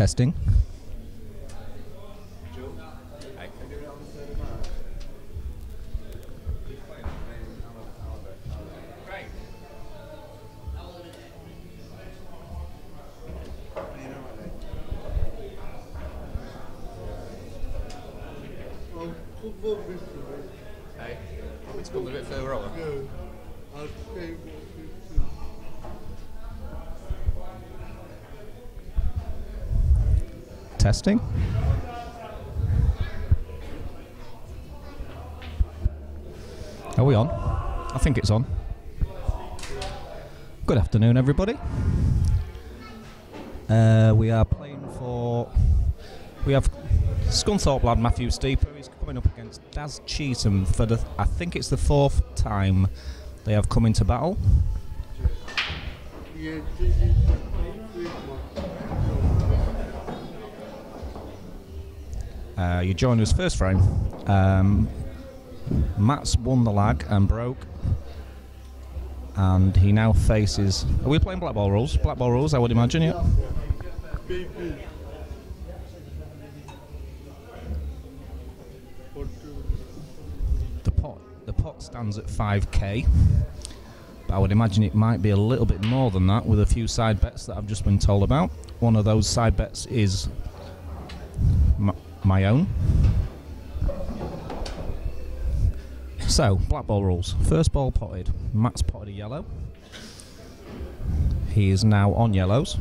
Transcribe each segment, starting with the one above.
Testing. Hey, it's going a bit further over. Testing. Are we on? I think it's on. Good afternoon, everybody. We are playing for... We have Scunthorpe lad Matthew Steeper. He's coming up against Daz Cheetham for the... I think it's the 4th time they have come into battle. You join us first frame. Matt's won the lag and broke, and he now faces... Are we playing black ball rules? Black ball rules, I would imagine, yeah. The pot stands at 5k, but I would imagine it might be a little bit more than that with a few side bets that I've just been told about. One of those side bets is my own. So, black ball rules. First ball potted. Matt's potted a yellow. He is now on yellows.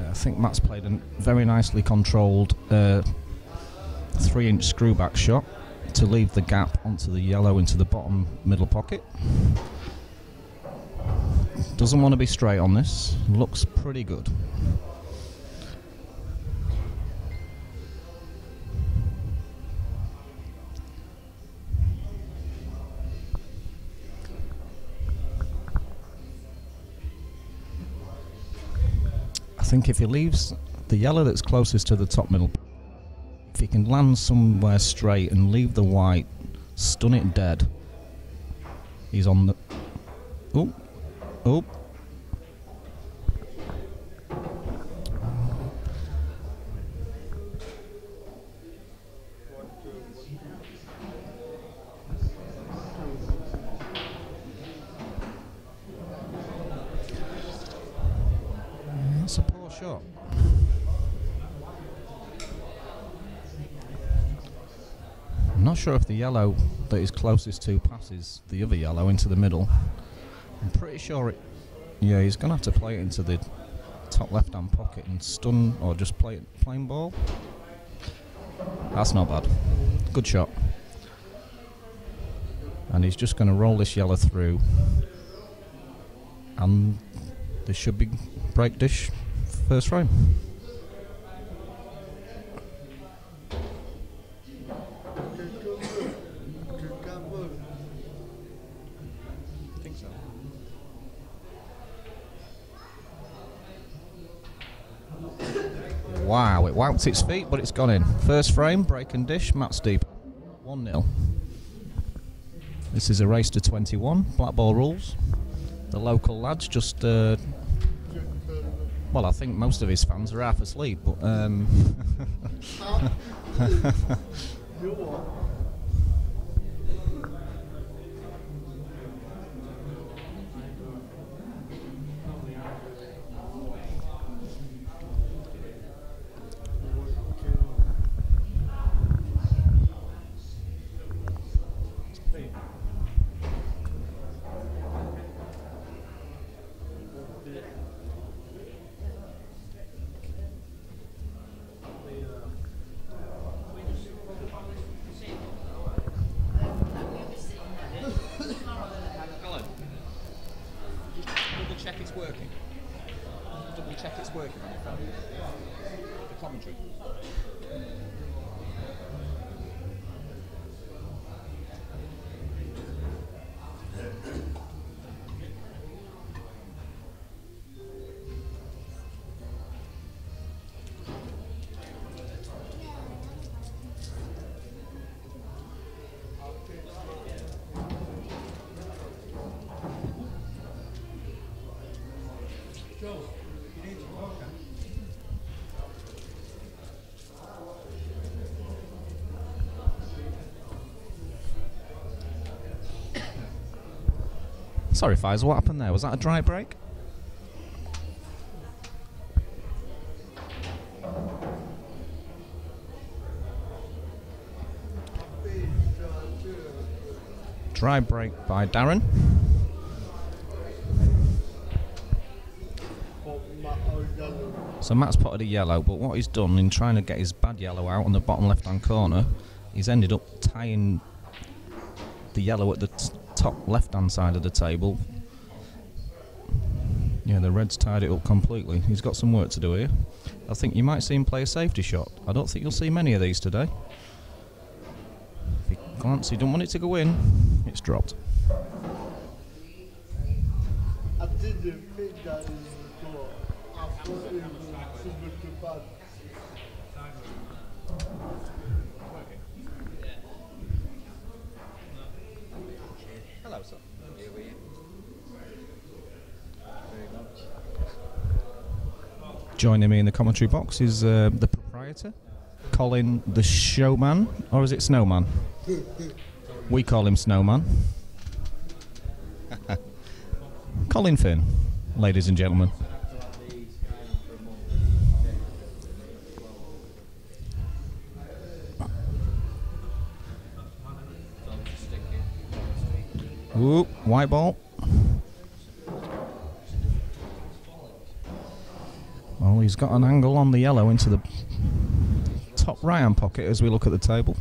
I think Matt's played a very nicely controlled 3-inch screw back shot to leave the gap onto the yellow into the bottom middle pocket. Doesn't want to be straight on this. Looks pretty good. I think if he leaves the yellow that's closest to the top middle, if he can land somewhere straight and leave the white, stun it dead, he's on the... Oh, oh. That's a poor shot. I'm not sure if the yellow that is closest to passes the other yellow into the middle. I'm pretty sure it... Yeah, he's going to have to play it into the top left-hand pocket and stun, or just play it plain ball. That's not bad. Good shot. And he's just going to roll this yellow through. And this should be break dish first frame. I think so. Wow, it wiped its feet, but it's gone in. First frame, break and dish, Matt Steep. 1-0. This is a race to 21, black ball rules. The local lads just, well, I think most of his fans are half asleep, but Sorry, Faisal, what happened there? Was that a dry break? Dry break by Darren. So Matt's potted a yellow, but what he's done in trying to get his bad yellow out on the bottom left-hand corner, he's ended up tying the yellow at the top left-hand side of the table. Yeah, the red's tied it up completely. He's got some work to do here. I think you might see him play a safety shot. I don't think you'll see many of these today. If he glance, he don't want it to go in. It's dropped. I didn't think that it was goal. I thought it was super too bad. Hello, sir. Here we are. Very much. Joining me in the commentary box is the proprietor, Colin the Showman, or is it Snowman? We call him Snowman. Colin Finn, ladies and gentlemen. Ooh, white ball. Well, he's got an angle on the yellow into the top right-hand pocket as we look at the table.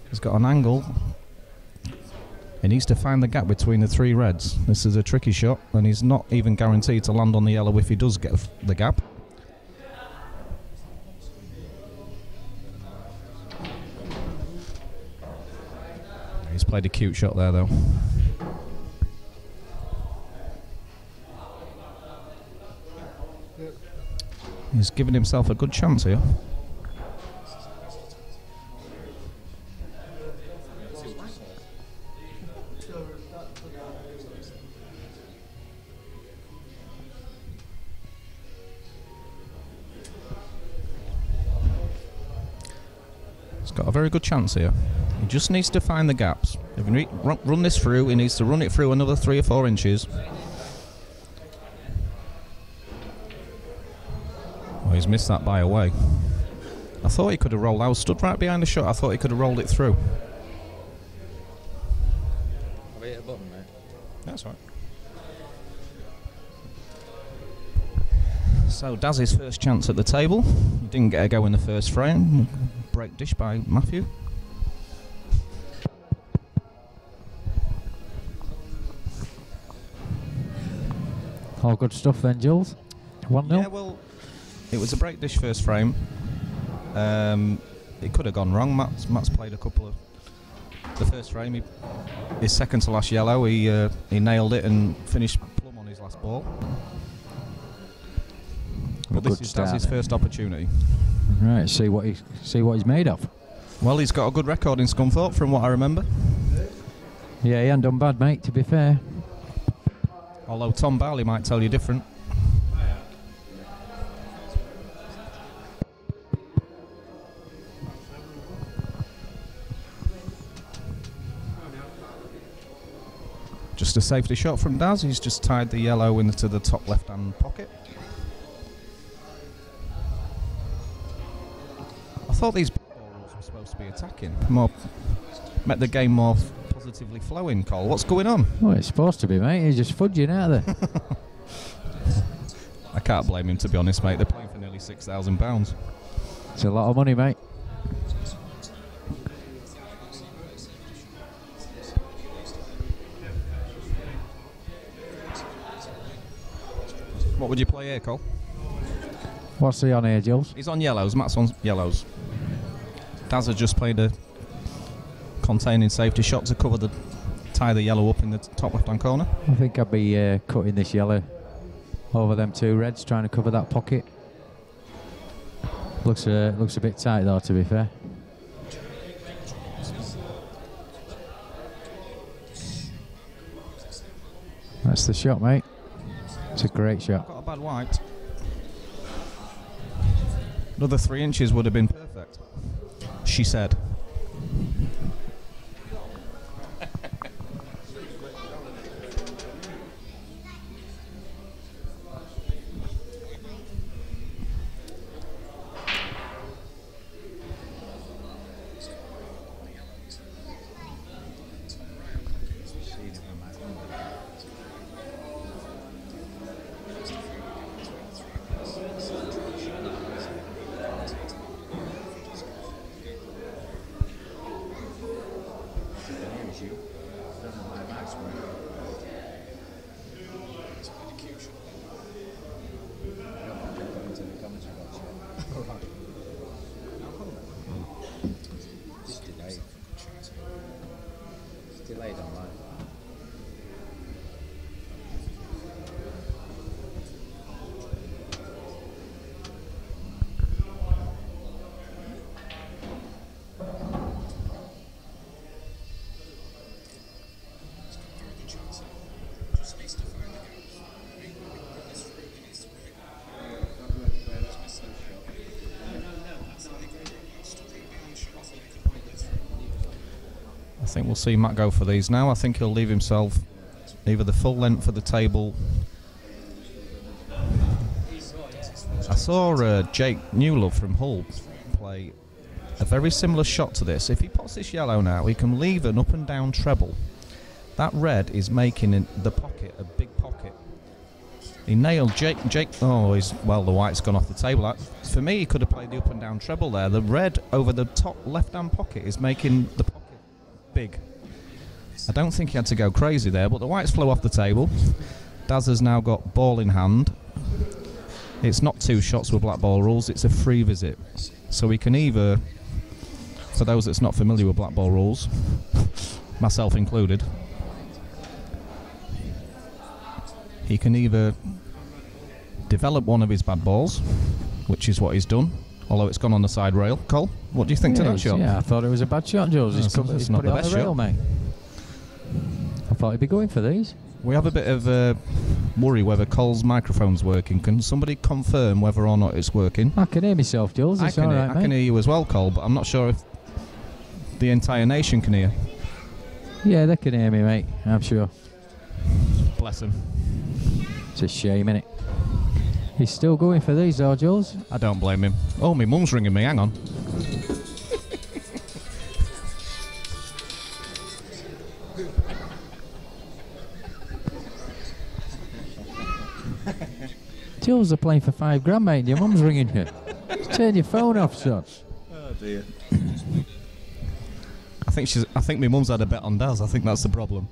He's got an angle. He needs to find the gap between the three reds. This is a tricky shot, and he's not even guaranteed to land on the yellow if he does get the gap. He's played a cute shot there, though. He's given himself a good chance here. He's got a very good chance here. He just needs to find the gaps. If he run this through, he needs to run it through another 3 or 4 inches. Oh, he's missed that by a way. I thought he could have rolled. I was stood right behind the shot. I thought he could have rolled it through. Have I hit a button, mate? That's right. So Daz's first chance at the table. He didn't get a go in the first frame. Break dish by Matthew. All good stuff then, Jules. 1-0. Yeah, well, it was a break dish first frame. It could have gone wrong. Matt's played a couple of... The first frame, his second to last yellow, he nailed it and finished plumb on his last ball. But this is Daz's first opportunity. Right, see what he's made of. Well, he's got a good record in Scunthorpe, from what I remember. Yeah, he ain't done bad, mate, to be fair. Although Tom Barley might tell you different. Just a safety shot from Daz. He's just tied the yellow into the top left-hand pocket. I thought these ball rules were supposed to be attacking. Make the game more positively flowing, Cole. What's going on? Well, it's supposed to be, mate. He's just fudging out there. I can't blame him, to be honest, mate. They're playing for nearly £6,000. It's a lot of money, mate. What would you play here, Cole? What's he on here, Jules? He's on yellows. Matt's on yellows. Daz has just played a containing safety shot to tie the yellow up in the top left-hand corner. I think I'd be cutting this yellow over them 2 reds, trying to cover that pocket. Looks a bit tight though, to be fair. That's the shot, mate. It's a great shot. Got a bad white. Another 3 inches would have been perfect, she said. delayed online. I think we'll see Matt go for these now. I think he'll leave himself either the full length of the table. I saw Jake Newlove from Hull play a very similar shot to this. If he puts this yellow now, he can leave an up and down treble. That red is making in the pocket a big pocket. He nailed Jake. Oh, the white's gone off the table. For me, he could have played the up and down treble there. The red over the top left-hand pocket is making the pocket big. I don't think he had to go crazy there, but the whites flew off the table. Daz has now got ball in hand. It's not 2 shots with black ball rules, it's a free visit. So he can either, for those that's not familiar with black ball rules, myself included, he can either develop one of his bad balls, which is what he's done, although it's gone on the side rail. Cole, what do you think to that shot? Yeah, I thought it was a bad shot, Jules. He's put it on the rail, mate. I thought he'd be going for these. We have a bit of worry whether Cole's microphone's working. Can somebody confirm whether or not it's working? I can hear myself, Jules. It's all right, I can hear you as well, Cole, but I'm not sure if the entire nation can hear. Yeah, they can hear me, mate. I'm sure. Bless him. It's a shame, innit? He's still going for these, though, Jules. I don't blame him. Oh, my mum's ringing me. Hang on. Jules are playing for £5 mate. Your mum's ringing you. Just turn your phone off, son. Oh dear. I think my mum's had a bet on Daz. I think that's the problem.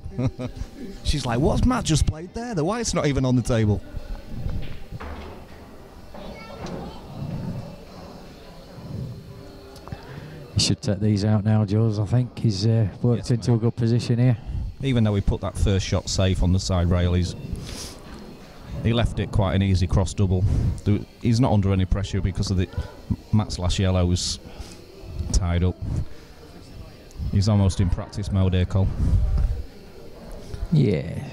She's like, what's Matt just played there? The white's not even on the table. He should take these out now, Jules. I think he's worked into a good position here. Even though he put that first shot safe on the side rail, he left it quite an easy cross double. He's not under any pressure because of the Matt's last yellow was tied up. He's almost in practice mode here, Cole. Yeah,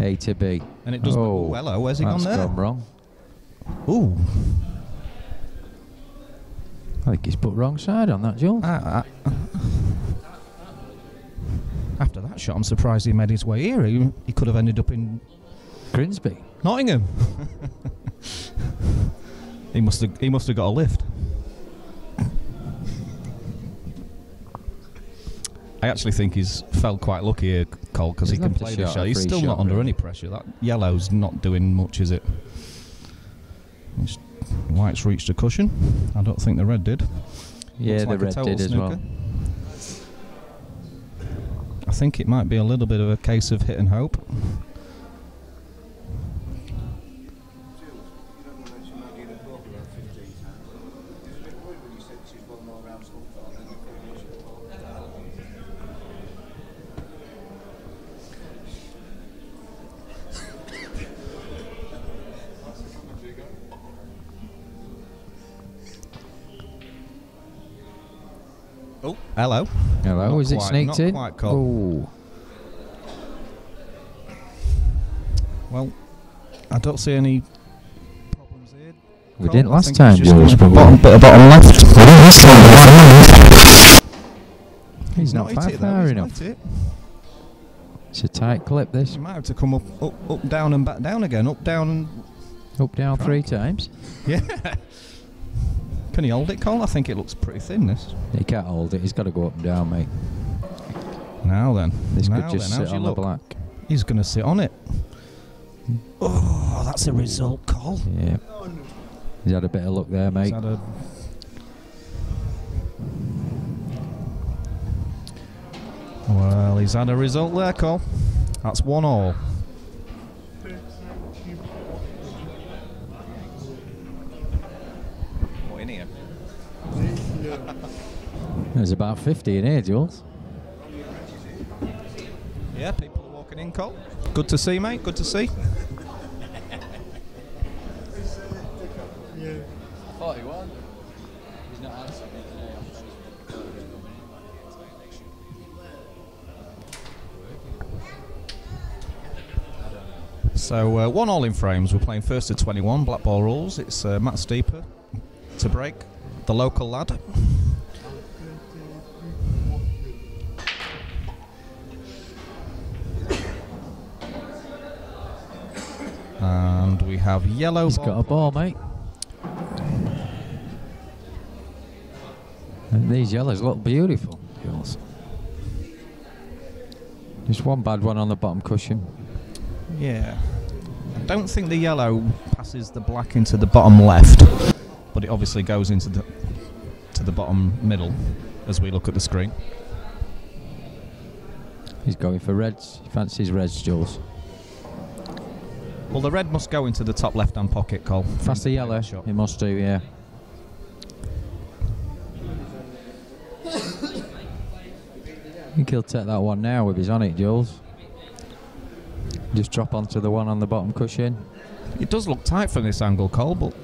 A to B. And it does. Oh, hello. Where's he gone there? That's gone wrong. Ooh. I think he's put wrong side on that, Jules. After that shot, I'm surprised he made his way here. He could have ended up in Grimsby. Nottingham. He must have got a lift. I actually think he's felt quite lucky here, Cole, because he can play the shot. He's still not under any pressure. That yellow's not doing much, is it? White's reached a cushion. I don't think the red did. Yeah, Looks the red did as well. I think it might be a little bit of a case of hit and hope. Oh, hello. Hello, Not is it quite, sneaked not in? Quite, Cole. Oh. Well, I don't see any problems here. We Cole, didn't I last think time, it's just Jules. bottom left. He's not far enough. Hit it. It's a tight clip, this. You might have to come up, down and back down again. Up, down and... Up, down 3 times. Yeah. Can he hold it, Cole? I think it looks pretty thin, this. He can't hold it. He's got to go up and down, mate. Now then. This now could just then. sit on the black. He's going to sit on it. Oh, that's a result, Cole. Yeah. He's had a bit of luck there, mate. Well, he's had a result there, Cole. That's 1-all. What in here? There's about 50 in here, Jules. Yeah, people are walking in, Cole. Good to see, mate. Good to see. Yeah. I thought he was. He's not answering me today on Facebook. So 1-1 in frames. We're playing first to 21. Black ball rules. It's Matt Steeper to break. The local lad. And we have yellow. He's got a ball, mate. And these yellows look beautiful. Just one bad one on the bottom cushion. Yeah. I don't think the yellow passes the black into the bottom left, but it obviously goes into the bottom middle as we look at the screen. He's going for reds. He fancies reds, Jules. Well, the red must go into the top left-hand pocket, Cole. That's the yellow. It must do, yeah. I think he'll take that one now if he's on it, Jules. Just drop onto the one on the bottom cushion. It does look tight from this angle, Cole, but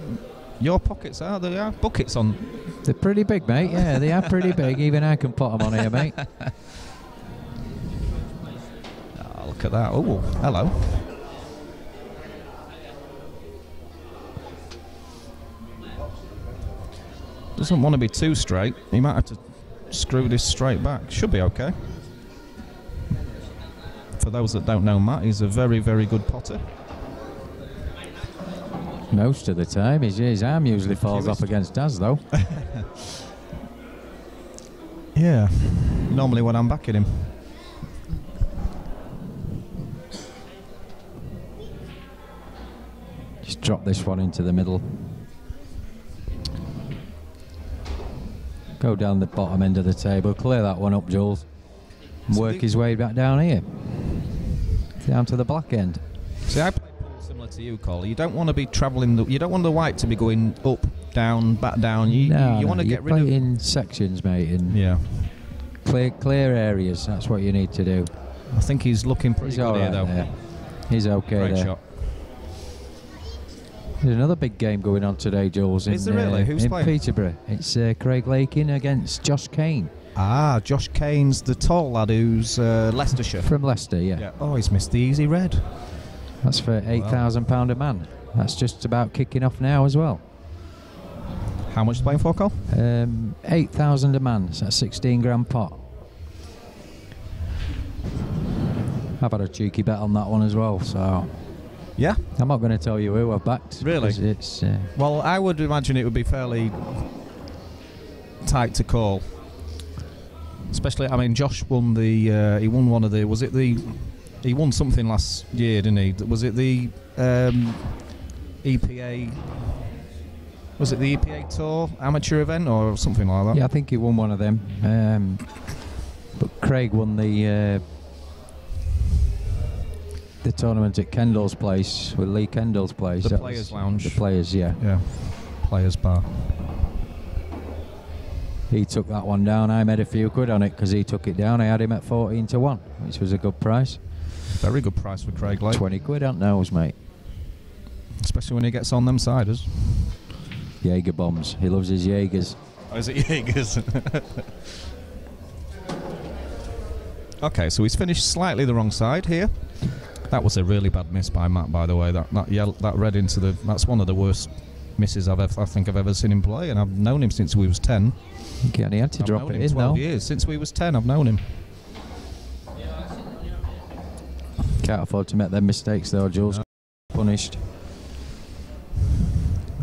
your pockets are buckets on. They're pretty big, mate. Yeah, they are pretty big. Even I can put them on here, mate. Oh, look at that. Oh, hello. Doesn't want to be too straight. He might have to screw this straight back. Should be okay. For those that don't know Matt, he's a very, very good potter. Most of the time. His arm usually falls off against Daz, though. Yeah. Normally when I'm backing him. Just drop this one into the middle. Go down the bottom end of the table. Clear that one up, Jules. And work his way back down here. Down to the black end. See, I play pool similar to you, Cole. You don't want to be travelling. You don't want the white to be going up, down, back down. You want to get rid of in sections, mate. In clear areas. That's what you need to do. I think he's looking pretty good here, though. There. He's okay Great there. shot. There's another big game going on today, Jules. Is there really? Who's playing? Peterborough. It's Craig Lakin against Josh Kane. Ah, Josh Kane's the tall lad who's Leicestershire. From Leicester, yeah. Oh, he's missed the easy red. That's for £8,000 a man. That's just about kicking off now as well. How much is playing for, Cole? 8,000 a man. So that's a 16 grand pot. I've had a cheeky bet on that one as well, so... Yeah? I'm not going to tell you who I've backed. Really? It's, well, I would imagine it would be fairly tight to call. Especially, I mean, Josh won the... he won one of the... Was it the... He won something last year, didn't he? Was it the EPA... Was it the EPA Tour amateur event or something like that? Yeah, I think he won one of them. But Craig won the tournament at Kendall's place, with Lee Kendall's place. The Players' Lounge. The Players, yeah. Yeah, Players' Bar. He took that one down. I made a few quid on it because he took it down. I had him at 14 to 1, which was a good price. Very good price for Craig Lake. 20 quid on those, mate. Especially when he gets on them siders. Jaeger bombs. He loves his Jaegers. Oh, is it Jaegers? Okay, so he's finished slightly the wrong side here. That was a really bad miss by Matt, by the way. That red into the... That's one of the worst misses I think I've ever seen him play, and I've known him since we was 10. Okay, and he had to drop it in, 12 though. years. Since we was 10, I've known him. Can't afford to make them mistakes, though, Jules. No. Punished.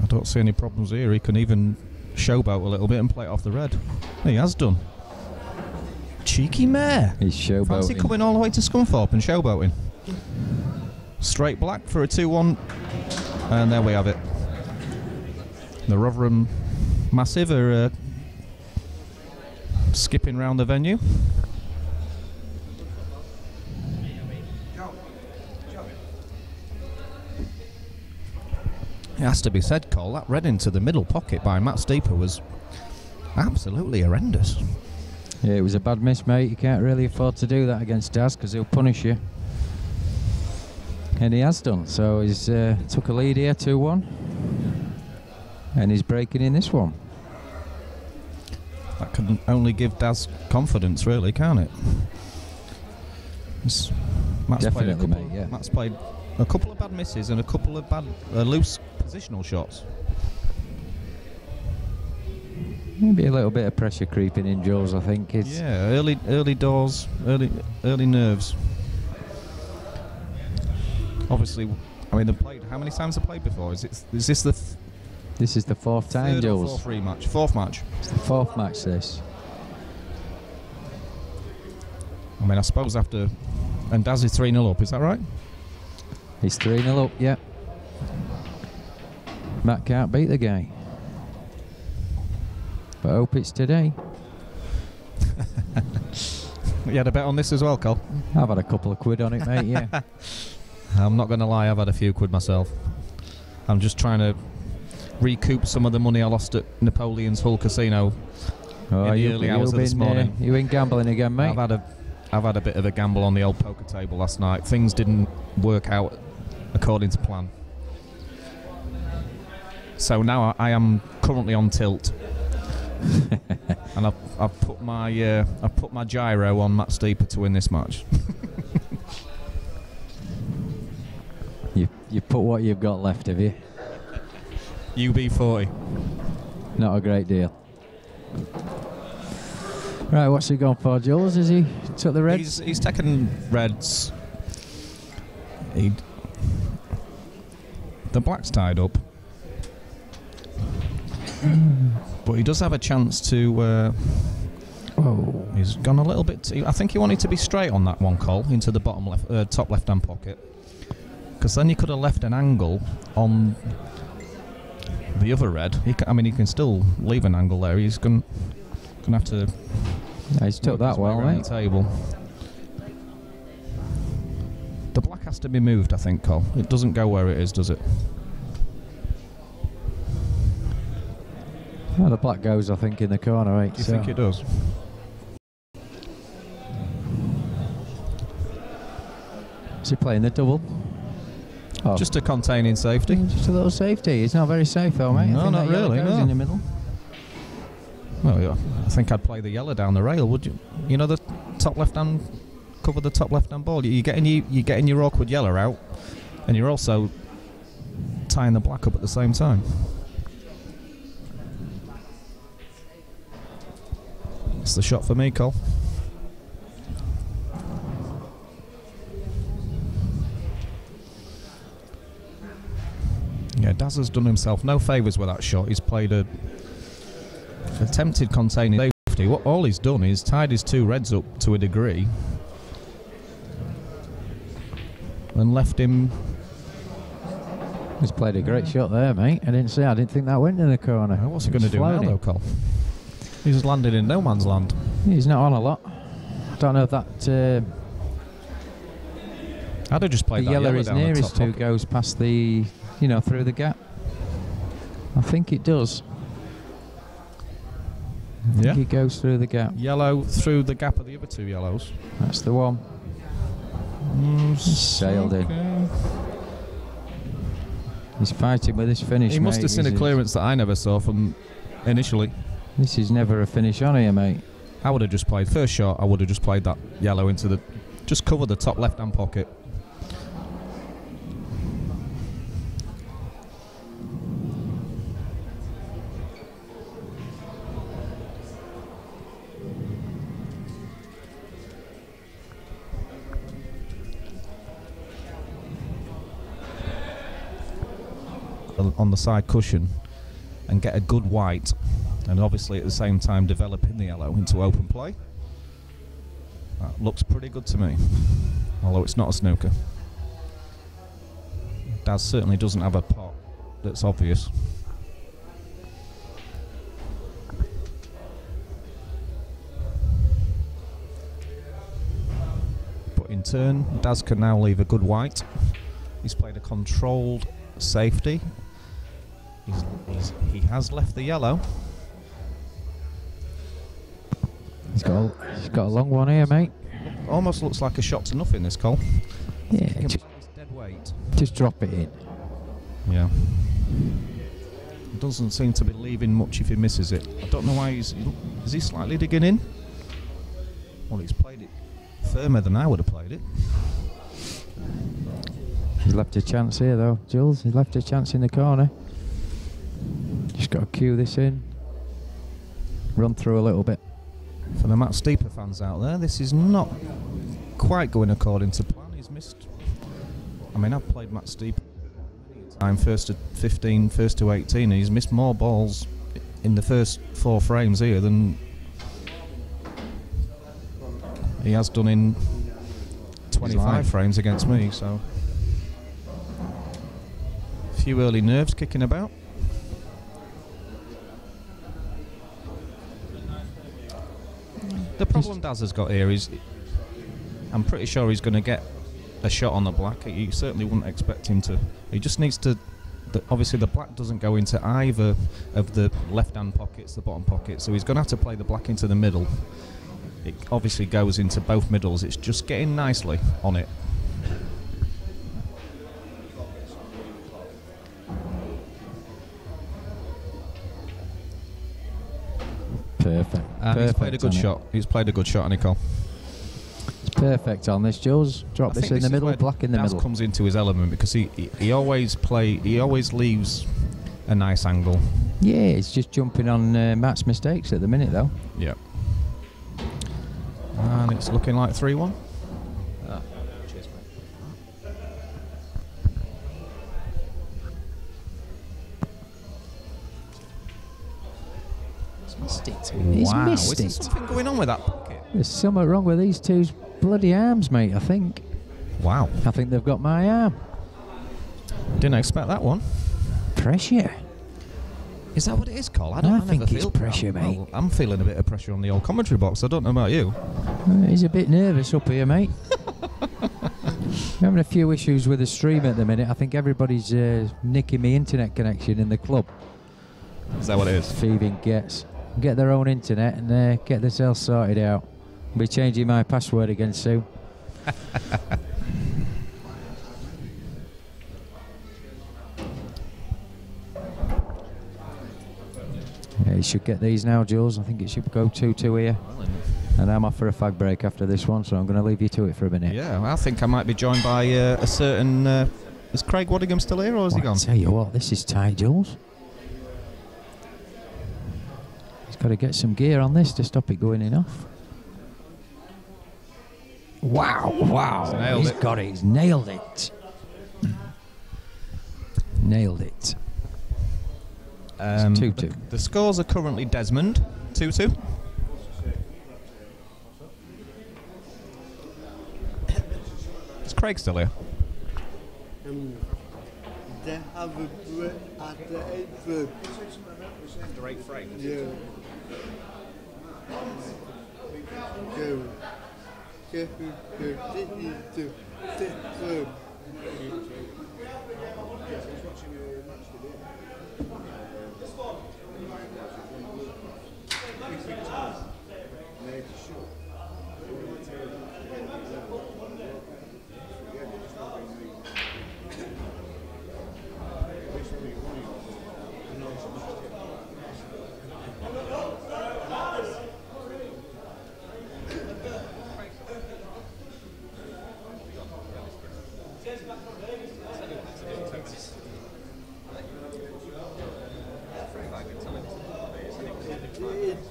I don't see any problems here. He can even showboat a little bit and play it off the red. He has done. Cheeky mare. He's showboating. Fancy coming all the way to Scunthorpe and showboating. Straight black for a 2-1. And there we have it. The Rotherham Massive are skipping round the venue. It has to be said, Cole, that red into the middle pocket by Matt Steeper was absolutely horrendous. Yeah, it was a bad miss, mate. You can't really afford to do that against Daz because he'll punish you. And he has done. So he's took a lead here, 2-1. And he's breaking in this one. That can only give Daz confidence, really, can't it? Matt's Definitely, played mate, yeah. Matt's played a couple of bad misses and a couple of bad loose positional shots. Maybe a little bit of pressure creeping in, Jules, I think. It's early doors, early nerves. Obviously, I mean, they've played. How many times have they played before? Is this the? This is the fourth time, third Jules. or fourth rematch? Fourth match. It's the fourth match, this. I mean, I suppose after. And Daz is 3-0 up, is that right? He's 3-0 up, yeah. Matt can't beat the guy. But I hope it's today. You had a bet on this as well, Col? I've had a couple of quid on it, mate, yeah. I'm not going to lie, I've had a few quid myself. I'm just trying to recoup some of the money I lost at Napoleon's Hull Casino in the early hours of this morning. You been gambling again, mate? I've had a bit of a gamble on the old poker table last night. Things didn't work out according to plan. So now I am currently on tilt. And I've put my gyro on Matt Steeper to win this match. You put what you've got left, have you? UB40. Not a great deal. Right, what's he gone for, Jules? Is he took the reds? He's taken reds. The black's tied up. But he does have a chance to. He's gone a little bit. I think he wanted to be straight on that one, Col, into the bottom left, top left-hand pocket, because then he could have left an angle on the other red. He can still leave an angle there. He's gonna have to. Yeah, he's took that well, mate. The table. The black has to be moved, I think, Col. It doesn't go where it is, does it? Well, the black goes, I think, in the corner, right? Do you think it does? Is he playing the double? Oh. Just a containing safety. Just a little safety. It's not very safe, though, mate. No, not really. Goes No. in the middle. Well, yeah, I think I'd play the yellow down the rail, would you? You know, the top left-hand, cover the top left-hand ball. You're getting your awkward yellow out, and you're also tying the black up at the same time. It's the shot for me, Col. Yeah, Daz has done himself no favours with that shot. He's played a attempted containing safety. All he's done is tied his two reds up to a degree and left him. He's played a great shot there, mate. I didn't think that went in the corner. What's he going to do now, though, Col? He's landed in no man's land. He's not on a lot. I don't know if that. I'd have just played the that yellow is down the nearest top to pocket. goes past the, through the gap. I think it does. I think it goes through the gap. Yellow through the gap of the other two yellows. That's the one. Sailed in. He's fighting with his finish, He must mate. have seen a clearance that I never saw from initially. This is never a finish on here, mate. I would have just played first shot. I would have just played that yellow into the, just cover the top left-hand pocket. On the side cushion and get a good white, and obviously at the same time developing the yellow into open play. That looks pretty good to me, although it's not a snooker. Daz certainly doesn't have a pot that's obvious. But in turn, Daz can now leave a good white. He's played a controlled safety. He has left the yellow. He's He's got a long one here, mate. Almost looks like a shot to nothing, this Cole. Yeah, Can just, play this dead weight. just drop it in. Yeah. Doesn't seem to be leaving much if he misses it. I don't know why is he slightly digging in? Well, he's played it firmer than I would have played it. He's left a chance here, though, Jules. He's left a chance in the corner. Just got to cue this in. Run through a little bit. For the Matt Steeper fans out there, this is not quite going according to plan. He's missed. I mean, I've played Matt Steeper time, first to 15, first to 18, and he's missed more balls in the first 4 frames here than he has done in 25 frames against me. So, a few early nerves kicking about. The problem Daz has got here is, I'm pretty sure he's going to get a shot on the black. You certainly wouldn't expect him to. He just needs to. Obviously, the black doesn't go into either of the left-hand pockets, the bottom pocket, so he's going to have to play the black into the middle. It obviously goes into both middles. It's just getting nicely on it. Perfect. He's played a good shot. He's played a good shot, Nicole. It's perfect on this, Jules. Drop this in the middle, black in the middle. Comes into his element because he always leaves a nice angle. Yeah, he's just jumping on Matt's mistakes at the minute, though. Yeah. And it's looking like 3-1. Cheers, mate. He's missed it. He's missed Is there it. something going on with that pocket? There's something wrong with these two's bloody arms, mate, I think. Wow. I think they've got my arm. Didn't expect that one. Pressure. Is that what it is, Cole? I I never think it's feel pressure, mate. I'm feeling a bit of pressure on the old commentary box. I don't know about you. He's a bit nervous up here, mate. We're having a few issues with the stream at the minute. I think everybody's nicking me internet connection in the club. Is that what it is? Thieving gets. Get their own internet and get themselves sorted out. I'll be changing my password again soon. Yeah, you should get these now, Jules. I think it should go 2-2 here. And I'm off for a fag break after this one, so I'm going to leave you to it for a minute. Yeah, I think I might be joined by a certain... is Craig Waddingham still here, or has he gone? I tell you what, this is tight, Jules. He's got to get some gear on this to stop it going in off. Wow, wow. He's got it. He's nailed it. Nailed it. 2-2. The scores are currently Desmond, 2-2. Is Craig still here? They have a break at the 8th frame. After 8 frames? Yeah. Go. Continue to 6th frame.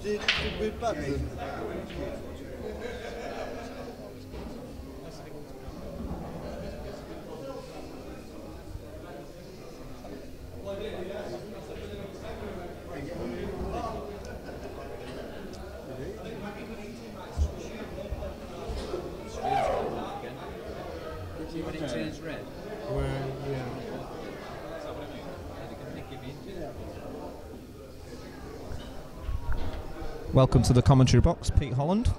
It should be better. When it turns red, Well, yeah. Welcome to the commentary box, Pete Holland.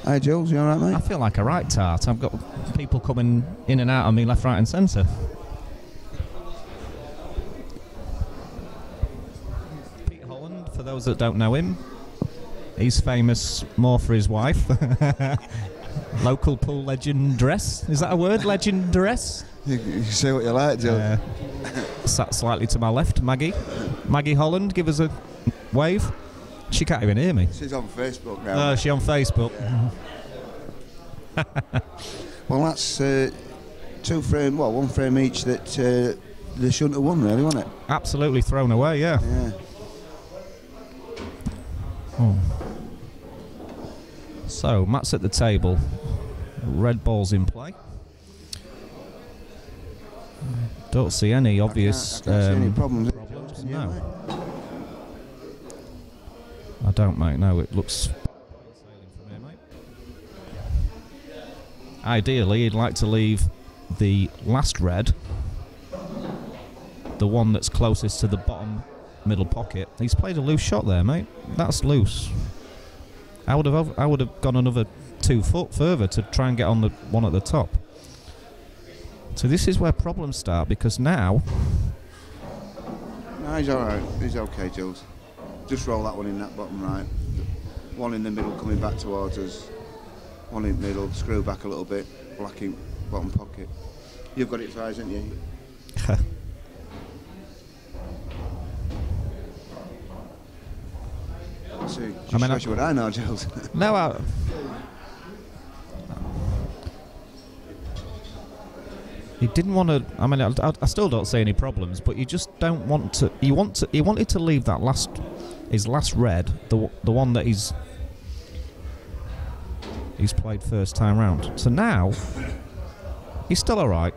Hi Jules, you alright mate? I feel like a right tart. I've got people coming in and out of me left, right and centre. Pete Holland, for those that don't know him, He's famous more for his wife. Local pool legendress. Is that a word? Legendress? You can say what you like, Joe. Sat slightly to my left, Maggie. Maggie Holland, give us a wave. She can't even hear me. She's on Facebook now. Oh, is she on Facebook? Well, that's 2 frame, well, 1 frame each that they shouldn't have won, really, wasn't it? Absolutely thrown away, yeah. Yeah. Oh. So, Matt's at the table. Red ball's in play. Don't see any obvious I can't see any problems. No. Mate. I don't, mate. No, it looks sailing from here, mate. Ideally, he'd like to leave the last red, the one that's closest to the bottom middle pocket. He's played a loose shot there, mate. That's loose. I would have gone another 2 foot further to try and get on the one at the top. So this is where problems start, because now... No, he's alright. He's okay, Jules. Just roll that one in that bottom right. One in the middle coming back towards us. One in the middle, screw back a little bit. Black in bottom pocket. You've got it for eyes, haven't you? See, just shows you what I know, Jules. No, he didn't want to. I mean, I still don't see any problems, but you just don't want to. He wanted to leave that his last red, the one that he's played first time round. So now he's still all right.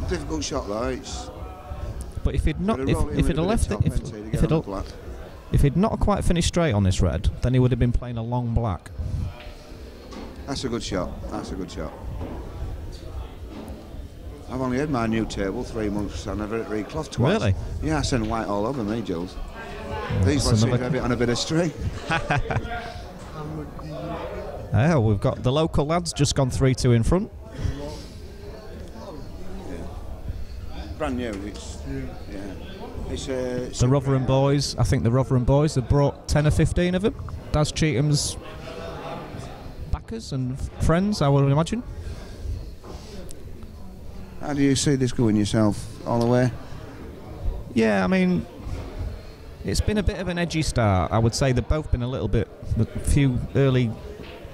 Difficult shot though. But if he'd not, if he'd left it, if he'd not quite finished straight on this red, then he would have been playing a long black. That's a good shot. That's a good shot. I've only had my new table 3 months. I never had it recloth twice. Really? Yeah, I sent white all over me, Jules. These ones seem to have it on a bit of string. Oh, we've got the local lads just gone 3-2 in front. Yeah. Brand new. It's the Rotherham boys. I think the Rotherham boys have brought 10 or 15 of them. Daz Cheatham's backers and friends, I would imagine. How do you see this going yourself all the way? Yeah, I mean, it's been a bit of an edgy start. I would say they've both been a little bit. A few early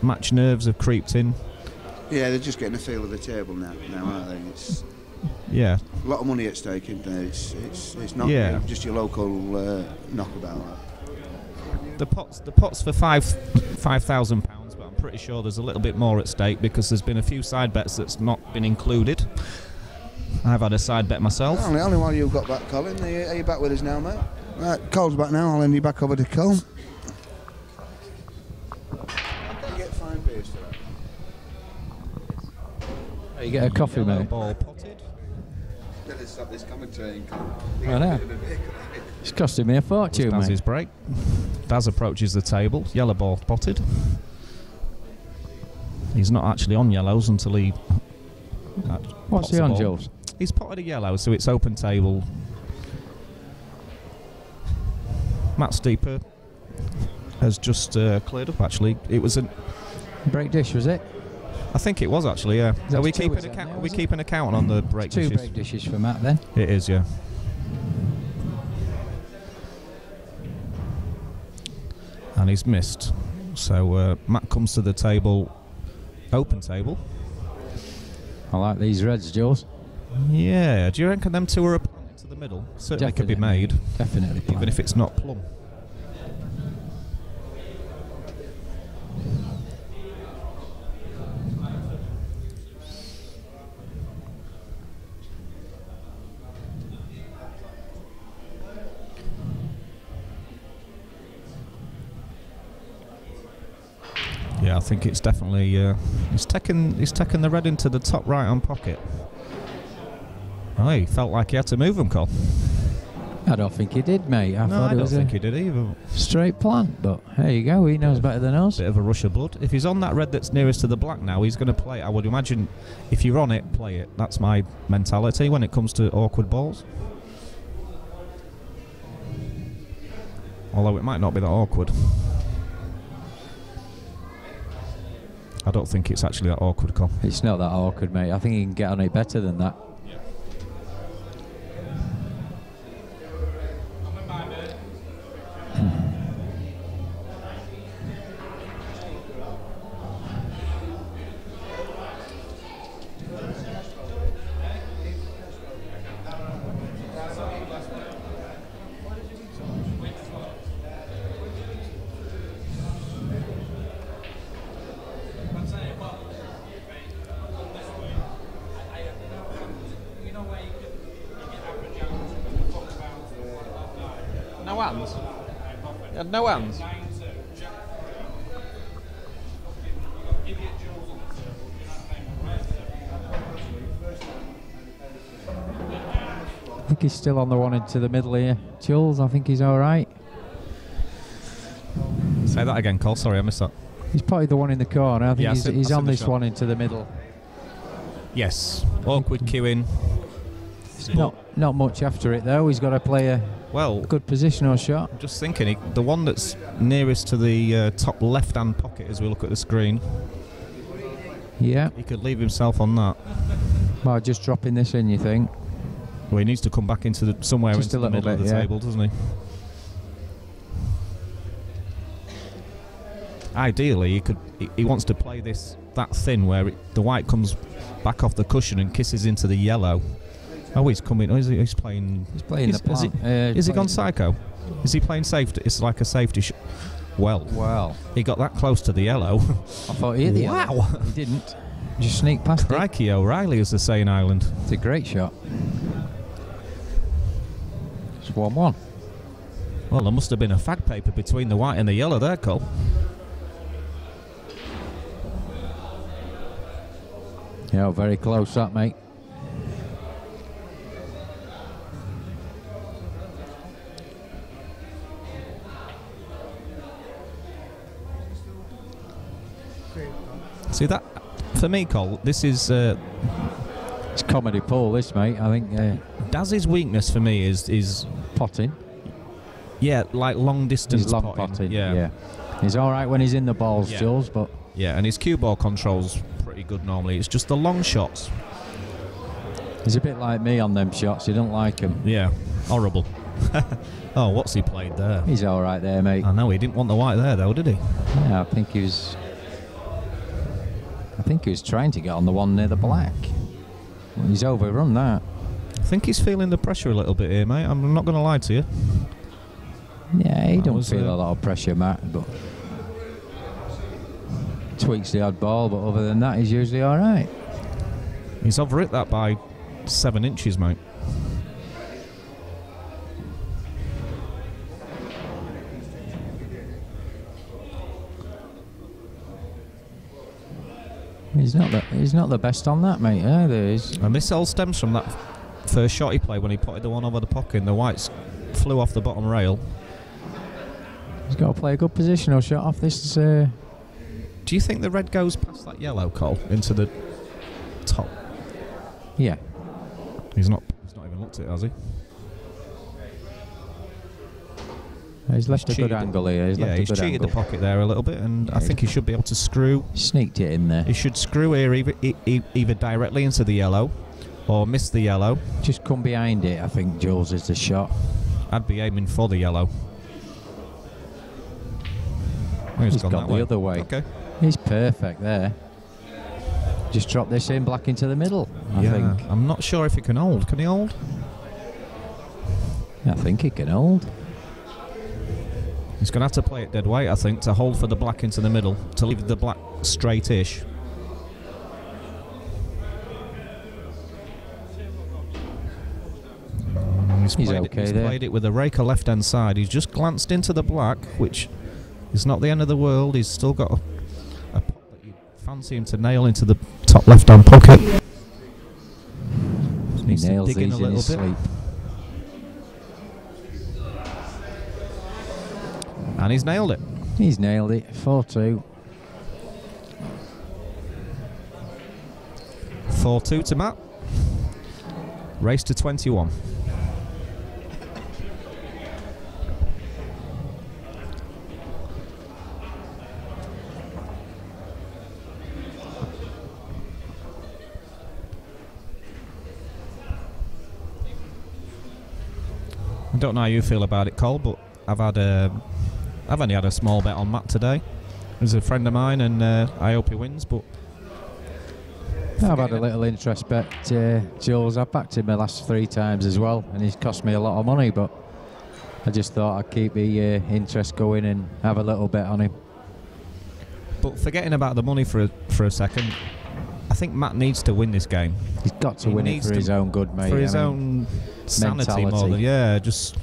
match nerves have creeped in. Yeah, they're just getting a feel of the table now, aren't they? It's yeah. A lot of money at stake, isn't there? It's not just your local knockabout. The pots for £5,000, but I'm pretty sure there's a little bit more at stake because there's been a few side bets that's not been included. I've had a side bet myself. Only while you've got back, Colin. Are you back with us now, mate? Right, Cole's back now. I'll hand you back over to Cole. You get 5 beers for that. You get a coffee, mate. Ball potted. Better stop this commentating. I know. It's costing me a fortune, mate. Daz's break. Daz approaches the table. Yellow ball potted. He's not actually on yellows until he. What's he on, Jules? He's potted a yellow, so it's open table. Matt Steeper has just cleared up. Actually, it was a break dish, was it? I think it was actually. Yeah. Are we keeping account? Are we keeping account on the break dishes? 2 break dishes for Matt then. It is, yeah. And he's missed. So Matt comes to the table, open table. I like these reds, Jules. Yeah, do you reckon them two are a plant into the middle? Certainly could be made. Definitely. Even if it's not plum. Yeah, I think it's definitely he's taken the red into the top right hand pocket. Oh, he felt like he had to move them, Cole. I don't think he did, mate. I thought I it don't was think a he did either. straight plant, but there you go. He knows better than us. Bit of a rush of blood. If he's on that red that's nearest to the black now, he's going to play it. I would imagine if you're on it, play it. That's my mentality when it comes to awkward balls. Although it might not be that awkward. I don't think it's actually that awkward, Cole. It's not that awkward, mate. I think he can get on it better than that. No hands? You had no hands? I think he's still on the one into the middle here. Jules, I think he's all right. Say that again, Cole. Sorry, I missed that. He's probably the one in the corner. I think Yeah, I he's see on the this shot. one into the middle. Yes. Awkward queuing. Not much after it though. He's got to play a Well, good positional shot. I'm just thinking, the one that's nearest to the top left-hand pocket as we look at the screen, Yeah. he could leave himself on that. Well, just dropping this in, you think? Well, he needs to come back into somewhere Just into a the little middle of bit, the yeah. table, doesn't he? Ideally, he wants to play this that thin where the white comes back off the cushion and kisses into the yellow. Oh, he's coming. Oh, he's playing. He's playing the Is he, plan. is he playing- gone psycho? Is he playing safety? It's like a safety shot. Well, he got that close to the yellow. I thought he hit the yellow. Wow. He didn't. Just sneak past it. Crikey O'Reilly, as they say in Ireland. It's a great shot. It's 1-1. Well, there must have been a fag paper between the white and the yellow there, Cole. Yeah, very close that, mate. See that? For me, Cole, this is It's comedy pool, this, mate. I think Daz's weakness for me is potting. yeah, like long distance He's long potting. potting. Yeah. Yeah. He's all right when he's in the balls, Yeah. Jules, but Yeah, and his cue ball control's pretty good normally. It's just the long shots. he's a bit like me on them shots. You don't like him. Yeah, horrible. Oh, what's he played there? He's all right there, mate. I know he didn't want the white there though, did he? Yeah, I think he was trying to get on the one near the black. Well, he's overrun that. I think he's feeling the pressure a little bit here, mate. I'm not going to lie to you. Yeah, he That don't was, feel a lot of pressure, Matt, but tweaks the odd ball, but other than that, he's usually all right. He's overhit that by 7 inches, mate. He's not the best on that, mate. Either. And this all stems from that first shot he played when he potted the one over the pocket and the whites flew off the bottom rail. He's got to play a good positional shot off this. Do you think the red goes past that yellow, Cole, into the top? Yeah. He's not even looked at it, has he? He's left a good cheated. angle here. He's Yeah, left a he's good cheated angle. the pocket there a little bit, and Yeah, I think he should be able to screw. Sneaked it in there. He should screw here either directly into the yellow or miss the yellow. Just come behind it, I think, Jules, is the shot. I'd be aiming for the yellow. Oh, He's gone gone that the other way. Okay. He's perfect there. Just drop this in, black into the middle, I Yeah, think. I'm not sure if he can hold. Can he hold? I think he can hold. He's going to have to play it dead weight, I think, to hold for the black into the middle, to leave the black straight-ish. He's okay he's there. played it with a raker left-hand side. He's just glanced into the black, which is not the end of the world. He's still got a pot that you fancy him to nail into the top left-hand pocket. He Needs to nails dig in these a in little his bit. sleep. And he's nailed it. He's nailed it. 4-2. 4-2 to Matt. Race to 21. don't know how you feel about it, Cole, but I've only had a small bet on Matt today. He's a friend of mine, and I hope he wins. But I've had a little interest bet, Jules. I've backed him the last 3 times as well, and he's cost me a lot of money. But I just thought I'd keep the interest going and have a little bet on him. But forgetting about the money for a second, I think Matt needs to win this game. He's got to win it for his own good, mate. For his own sanity more than, just...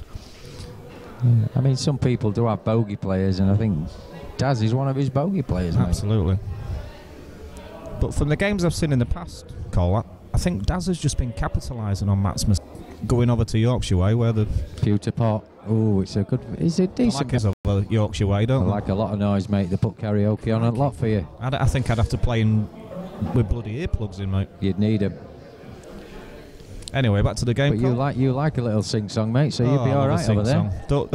I mean, some people do have bogey players, and I think Daz is one of his bogey players, mate. Absolutely. But from the games I've seen in the past, Cole, I think Daz has just been capitalising on Matt's going over to Yorkshire Way, where the... Pewter Pot. Oh, it's a decent... I like his over Yorkshire Way, don't I? Like a lot of noise, mate. They put karaoke on a lot for you. I think I'd have to play with bloody earplugs in, mate. You'd need them. Anyway, back to the game. But you like a little sing-song, mate, so you'll be all right over there. Don't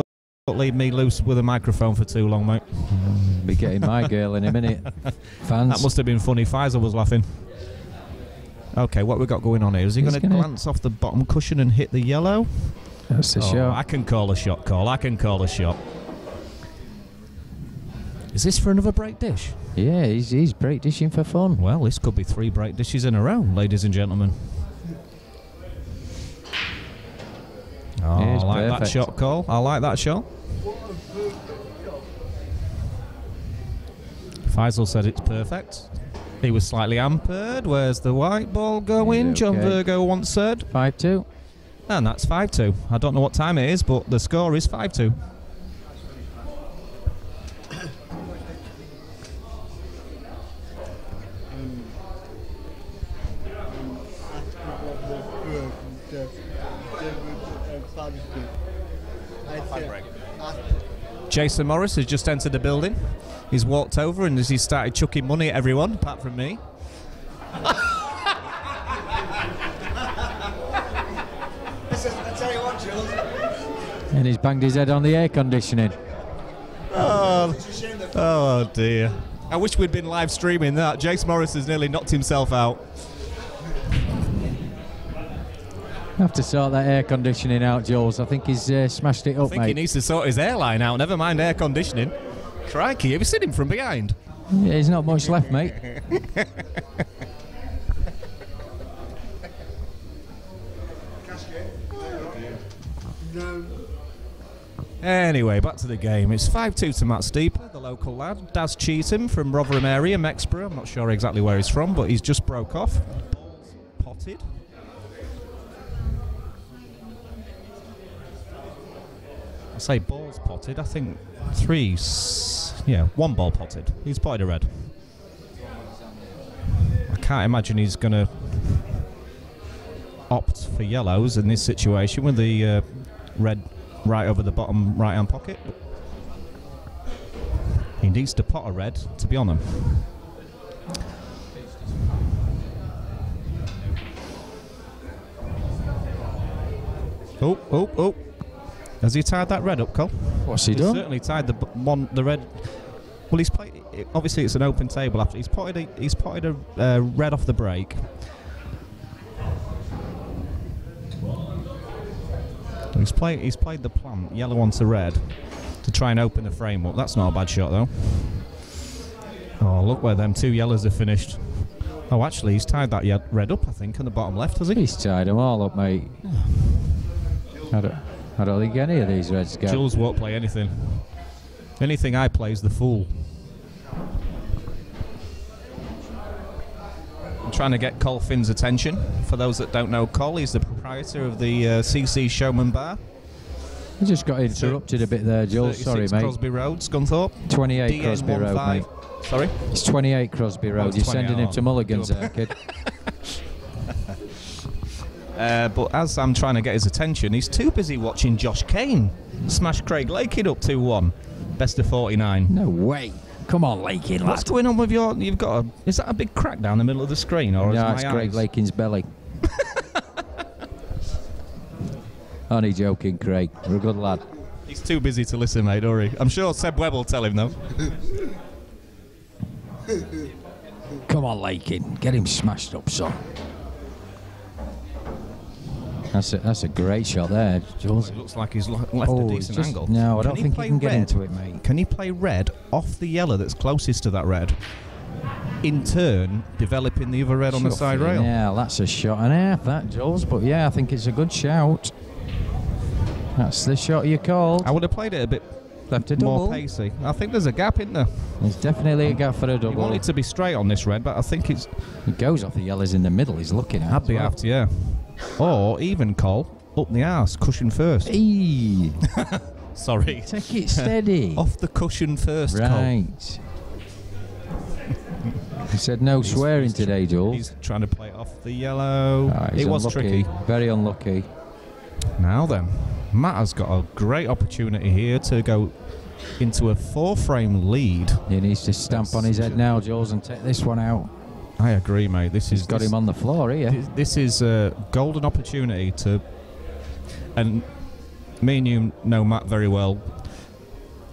leave me loose with a microphone for too long, mate. Be getting my girl in a minute. Fans. That must have been funny. Faisal was laughing. Okay, what we got going on here? Is he going to glance off the bottom cushion and hit the yellow? That's the shot. I can call a shot, Cole. I can call a shot. Is this for another break dish? Yeah, he's break dishing for fun. Well, this could be 3 break dishes in a row, ladies and gentlemen. Oh, I like that shot, Cole. I like that shot. Faisal said it's perfect. He was slightly hampered. Where's the white ball going? Okay. John Virgo once said. 5-2. And that's 5-2. I don't know what time it is, but the score is 5-2. Jason Morris has just entered the building. He's walked over and he started chucking money at everyone, apart from me. I tell you what, Jules. And he's banged his head on the air conditioning. Oh dear. I wish we'd been live streaming that. Jason Morris has nearly knocked himself out. Have to sort that air conditioning out, Jules. I think he's smashed it up, I think he needs to sort his airline out, never mind air conditioning. Crikey, have you seen him from behind? Yeah, there's not much left, mate. Anyway, back to the game. It's 5-2 to Matt Steeper, the local lad. Daz Cheatham from Rotherham area, Mexborough. I'm not sure exactly where he's from, but he's just broke off. Balls potted. I say balls potted, I think 1 ball potted. He's potted a red. I can't imagine he's going to opt for yellows in this situation with the red right over the bottom right hand pocket. He needs to pot a red to be on him. Oh. Has he tied that red up, Cole? What's he done? Certainly tied the red. Well, he's played. Obviously, it's an open table. After he's potted a red off the break. He's played the plant yellow onto red to try and open the frame up. That's not a bad shot though. Oh, look where them 2 yellows have finished. Oh, actually, he's tied that red up. I think on the bottom left, has he? He's tied them all up, mate. I don't think any of these reds go. Jules won't play anything. Anything I play is the fool. I'm trying to get Cole Finn's attention. For those that don't know Cole, he's the proprietor of the CC Showman Bar. You just got interrupted a bit there, Jules. Sorry, mate. Crosby Road, Scunthorpe. 28 Crosby Road, mate. Sorry? It's 28 Crosby Road. You're sending him to Mulligan's there, kid. But as I'm trying to get his attention, he's too busy watching Josh Kane smash Craig Lakin up 2-1. Best of 49. No way. Come on, Lakin, lad. What's going on with your... You've got a... Is that a big crack down the middle of the screen? Or no, it's Craig Lakin's belly. Only joking, Craig. You're a good lad. He's too busy to listen, mate, don't he? I'm sure Seb Webb will tell him, though. Come on, Lakin. Get him smashed up, son. That's a great shot there, Jules. It looks like he's left a decent angle. No, I don't he think he play can get red? into it, mate. Can he play red off the yellow that's closest to that red? In turn, developing the other red on the side rail. Yeah, that's a shot and a half, that, Jules. But yeah, I think it's a good shout. That's the shot you called. I would have played it a bit Left a double. more pacey. I think there's a gap in there. There's definitely a gap for a He double. wanted to be straight on this red, but I think it's... He goes off the yellows in the middle. He's looking at. Had the aft, yeah. Or even, Cole, up the arse, cushion first. Eee. Sorry. Take it steady. Off the cushion first, Cole. Right. He said no swearing today, Jules. He's trying to play it off the yellow. He's It was unlucky. tricky. Very unlucky. Now then, Matt has got a great opportunity here to go into a 4-frame lead. He needs to stamp on his head now, Jules, and take this one out. I agree, mate. He's got him on the floor here. This is a golden opportunity to, and me and you know Matt very well.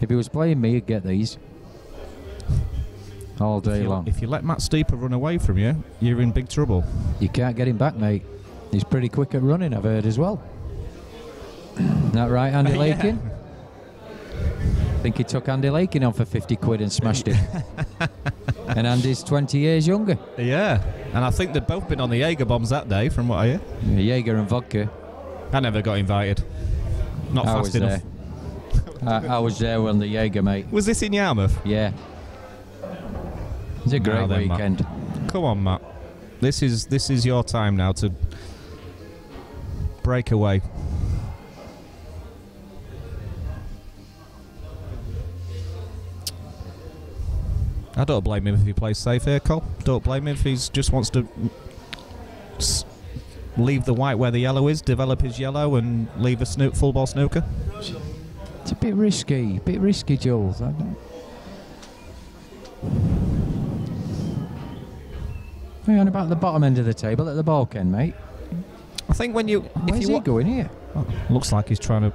If he was playing me, he'd get these all day long. If you let Matt Steeper run away from you, you're in big trouble. You can't get him back, mate. He's pretty quick at running, I've heard as well. That right, Andy Lakin? I think he took Andy Lakin on for 50 quid and smashed him. And Andy's 20 years younger. Yeah, and I think they've both been on the Jaeger bombs that day, from what I hear. Jaeger and vodka. I never got invited. Not I fast was enough. there. I was there on the Jaeger, mate. Was this in Yarmouth? Yeah. It's a great then, Matt. weekend. Come on, Matt. This is your time now to break away. I don't blame him if he plays safe here, Cole. Don't blame him if he just wants to leave the white where the yellow is, develop his yellow, and leave a full ball snooker. It's a bit risky, Jules. Hang on about the bottom end of the table at the ball, Ken, mate. I think when you... Where's he going here? Oh, looks like he's trying to...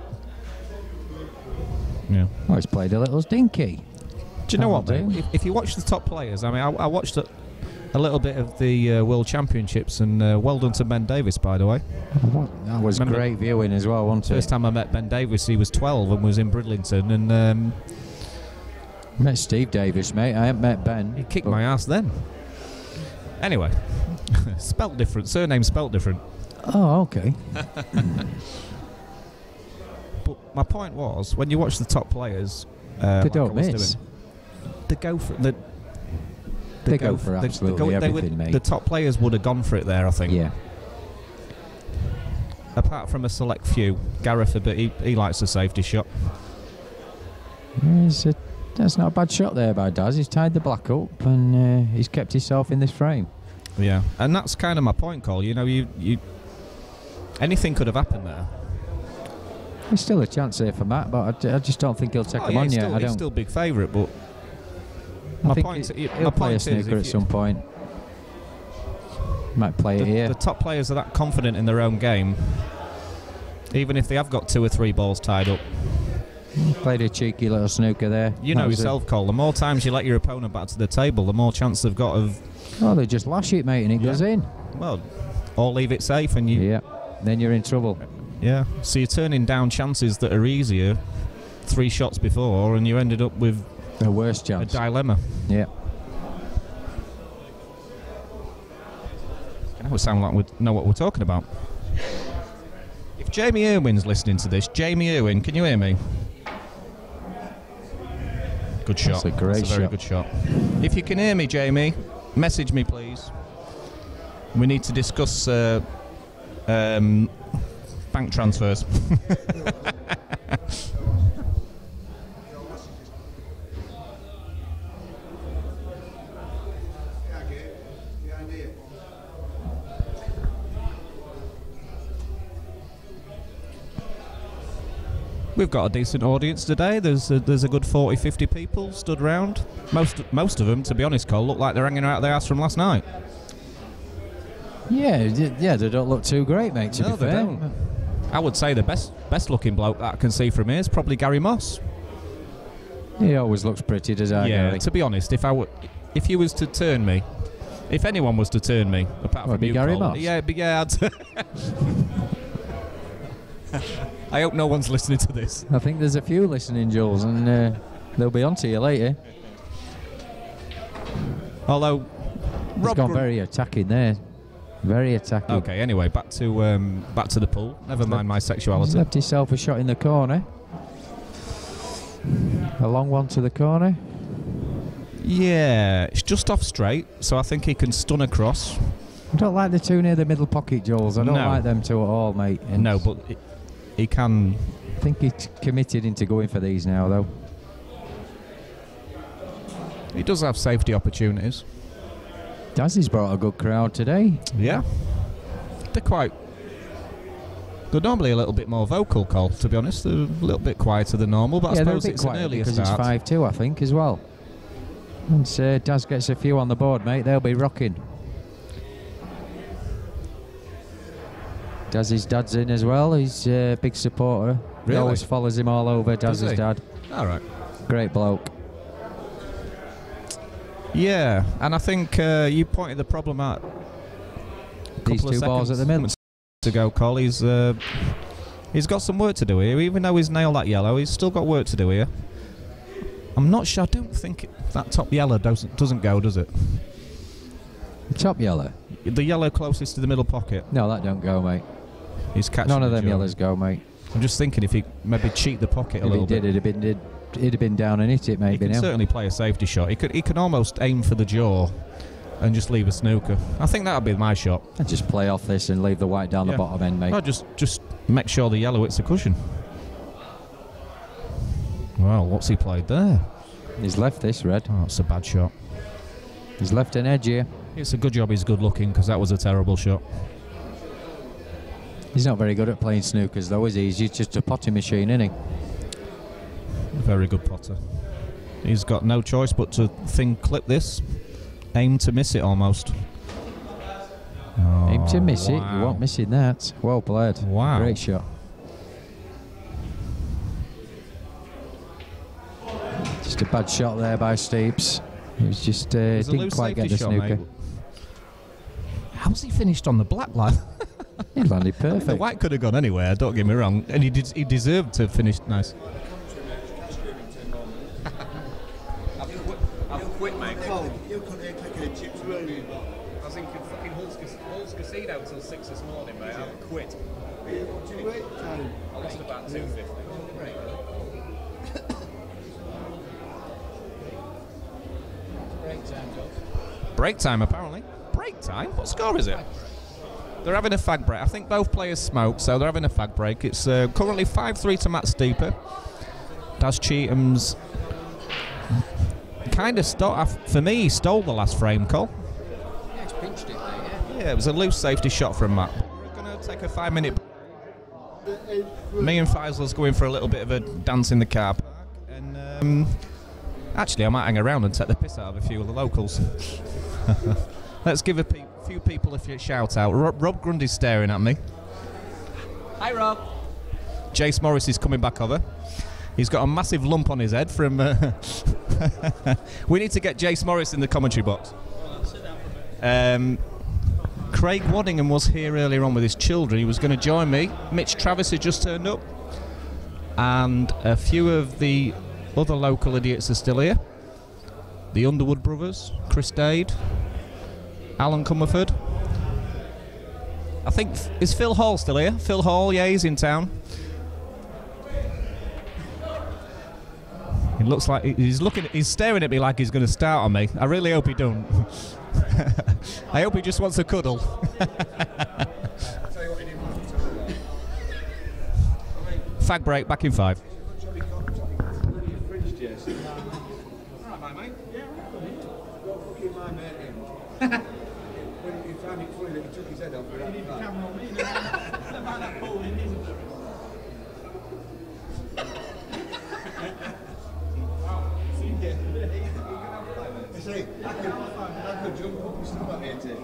Yeah. Oh, he's played a little dinky. Do you know what, mate? If you watch the top players, I mean, I watched a little bit of the World Championships, and well done to Ben Davis, by the way. That was Remember, great viewing as well, wasn't it? First time I met Ben Davis, he was 12 and was in Bridlington, and Met Steve Davis, mate. I haven't met Ben. he kicked my ass then. Anyway, spelt different, surname spelt different. Oh, okay. But my point was, when you watch the top players, They don't miss. They go for They go for absolutely everything, mate. The top players would have gone for it there, I think. Yeah. Apart from a select few, Gareth a bit. He likes a safety shot. That's not a bad shot there by Daz. He's tied the black up and he's kept himself in this frame. Yeah, and that's kind of my point, Cole. You know, you anything could have happened there. There's still a chance there for Matt, but I just don't think he'll take him on yet. He's still big favourite, but I think he'll play a snooker at some point. Might play it here. The top players are that confident in their own game, even if they have got 2 or 3 balls tied up. Played a cheeky little snooker there. You know yourself, Cole, the more times you let your opponent back to the table, the more chance they've got of... Oh, they just lash it, mate, and it goes in. Well, or leave it safe and you... Yeah, then you're in trouble. Yeah, so you're turning down chances that are easier 3 shots before, and you ended up with... The worst a chance. dilemma. Yeah. It would sound like we know what we're talking about. If Jamie Irwin's listening to this, Jamie Irwin, can you hear me? Good shot. That's a great very good shot. If you can hear me, Jamie, message me, please. We need to discuss bank transfers. We've got a decent audience today. There's a good 40-50 people stood around. Most of them, to be honest, Cole, look like they're hanging out their ass from last night. Yeah, they don't look too great, mate, to be fair. They don't. I would say the best looking bloke that I can see from here is probably Gary Moss. He always looks pretty, does he? Yeah, to be honest, if you was to turn me, if anyone was to turn me, apart from you, Gary Cole, Moss? yeah, I'd I hope no one's listening to this. I think there's a few listening, Jules, and they'll be on to you later. Although, He's gone very attacking there. Very attacking. Okay, anyway, back to the pool. Never mind my He's sexuality. left himself a shot in the corner. A long one to the corner. Yeah, it's just off straight, so I think he can stun across. I don't like the two near the middle pocket, Jules. I don't No. like them two at all, mate. And No, but he can. I think he's committed into going for these now, though. He does have safety opportunities. Dazzy's brought a good crowd today. Yeah, they're quite. They're normally a little bit more vocal, Cole. To be honest, they're a little bit quieter than normal. But I they're a suppose bit it's an quiet earlier because start. it's 5-2, I think, as well. Once Daz gets a few on the board, mate, they'll be rocking. Daz's dad's in as well. He's a big supporter. He Really? always follows him all over, Does Daz's he? dad. All right. Great bloke. Yeah, and I think you pointed the problem out. These two balls at the middle. To go, Cole. He's got some work to do here. Even though he's nailed that yellow, he's still got work to do here. I'm not sure. I don't think that top yellow doesn't go, does it? The top yellow? The yellow closest to the middle pocket. No, that don't go, mate. He's catching. None of the them jaw. yellows go, mate. I'm just thinking if he maybe cheat the pocket a If little he did, bit. it'd have been down and hit it, He maybe can now. certainly play a safety shot. He can almost aim for the jaw and just leave a snooker. I think that would be my shot. And just play off this and leave the white down the Yeah. bottom end, mate. No, just make sure the yellow hits the cushion. Well, what's he played there? He's left this, red. Oh, it's a bad shot. He's left an edge here. It's a good job he's good looking because that was a terrible shot. He's not very good at playing snookers, though, is he? He's just a potting machine, isn't he? Very good potter. He's got no choice but to clip this, aim to miss it almost. Oh, Aim to miss it. wow. You won't missing that. Well played. Wow. Great shot. Just a bad shot there by Steeps. He was just It was a didn't loose quite get safety the shot, snooker. mate. How's he finished on the black line? He landed The perfect. white could have gone anywhere, don't get me wrong, and he deserved to finish nice. I've quit, mate. You couldn't hear clicking the chips really. I was thinking fucking Hull's Casino till 6 this morning, mate. I've quit. Great time. I lost about 250. Break time, apparently. Break time? What score is it? They're having a fag break. I think both players smoke, so they're having a fag break. It's currently 5-3 to Matt Steeper. Daz Cheatham's kind of for me, he stole the last frame, Cole. Yeah, he's pinched it, mate. Yeah, it was a loose safety shot from Matt. We're going to take a 5-minute. Me and Faisal's going for a little bit of a dance in the car park. And actually, I might hang around and take the piss out of a few of the locals. Let's give a few people a shout out. Rob Grundy's staring at me. Hi, Rob. Jace Morris is coming back over. He's got a massive lump on his head from... we need to get Jace Morris in the commentary box. Craig Waddingham was here earlier on with his children. He was going to join me. Mitch Travis has just turned up. And a few of the other local idiots are still here. The Underwood brothers, Chris Dade, Alan Comerford. I think, is Phil Hall still here? Phil Hall, yeah, he's in town. It looks like he's staring at me like he's going to start on me. I really hope he don't. I hope he just wants a cuddle. Fag break, back in 5. I could jump up and stuff like that.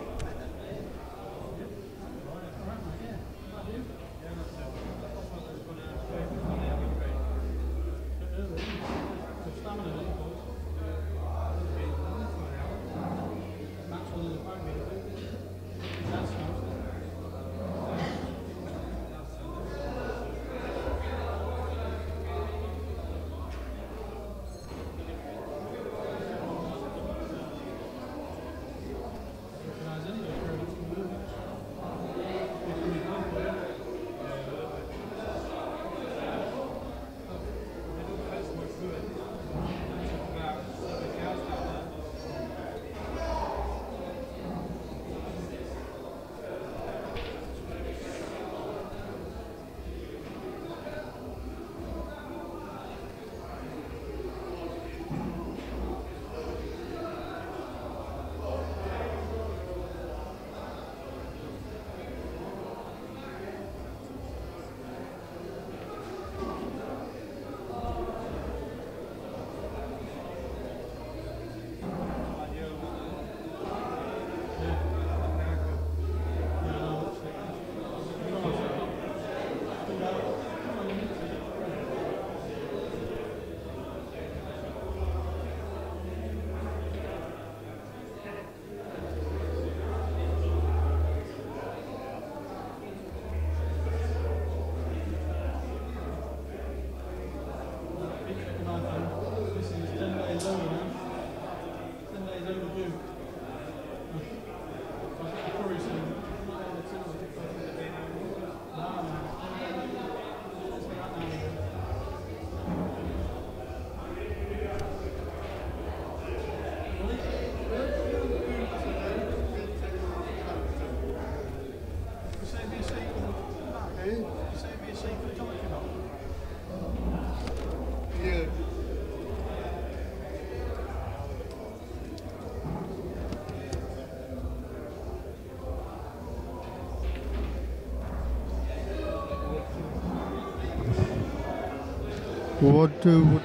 What Watching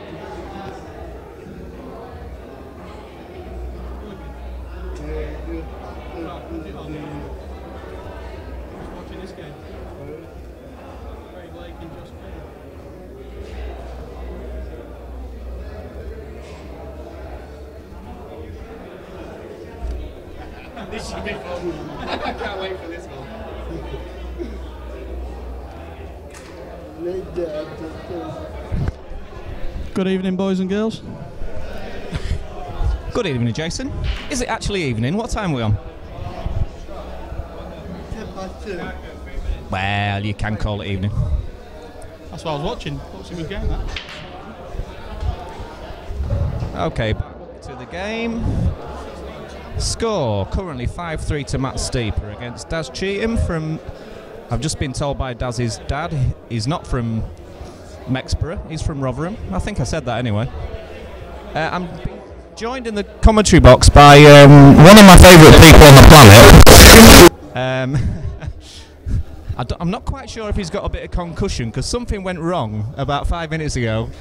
this game. Craig Lake and Josh Payne. This should be fun. I can't wait for this one. Good evening, boys and girls. Good evening, Jason. Is it actually evening? What time are we on? Well, you can call it evening. That's what I was watching. Watching the game, that. Okay, back to the game. Score currently 5-3 to Matt Steeper against Daz Cheatham from. I've just been told by Daz's dad he's not from Mexborough, he's from Rotherham. I think I said that anyway. I'm being joined in the commentary box by one of my favourite people on the planet. I'm not quite sure if he's got a bit of concussion because something went wrong about 5 minutes ago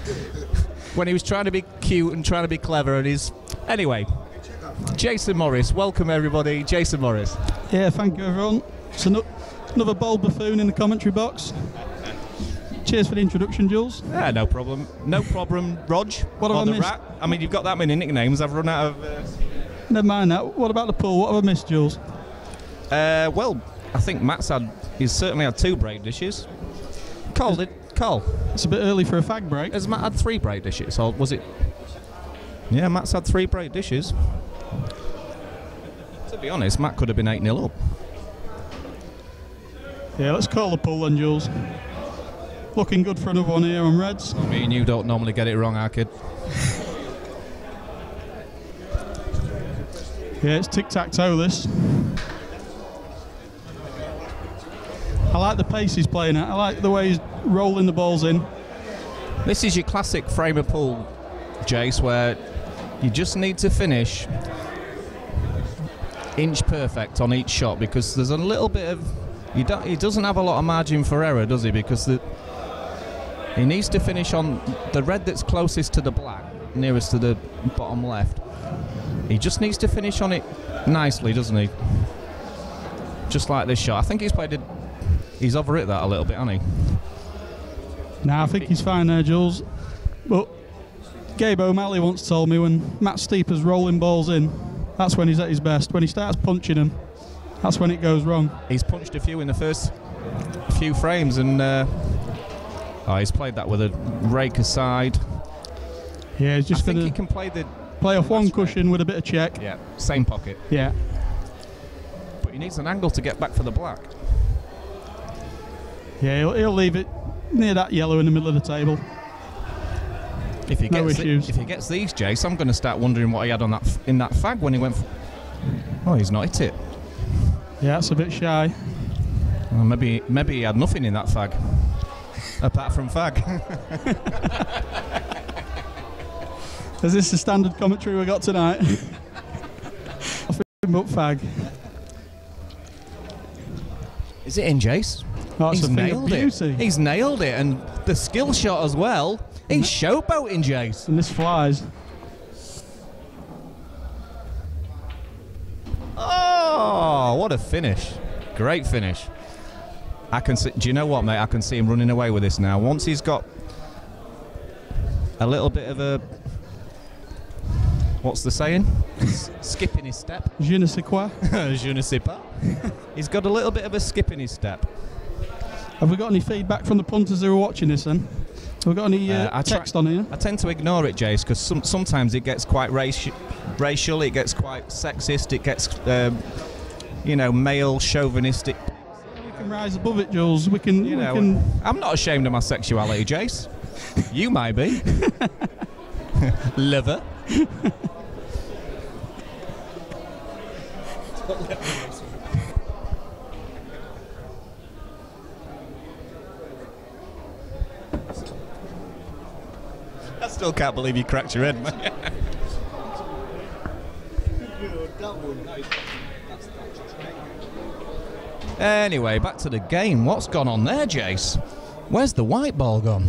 when he was trying to be cute and trying to be clever and he's... Anyway, Jason Morris, welcome everybody, Jason Morris. Yeah, thank you everyone. It's another bold buffoon in the commentary box. Cheers for the introduction, Jules. Yeah, no problem. No problem, Rog. What have I missed? Rat. I mean, you've got that many nicknames, I've run out of... Never mind that. What about the pool? What have I missed, Jules? Well, I think he's certainly had 2 break dishes. Cole. It's a bit early for a fag break. Has Matt had 3 break dishes, or was it... Yeah, Matt's had 3 break dishes. To be honest, Matt could have been 8-0 up. Yeah, let's call the pool then, Jules. Looking good for another one here on Reds. Me and you don't normally get it wrong, our kid. Yeah, it's tic-tac-toe this. I like the pace he's playing at. I like the way he's rolling the balls in. This is your classic frame of pool, Jace, where you just need to finish inch perfect on each shot because there's a little bit of... He doesn't have a lot of margin for error, does he? Because he needs to finish on the red that's closest to the black, nearest to the bottom left. He just needs to finish on it nicely, doesn't he? Just like this shot. I think he's overhit that a little bit, hasn't he? Nah, I think he's fine there, Jules. But Gabe O'Malley once told me when Matt Steeper's rolling balls in, that's when he's at his best. When he starts punching them, that's when it goes wrong. He's punched a few in the first few frames and he's played that with a rake aside. Yeah, he's just I think he can play off one cushion with a bit of check. Yeah, same pocket. Yeah. But he needs an angle to get back for the black. Yeah, he'll leave it near that yellow in the middle of the table. If he No issues. If he gets these, Jace, I'm going to start wondering what he had on in that fag when he went. Oh, he's not hit it. Yeah, that's a bit shy. Well, maybe he had nothing in that fag, apart from fag. Is this the standard commentary we got tonight? Nothing but fag. Is it in, Jace? Oh, He's a thing of nailed it. beauty. He's nailed it, and the skill shot as well. He's showboating, Jace. And this flies. Oh, what a finish. Great finish. I can see, do you know what, mate? I can see him running away with this now. Once he's got a little bit of a... What's the saying? Skip in his step. Je ne sais quoi. Je ne sais pas. He's got a little bit of a skip in his step. Have we got any feedback from the punters who are watching this then? Have we got any text on here? I tend to ignore it, Jace, because sometimes it gets quite racial, it gets quite sexist, it gets, male chauvinistic. We can rise above it, Jules. We can. I'm not ashamed of my sexuality, Jace. You might be. Lover. I still can't believe you cracked your head, man. Anyway, back to the game. What's gone on there, Jace? Where's the white ball gone?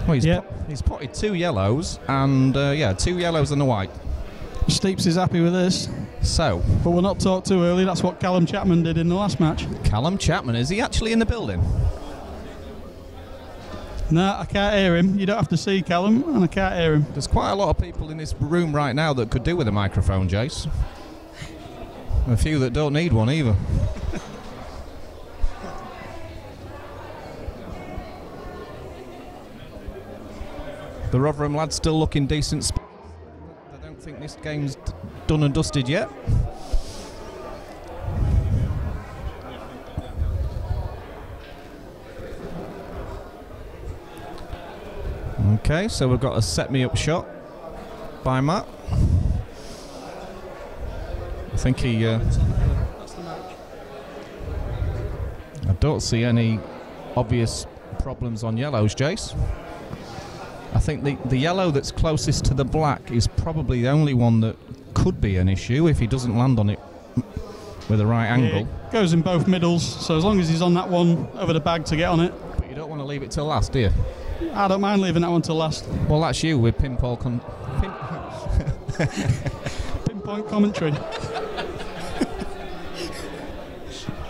Well, he's, Yep. he's potted 2 yellows and, 2 yellows and a white. Steeps is happy with this. So, But we'll not talk too early. That's what Callum Chapman did in the last match. Callum Chapman, is he actually in the building? No, I can't hear him. You don't have to see Callum, and I can't hear him. There's quite a lot of people in this room right now that could do with a microphone, Jace. A few that don't need one either. The Rotherham lads still looking decent. I don't think this game's done and dusted yet. Okay, so we've got a set me up shot by Matt. I think he. I don't see any obvious problems on yellows, Jace. I think the yellow that's closest to the black is probably the only one that could be an issue if he doesn't land on it with the right angle. It goes in both middles, so as long as he's on that one over the bag to get on it. But you don't want to leave it till last, do you? I don't mind leaving that one till last. Well, that's you with pinpoint Commentary.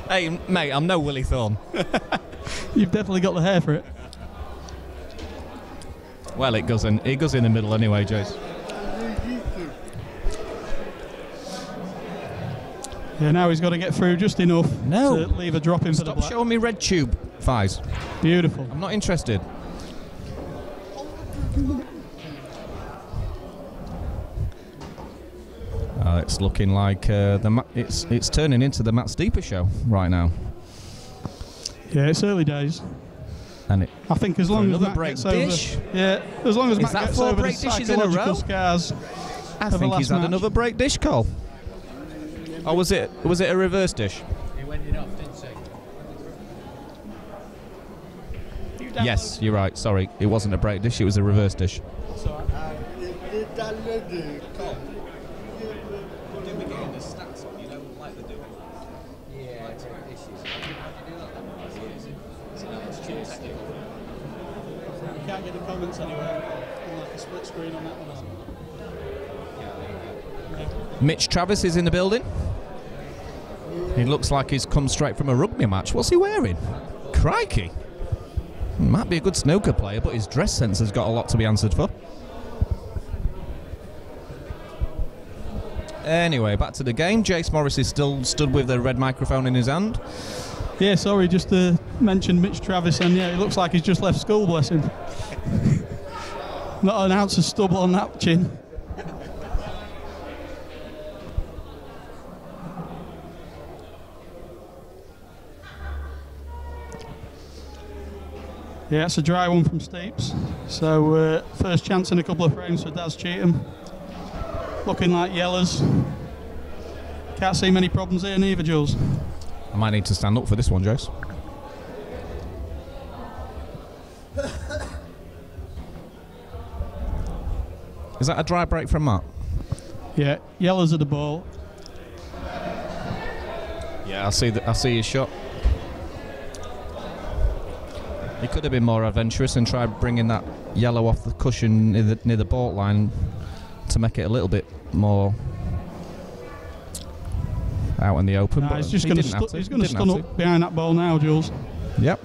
Hey, mate, I'm no Willie Thorne. You've definitely got the hair for it. Well, it goes in the middle anyway, Jace. Yeah, now he's got to get through just enough to leave a drop in for the Stop black. showing me red tube thighs. Beautiful. I'm not interested. It's looking like it's turning into the Matt Steeper show right now. Yeah, it's early days. And I think as long as another Matt break gets dish? over, yeah, as long as Is Matt that gets 4 over the break dishes in a psychological row? scars. I of the think he's last had match. another break dish call. Or was it a reverse dish? He went it off, didn't he? Yes, you're right. Sorry, it wasn't a break dish. It was a reverse dish. You can't get the comments anywhere. Like a split screen on that one. Mitch Travis is in the building. He looks like he's come straight from a rugby match. What's he wearing? Crikey. Might be a good snooker player, but his dress sense has got a lot to be answered for. Anyway, back to the game. Jace Morris is still stood with the red microphone in his hand. Yeah, sorry, just to mention Mitch Travis, and yeah, it looks like he's just left school, bless him. Not an ounce of stubble on that chin. Yeah, it's a dry one from Steeps. So first chance in a couple of frames for Daz Cheatham. Looking like yellows. Can't see many problems here neither, Jules. I might need to stand up for this one, Jace. Is that a dry break from Matt? Yeah, yellows are the ball. Yeah, I see his shot. He could have been more adventurous and tried bringing that yellow off the cushion near the baulk line to make it a little bit more out in the open. Nah, but he's just he going didn't have to he's going to Didn't stun have up behind that ball now, Jules. Yep.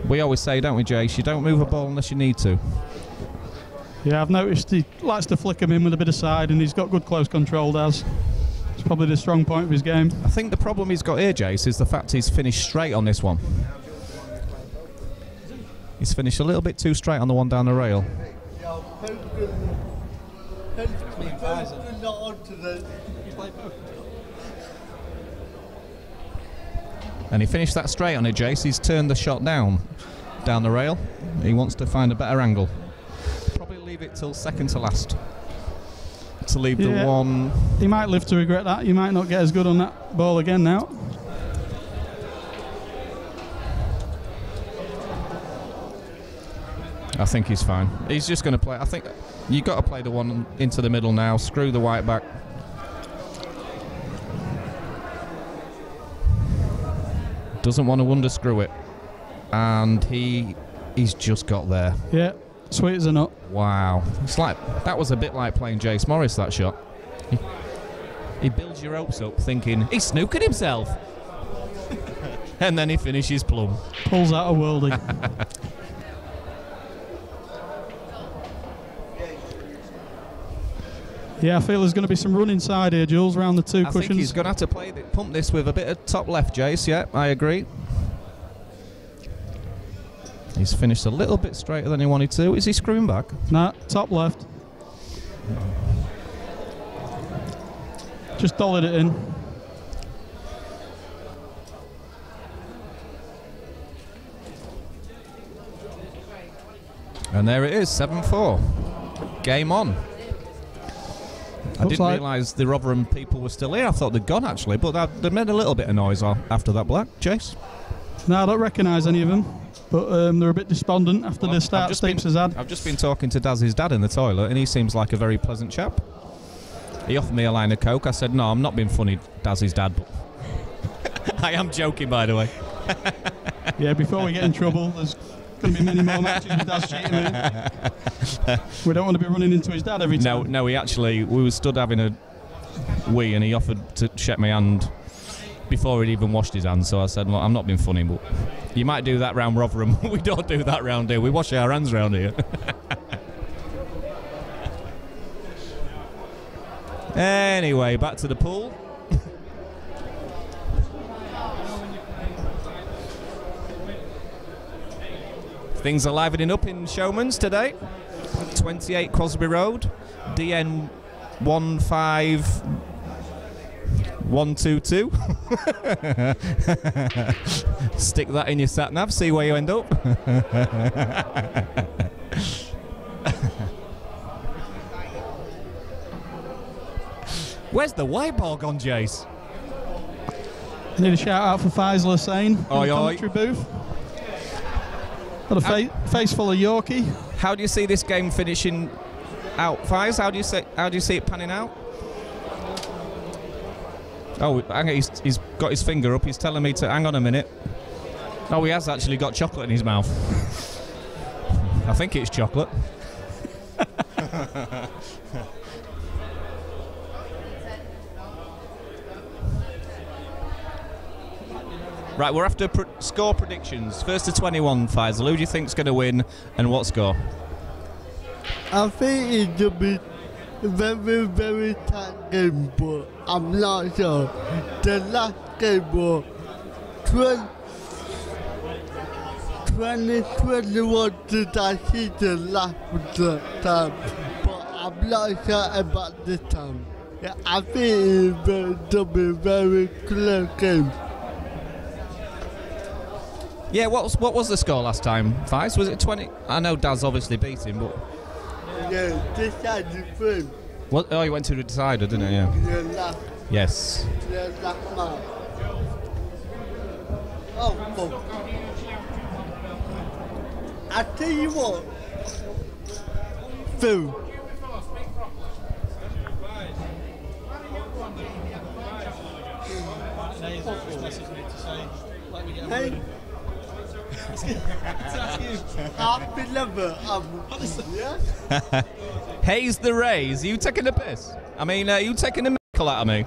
We always say, don't we, Jace? You don't move a ball unless you need to. Yeah, I've noticed he likes to flick him in with a bit of side, and he's got good close control, Daz. It's probably the strong point of his game. I think the problem he's got here, Jace, is the fact he's finished straight on this one. He's finished a little bit too straight on the one down the rail. And he finished that straight on it, Jace. He's turned the shot down the rail. He wants to find a better angle. Probably leave it till second to last. To leave the one. He might live to regret that. You might not get as good on that ball again now. I think he's fine. He's just going to play. I think you've got to play the one into the middle now. Screw the white back. Doesn't want to underscrew it. And he He's just got there. Yeah, sweet as a nut. Wow. It's like, that was a bit like playing Jace Morris, that shot. He builds your hopes up thinking, he's snookered himself. And then he finishes plumb. Pulls out a worldie. Yeah, I feel there's going to be some run inside here, Jules, around the two cushions. I think he's going to have to pump this with a bit of top left, Jace. Yeah, I agree. He's finished a little bit straighter than he wanted to. Is he screwing back? Nah, top left. Just dollied it in. And there it is, 7-4. Game on. I didn't realise the Rotherham people were still here. I thought they'd gone, actually, but they made a little bit of noise after that black. Jace? No, I don't recognise any of them, but they're a bit despondent after the start Steeps has had. I've just been talking to Daz's dad in the toilet, and he seems like a very pleasant chap. He offered me a line of coke. I said, no, I'm not being funny, Daz's dad, but I am joking, by the way. Yeah, before we get in trouble, there's going to be many more matches with Daz cheating me. We don't want to be running into his dad every time. No, we were stood having a wee, and he offered to shake my hand before he'd even washed his hands. So I said, look, I'm not being funny, but you might do that round Rotherham. We don't do that round here. We wash our hands round here. Anyway, back to the pool. Things are livening up in Showmans today. 28 Crosby Road, DN 15122. Stick that in your sat nav, see where you end up. Where's the white ball gone, Jace? Need a shout out for Faisal Hussain in the commentary booth. Got a face full of Yorkie. How do you see this game finishing out, Faiz? How do you see it panning out? Oh, hang on, he's got his finger up. He's telling me to hang on a minute. Oh, he has actually got chocolate in his mouth. I think it's chocolate. Right, we're after score predictions. First to 21, Faisal. Who do you think's going to win, and what score? I think it will be a very, very tight game, but I'm not sure. The last game was 2021 did I see the last time, but I'm not sure about this time. Yeah, I think it will be a very close game. Yeah, what was the score last time, Faiz? Was it 20? I know Daz obviously beat him, but... Yeah, decided first. What? Oh, he went to the decider, didn't he? Yeah. Yeah, last. Yes. Yeah, last match. Oh, fuck. I tell you what. Phil. Hey. Happy lover. Yeah? Hayes the Rays. Are you taking the piss? I mean, are you taking the mickle out of me?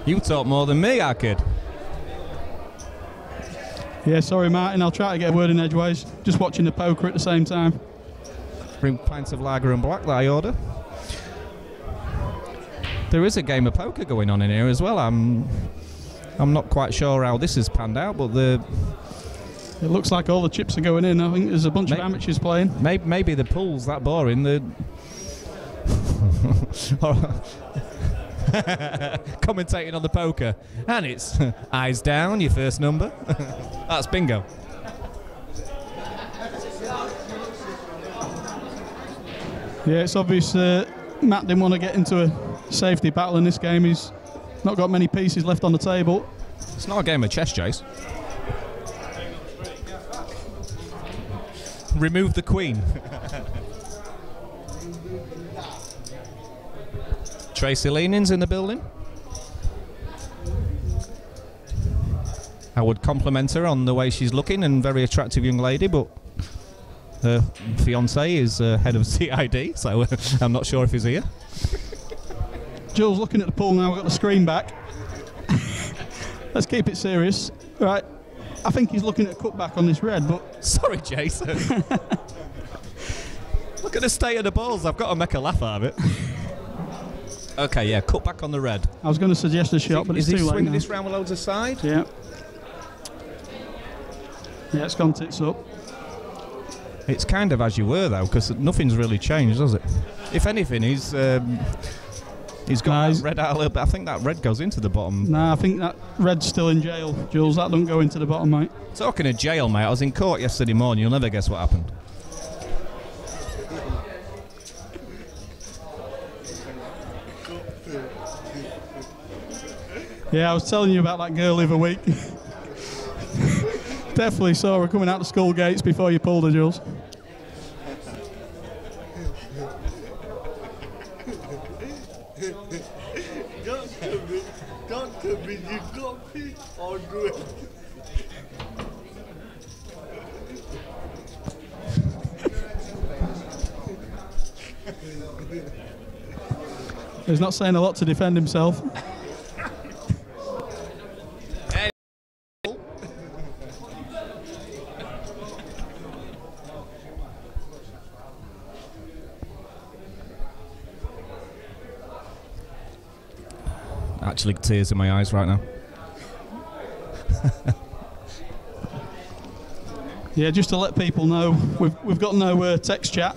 You talk more than me, I kid. Yeah, sorry, Martin. I'll try to get a word in edgeways. Just watching the poker at the same time. Bring pints of lager and black that I order. There is a game of poker going on in here as well. I'm not quite sure how this has panned out, but it looks like all the chips are going in. I think there's a bunch of amateurs playing. Maybe the pool's that boring. Commentating on the poker, and it's eyes down, your first number. That's bingo. Yeah, it's obvious Matt didn't want to get into a safety battle in this game. He's not got many pieces left on the table. It's not a game of chess, Jace. Remove the queen. Tracy Leaning's in the building. I would compliment her on the way she's looking, and very attractive young lady, but her fiance is head of CID, so I'm not sure if he's here. Jules looking at the pool now. We've got the screen back. Let's keep it serious. Right. I think he's looking at cutback on this red, but... Sorry, Jason. Look at the state of the balls. I've got to make a laugh out of it. Okay, yeah, cut back on the red. I was going to suggest a shot, but it's too late now. Is he swinging this round with loads of side? Yeah. Yeah, it's gone tits up. It's kind of as you were, though, because nothing's really changed, does it? If anything, he's got that red out a little bit. I think that red goes into the bottom. Nah, I think that red's still in jail, Jules. That don't go into the bottom, mate. Talking of jail, mate, I was in court yesterday morning. You'll never guess what happened. Yeah, I was telling you about that girl the other week. Definitely saw her coming out the school gates before you pulled her, Jules. Don't tell me you got me or do it. He's not saying a lot to defend himself. Actually, tears in my eyes right now. Yeah, just to let people know, we've got no text chat.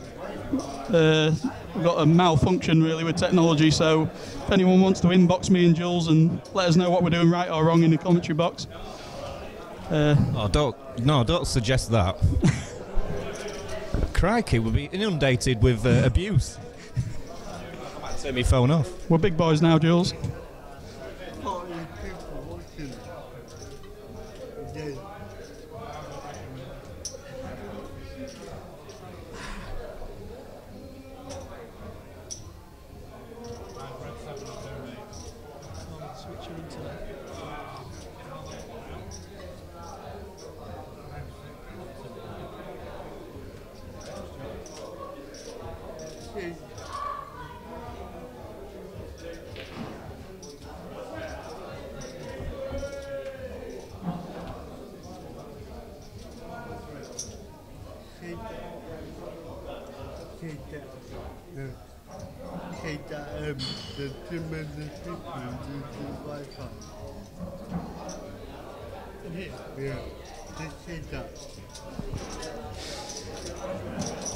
We've got a malfunction really with technology, so if anyone wants to inbox me and Jules and let us know what we're doing right or wrong in the commentary box. Don't suggest that. Crikey, we'll be inundated with abuse. I might turn my phone off. We're big boys now, Jules.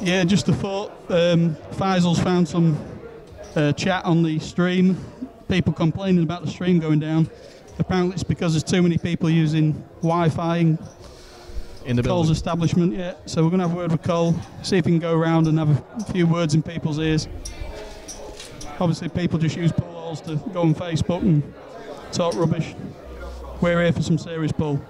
Yeah, just a thought. Faisal's found some chat on the stream. People complaining about the stream going down. Apparently it's because there's too many people using Wi-Fi in the Cole's establishment. Yeah, so we're going to have a word with Cole, see if we can go around and have a few words in people's ears. Obviously people just use pool halls to go on Facebook and talk rubbish. We're here for some serious pool.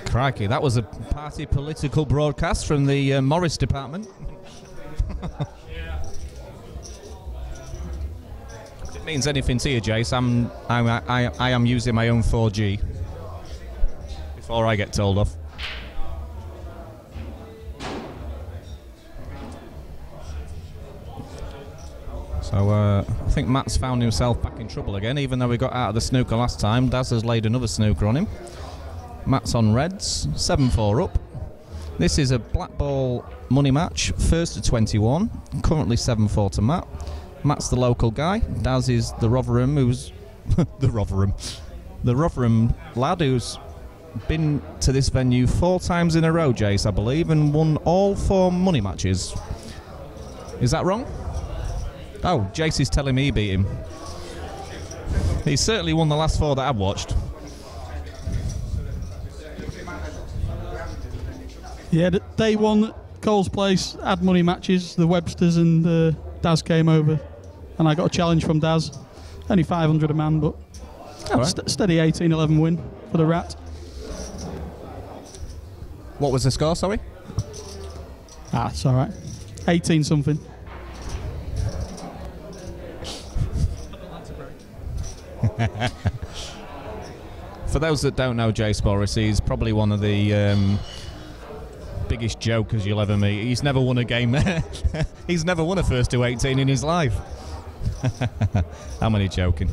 Crikey, that was a party political broadcast from the Morris department. If it means anything to you, Jace, I am using my own 4G before I get told off. So I think Matt's found himself back in trouble again, even though we got out of the snooker last time. Daz has laid another snooker on him. Matt's on reds, 7-4 up. This is a black ball money match, first to 21, currently 7-4 to Matt. Matt's the local guy. Daz is the Rotherham, who's the Rotherham lad who's been to this venue 4 times in a row, Jace, I believe, and won all 4 money matches. Is that wrong? Oh, Jace is telling me he beat him. He certainly won the last 4 that I've watched. Yeah, day one, Cole's Place had money matches. The Websters and Daz came over, and I got a challenge from Daz. Only 500 a man, but right. Steady 18-11 win for the Rat. What was the score, sorry? It's all right. 18 something. For those that don't know Jace Morris, he's probably one of the biggest jokers you'll ever meet. He's never won a game. He's never won a first to 18 in his life. I'm only joking.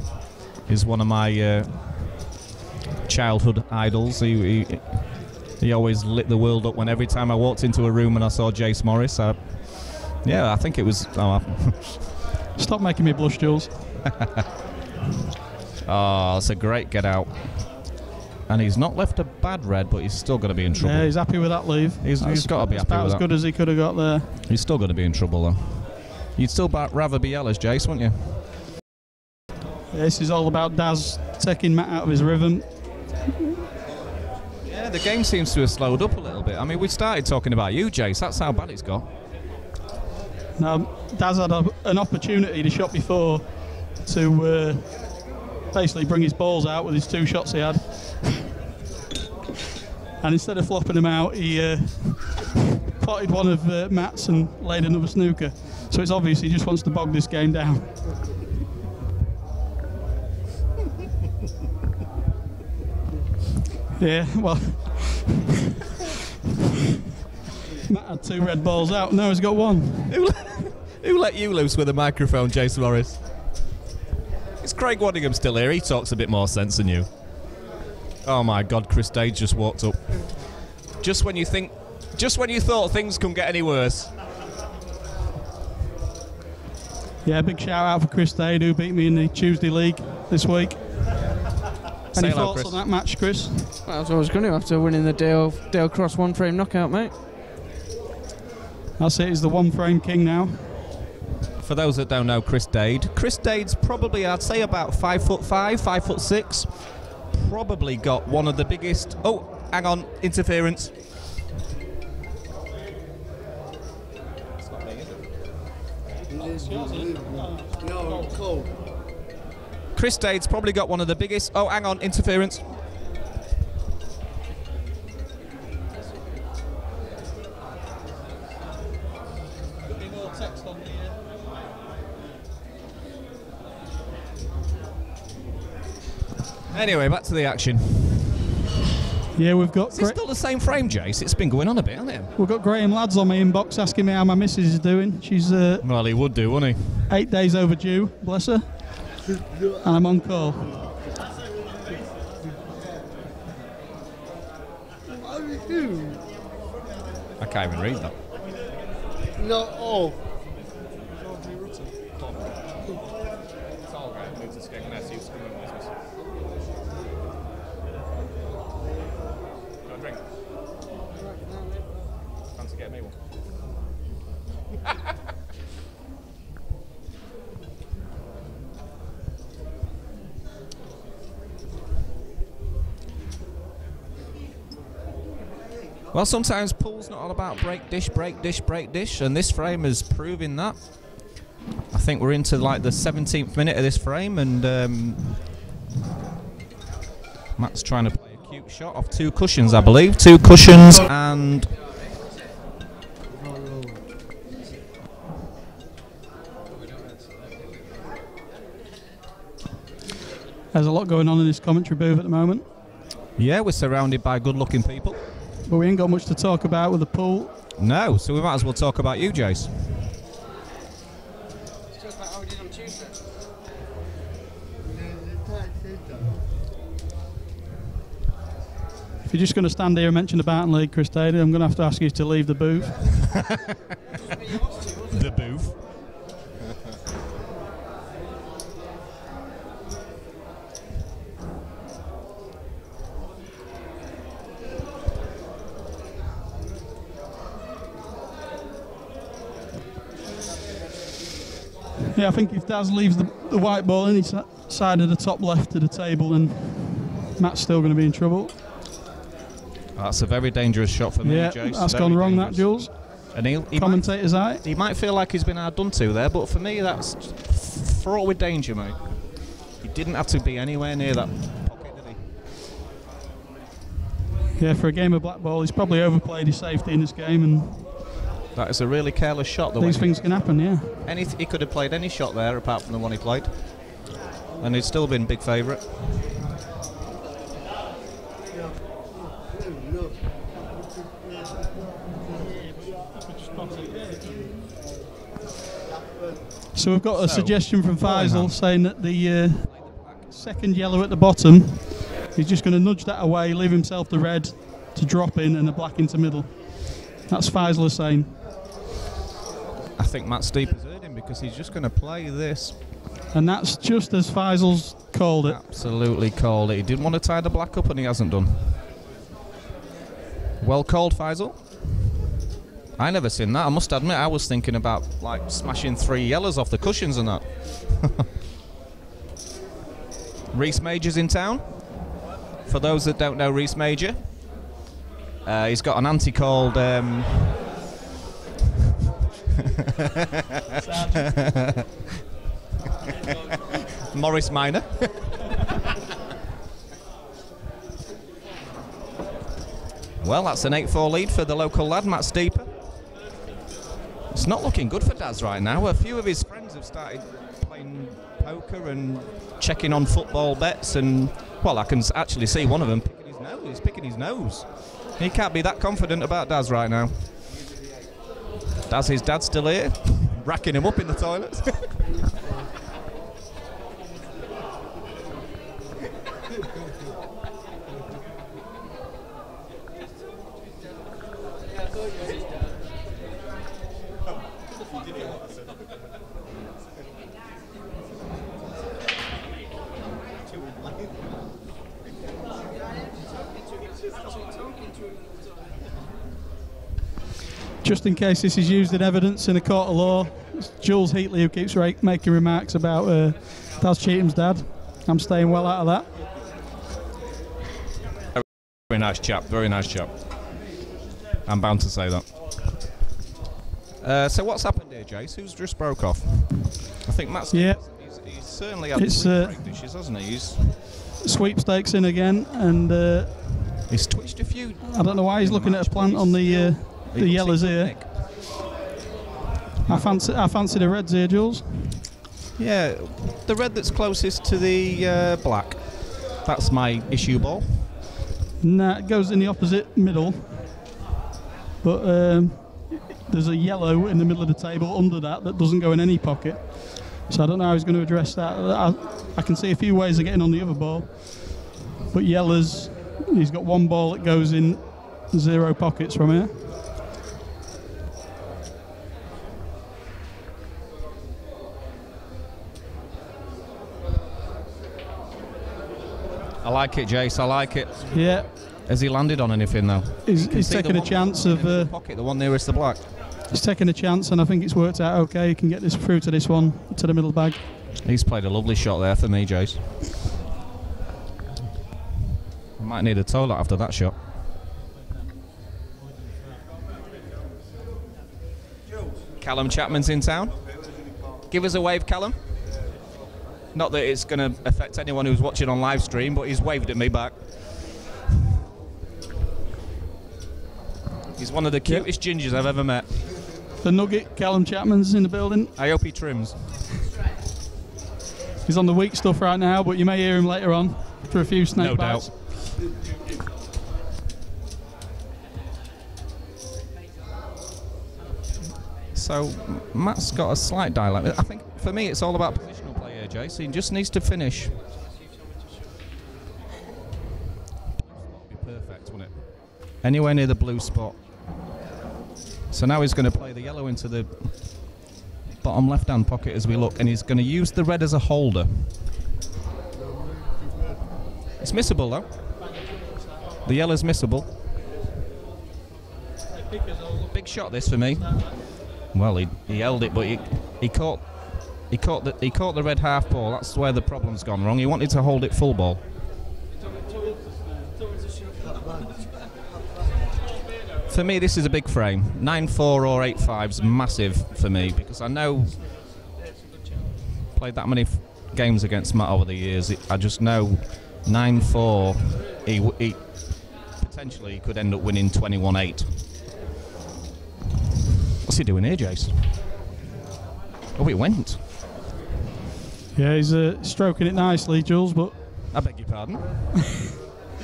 He's one of my childhood idols. He always lit the world up when every time I walked into a room and I saw Jace Morris. Yeah, I think it was... Stop making me blush, Jules. Oh, it's a great get out. And he's not left a bad red, but he's still going to be in trouble. Yeah, he's happy with that leave. He's got to be happy with that. About as good as he could have got there. He's still going to be in trouble, though. You'd still rather be yellow as Jace, wouldn't you? Yeah, this is all about Daz taking Matt out of his rhythm. Yeah, the game seems to have slowed up a little bit. I mean, we started talking about you, Jace. That's how bad it's got. Now, Daz had an opportunity the shot before to basically bring his balls out with his 2 shots he had. And instead of flopping them out, he potted one of Matt's and laid another snooker. So it's obvious he just wants to bog this game down. Yeah, well, Matt had 2 red balls out, now he's got 1. Who let you loose with a microphone, Jace Morris? Is Craig Waddingham still here? He talks a bit more sense than you. Oh my God, Chris Dade just walked up. Just when you thought things couldn't get any worse. Yeah, big shout out for Chris Dade, who beat me in the Tuesday League this week. Any thoughts on that match, Chris? Well, that's what I was going to after winning the Dale Cross one-frame knockout, mate. That's it, he's the one-frame king now. For those that don't know Chris Dade's probably, I'd say, about 5'5", 5'6". Probably got one of the biggest... Oh, hang on, interference. It's not me, is it? No, cool. Chris Dade's probably got one of the biggest... Oh, hang on, interference. Anyway, back to the action. Yeah, we've got... Is it still the same frame, Jace? It's been going on a bit, hasn't it? We've got Graham Lads on my inbox asking me how my missus is doing. She's... well, he would do, wouldn't he? 8 days overdue, bless her. And I'm on call. What are you doing? I can't even read that. No, oh. Well, sometimes pool's not all about break dish, break dish, break dish, and this frame is proving that. I think we're into like the 17th minute of this frame, and Matt's trying to play a cute shot off 2 cushions, I believe. 2 cushions and... There's a lot going on in this commentary booth at the moment. Yeah, we're surrounded by good-looking people. But we ain't got much to talk about with the pool. No, so we might as well talk about you, Jace. If you're just going to stand here and mention the Barton League, Chris Dade, I'm going to have to ask you to leave the booth. The booth. Yeah, I think if Daz leaves the white ball in his side of the top left of the table, then Matt's still going to be in trouble. That's a very dangerous shot for me, yeah, Jace. that's very gone wrong, dangerous. that, Jules. And he Commentator's eye. He might feel like he's been hard done to there, but for me, that's fraught with danger, mate. He didn't have to be anywhere near that pocket, did he? Yeah, for a game of black ball, he's probably overplayed his safety in this game, and that is a really careless shot. These things can happen, yeah. He could have played any shot there apart from the one he played, and he'd still been big favourite. So we've got a So, suggestion from ball in Faisal hand. saying that the second yellow at the bottom, he's just going to nudge that away, leave himself the red to drop in and the black into middle. That's Faisal saying. I think Matt Steep has heard him because he's just going to play this. And that's just as Faisal's called it. Absolutely called it. He didn't want to tie the black up and he hasn't done. Well called, Faisal. I never seen that. I must admit, I was thinking about like smashing 3 yellows off the cushions and that. Reese Major's in town. For those that don't know Reese Major, he's got an auntie called Morris Minor. Well, that's an 8-4 lead for the local lad, Matt Steeper. It's not looking good for Daz right now. A few of his friends have started playing poker and checking on football bets, and well, I can actually see one of them picking his nose. He's picking his nose. He can't be that confident about Daz right now. Daz, his dad's still here, racking him up in the toilet. Just in case this is used in evidence in a court of law, it's Jules Heatley who keeps making remarks about Daz Cheatham's dad. I'm staying well out of that. Very nice chap, very nice chap. I'm bound to say that. So what's happened here, Jace? Who's just broke off? I think Matt's he's certainly had break dishes, hasn't he? He's sweepstakes in again, and he's twitched a few. I don't know why he's looking at a plant on the yellows here. I fancy the reds here, Jules. Yeah, the red that's closest to the black. That's my issue ball. Nah, it goes in the opposite middle. But there's a yellow in the middle of the table under that doesn't go in any pocket. So I don't know how he's going to address that. I can see a few ways of getting on the other ball. But yellows, he's got one ball that goes in 0 pockets from here. I like it, Jace. I like it. Yeah. Has he landed on anything though? He's taking a chance of. Pocket, the one nearest the black. He's taking a chance, and I think it's worked out okay. He can get this through to this one, to the middle bag. He's played a lovely shot there for me, Jace. I might need a toilet after that shot. Callum Chapman's in town. Give us a wave, Callum. Not that it's going to affect anyone who's watching on live stream, but he's waved at me back. He's one of the cutest gingers I've ever met. The Nugget, Callum Chapman's in the building. I hope he trims. He's on the weak stuff right now, but you may hear him later on for a few snake bites. Doubt. So Matt's got a slight dialect. I think for me it's all about positional play here, Jace. He just needs to finish. Be perfect, wouldn't it? Anywhere near the blue spot. So now he's going to play the yellow into the bottom left-hand pocket as we look, and he's going to use the red as a holder. It's missable though. The yellow's missable. Big shot this for me. Well, he held it, but he caught the red half ball. That's where the problem's gone wrong. He wanted to hold it full ball. For me, this is a big frame. 9-4 or 8-5's massive for me, because I know played that many games against Matt over the years. I just know 9-4. He potentially could end up winning 21-8. What's he doing here, Jace? Oh, it went. Yeah, he's stroking it nicely, Jules, but... I beg your pardon?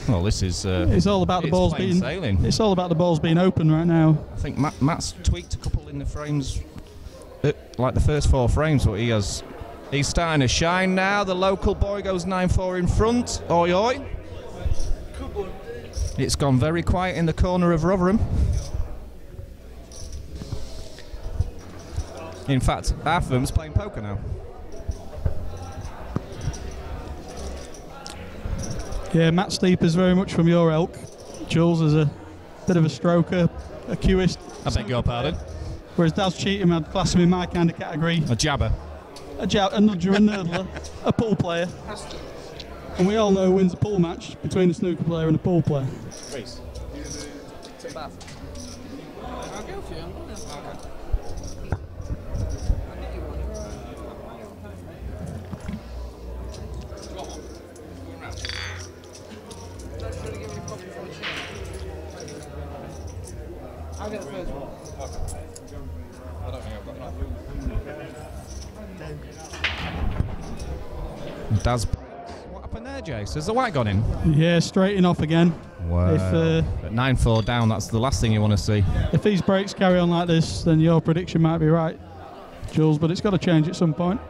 Well, this is... it's all about the balls being... sailing. It's all about the balls being open right now. I think Matt's tweaked a couple in the frames like the first 4 frames, but he's starting to shine now. The local boy goes 9-4 in front. Oi, oi. It's gone very quiet in the corner of Rotherham. In fact, half of them's playing poker now. Yeah, Matt Steeper's very much from your ilk. Jules is a bit of a stroker, a cueist. I beg your pardon. Whereas Daz Cheatham, I'd class him in my kind of category. A jabber. A nudger, a nerdler, a pool player. And we all know who wins a pool match between a snooker player and a pool player. Reece. To Bath. I'll go for you. I'll get the first one. Okay. I don't think I've got enough. Daz. What happened there, Jace? Has the white gone in? Yeah, straighting off again. Wow. If, At 9-4 down, that's the last thing you want to see. if these breaks carry on like this, then your prediction might be right, Jules, but it's got to change at some point.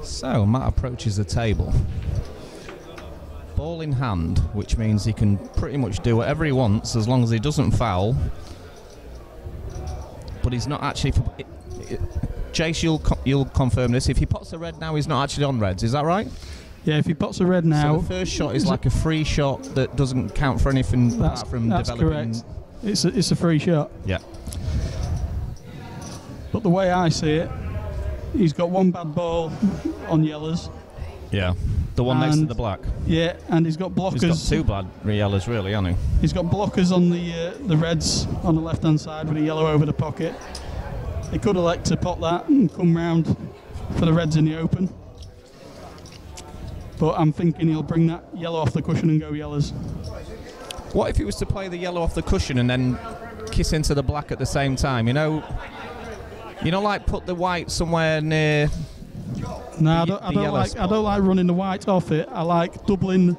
So Matt approaches the table, ball in hand, which means he can pretty much do whatever he wants as long as he doesn't foul. But he's not actually. Jace, you'll confirm this. If he pots a red now, he's not actually on reds. Is that right? Yeah, if he pots a red now, so the first shot is like a free shot that doesn't count for anything apart from that's developing. correct. It's a free shot. Yeah. But the way I see it, he's got one bad ball on yellows. Yeah. The one next to the black. Yeah, and he's got blockers. He's got 2 bad yellows, really, hasn't he? He's got blockers on the reds on the left-hand side with a yellow over the pocket. He could elect to pot that and come round for the reds in the open. But I'm thinking he'll bring that yellow off the cushion and go yellows. What if he was to play the yellow off the cushion and then kiss into the black at the same time? You know, like put the white somewhere near. No, I don't like running the white off it. I like doubling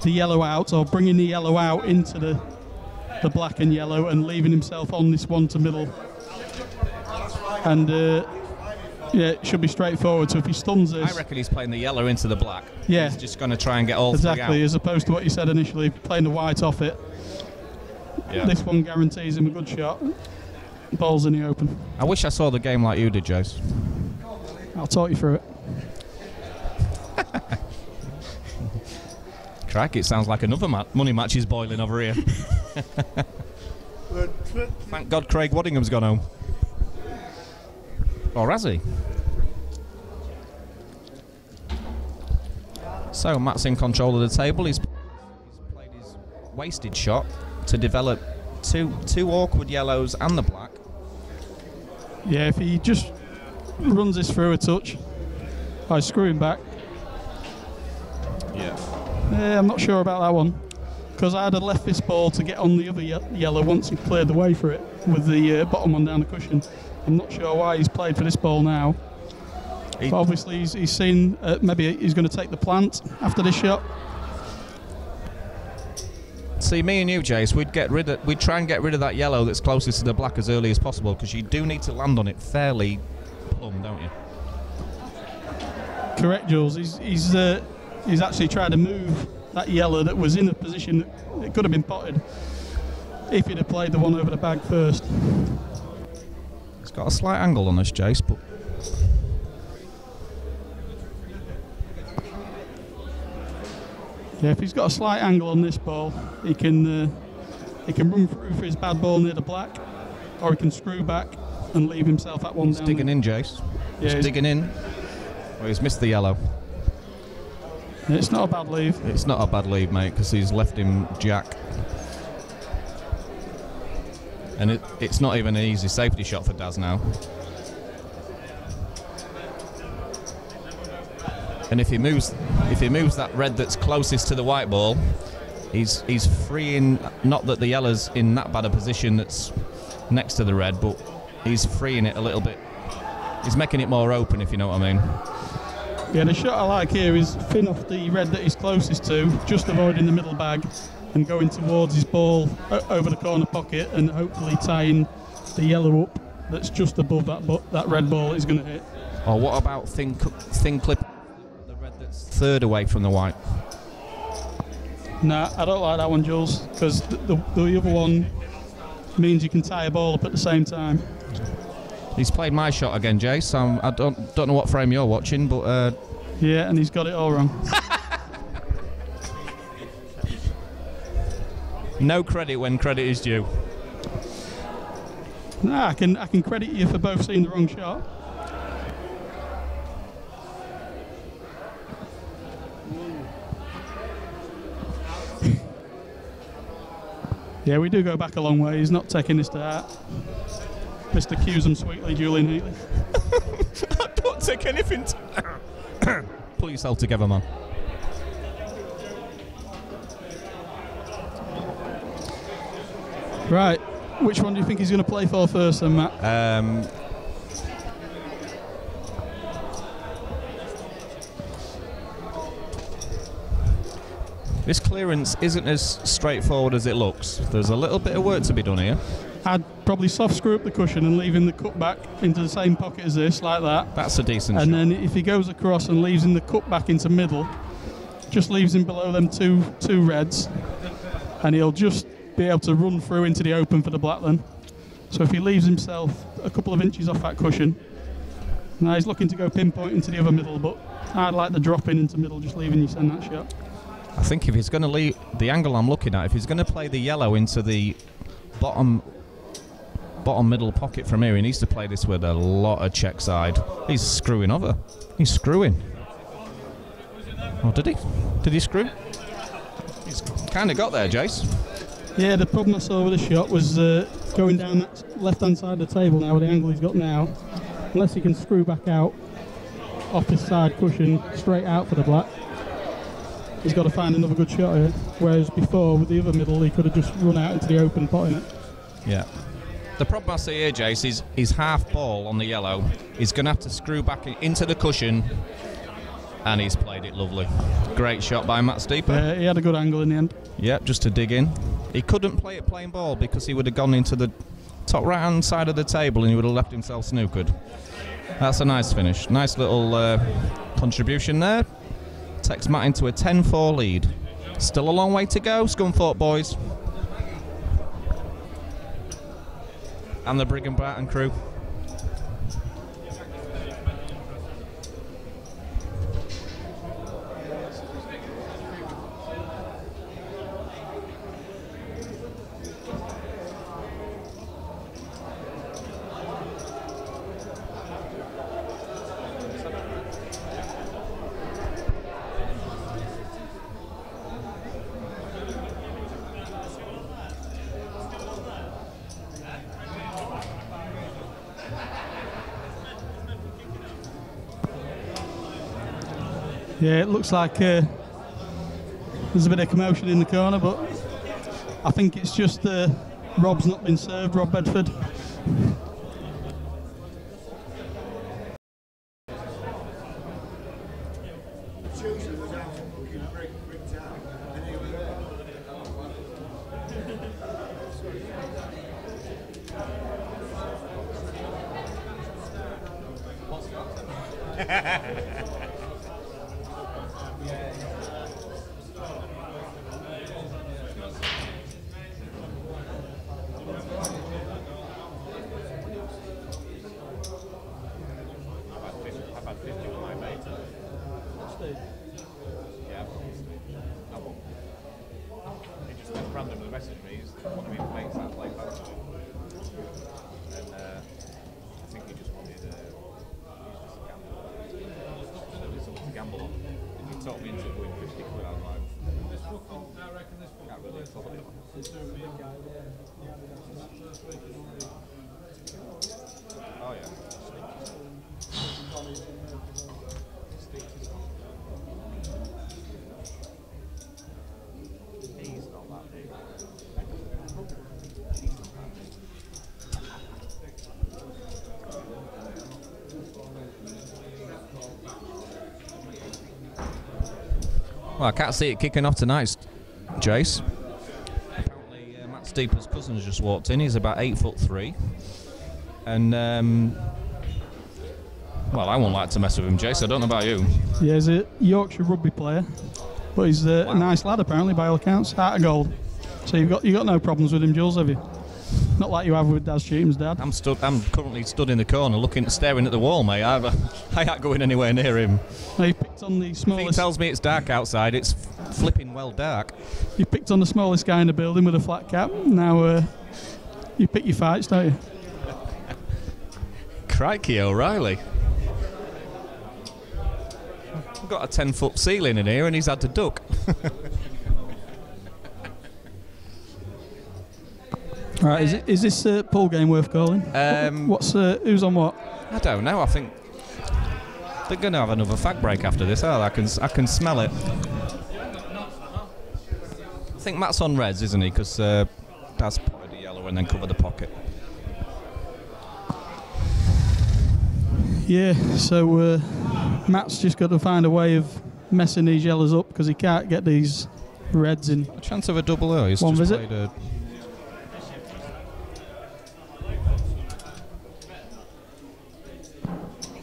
the yellow out or bringing the yellow out into the black and yellow and leaving himself on this one to middle. And yeah, it should be straightforward. So if he stuns us, I reckon he's playing the yellow into the black. Yeah, he's just going to try and get all 3 out. Exactly, as opposed to what you said initially, playing the white off it. Yeah. This one guarantees him a good shot. Ball's in the open. I wish I saw the game like you did, Jace. I'll talk you through it. Crack, it sounds like another money match is boiling over here. Thank God Craig Waddingham's gone home. Or has he? So Matt's in control of the table. He's played his wasted shot to develop two awkward yellows and the black. Yeah, if he just runs this through a touch, I screw him back. Yeah. I'm not sure about that one, because I had a left this ball to get on the other yellow once he cleared the way for it with the bottom one down the cushion. I'm not sure why he's played for this ball now. But obviously he's seen maybe he's going to take the plant after this shot. See, me and you, Jace, we'd try and get rid of that yellow that's closest to the black as early as possible, because you do need to land on it fairly plumb, don't you? Correct, Jules. He's actually tried to move that yellow that was in a position that it could have been potted if he'd have played the one over the bag first. It's got a slight angle on this, Jace, but yeah, if he's got a slight angle on this ball, he can run through for his bad ball near the black, or he can screw back and leave himself at one he's down. Digging in, Jace. Yeah, he's digging in. Well, he's missed the yellow. It's not a bad leave. It's not a bad lead, mate, because he's left him jack. And it's not even an easy safety shot for Daz now. And if he moves that red that's closest to the white ball, he's freeing, not that the yellow's in that bad a position that's next to the red, but he's freeing it a little bit. He's making it more open, if you know what I mean. Yeah, the shot I like here is fin off the red that he's closest to, just avoiding the middle bag and going towards his ball over the corner pocket and hopefully tying the yellow up that's just above that red ball he's going to hit. Or what about thin clip the red that's third away from the white? Nah, I don't like that one, Jules, because the other one means you can tie a ball up at the same time. He's played my shot again, Jay, so I don't know what frame you're watching, but... Yeah, and he's got it all wrong. No credit when credit is due. Nah, I can credit you for both seeing the wrong shot. Yeah, we do go back a long way. He's not taking this to heart. Mr. Q's him sweetly, Julian Heatley. I don't take anything to... Pull yourself together, man. Right, which one do you think he's going to play for first then, Matt? This clearance isn't as straightforward as it looks. There's a little bit of work to be done here. I'd probably soft screw up the cushion and leave him the cutback into the same pocket as this, like that. That's a decent and shot. then if he goes across and leaves him the cutback into middle, just leaves him below them two reds, and he'll just be able to run through into the open for the black then. So if he leaves himself a couple of inches off that cushion, now he's looking to go pinpoint into the other middle, but I'd like the drop in into middle, just leaving you send that shot. I think if he's going to leave the angle I'm looking at, if he's going to play the yellow into the bottom middle pocket from here, he needs to play this with a lot of check side. He's screwing over. He's screwing. Oh, did he? Did he screw? He's kind of got there, Jace. Yeah, the problem I saw with the shot was going down that left-hand side of the table now with the angle he's got now. Unless he can screw back out off his side cushion straight out for the black, he's got to find another good shot here. Whereas before, with the other middle, he could have just run out into the open, potting it. Yeah. The problem I see here, Jace, is his half ball on the yellow. He's going to have to screw back into the cushion, and he's played it lovely. Great shot by Matt Steeper. Yeah, he had a good angle in the end. Yep, just to dig in. He couldn't play it plain ball because he would have gone into the top right-hand side of the table and he would have left himself snookered. That's a nice finish. Nice little contribution there. Takes Matt into a 10-4 lead. Still a long way to go, Scunthorpe boys. And the Brigham Barton crew. Yeah, it looks like there's a bit of commotion in the corner, but I think it's just Rob's not been served, Rob Bedford. Randomly messaged me, one of my mates that played both. And I think he just wanted something to gamble on. And he talked me into going 50 quid. I was like, can't really afford it. Oh yeah. He's not that big. Well, I can't see it kicking off tonight, Jace. Apparently, Matt Steeper's cousin's just walked in. He's about 8'3", and well, I won't like to mess with him, Jace. I don't know about you. Yeah, he's a Yorkshire rugby player, but he's a nice lad apparently by all accounts. Heart of gold. So you got no problems with him, Jules, have you? Not like you have with Daz Cheatham's dad. I'm currently stood in the corner, staring at the wall, mate. I ain't going anywhere near him. No, you picked on the smallest. If he tells me it's dark outside, it's flipping well dark. You picked on the smallest guy in the building with a flat cap. Now you pick your fights, don't you? Crikey, O'Reilly. We've got a 10-foot ceiling in here, and he's had to duck. Right, is this pool game worth calling? Who's on what? I don't know. I think they're going to have another fag break after this. I can smell it. I think Matt's on reds, isn't he? Because Daz put the yellow and then cover the pocket. Yeah. So Matt's just got to find a way of messing these yellows up because he can't get these reds in. A chance of a double O. He's one just visit. played a.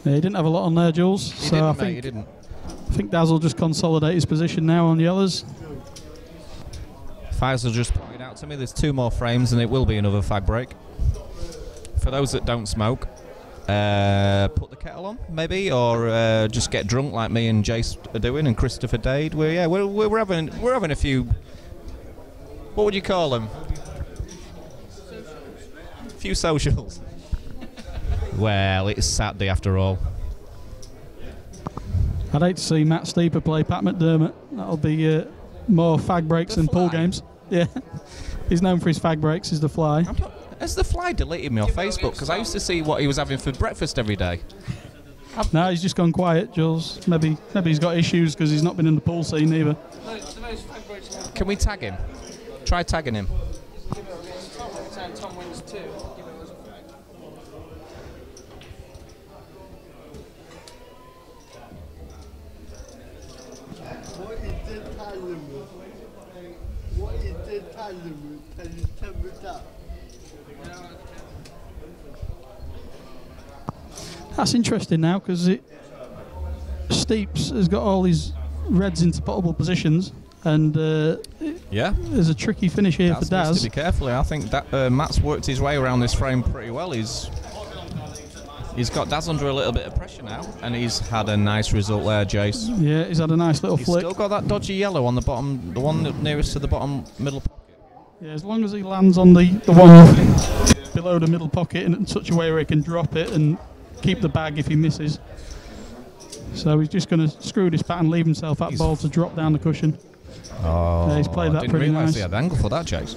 Yeah, he didn't have a lot on there, Jules. He didn't. I think Daz will just consolidate his position now on yellows. Faisal just pointed out to me there's 2 more frames and it will be another fag break. For those that don't smoke, put the kettle on maybe, or just get drunk like me and Jace are doing, and Christopher Dade. We're having a few. What would you call them? A few socials. Well, it's Saturday after all. I'd hate to see Matt Steeper play Pat McDermott. That'll be more fag breaks than pool games. Yeah, he's known for his fag breaks. He's the Fly. Has the Fly deleted me off Facebook? Because I used to see what he was having for breakfast every day. No, he's just gone quiet, Jules. Maybe he's got issues because he's not been in the pool scene either. Can we tag him? Try tagging him. Tom wins 2. What is the time? Can you tell me that? That's interesting now because Steeps has got all his reds into potable positions, and Yeah. there's a tricky finish here for Daz Daz. needs to be careful. I think that Matt's worked his way around this frame pretty well. He's got Daz under a little bit of pressure now, and he's had a nice result there, Jace. Yeah, he's had a nice little He's flick. still got that dodgy yellow on the bottom, the one nearest to the bottom middle pocket. Yeah, as long as he lands on the one below the middle pocket in such a way where he can drop it and keep the bag if he misses. So he's just going to screw this pattern, leave himself that ball to drop down the cushion. Oh, Yeah, he's played that didn't pretty realise nice. he had angle for that, Jace.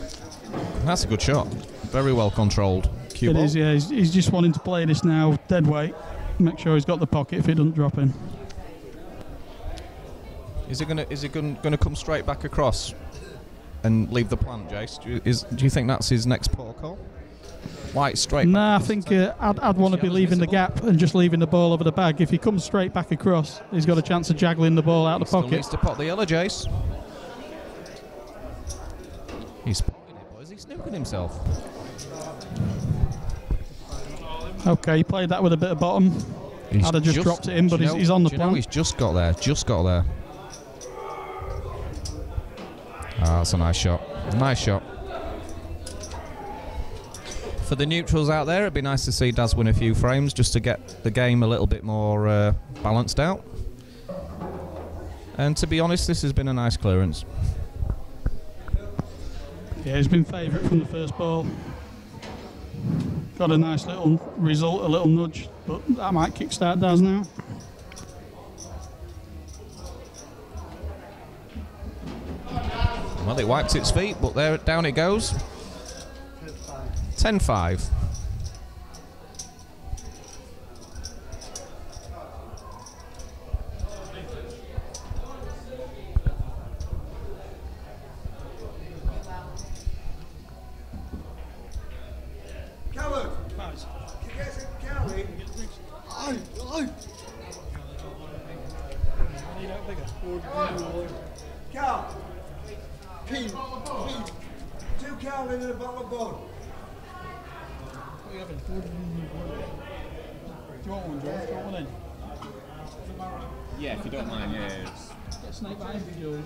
That's a good shot. Very well controlled. Cue It ball. is, yeah. He's just wanting to play this now dead weight. Make sure he's got the pocket if it doesn't drop in. Is he gonna come straight back across and leave the plant, Jace? Do you think that's his next protocol? White straight. Nah, I think I'd want to be leaving the gap and just leaving the ball over the bag. If he comes straight back across, he's got a chance of jaggling the ball out of the Still pocket. needs to pot the yellow, Jace. He's spotted it, but is he snooking himself? Okay, he played that with a bit of bottom. I'd have just dropped it in, but he's on the do you know plant. he's just got there. Ah, that's a nice shot. Nice shot. For the neutrals out there, it'd be nice to see Daz win a few frames just to get the game a little bit more balanced out. And to be honest, this has been a nice clearance. Yeah, he's been favourite from the first ball. Got a nice little result, a little nudge, but that might kickstart Daz now. Well, it wiped its feet, but there down it goes. 10-5. Callum, can you get some Cali? Keep. 2 Carling and a bottle of bun. Do you want one, George? Do you want one in? Yeah, if you don't mind, yeah. Get snake behind you, George.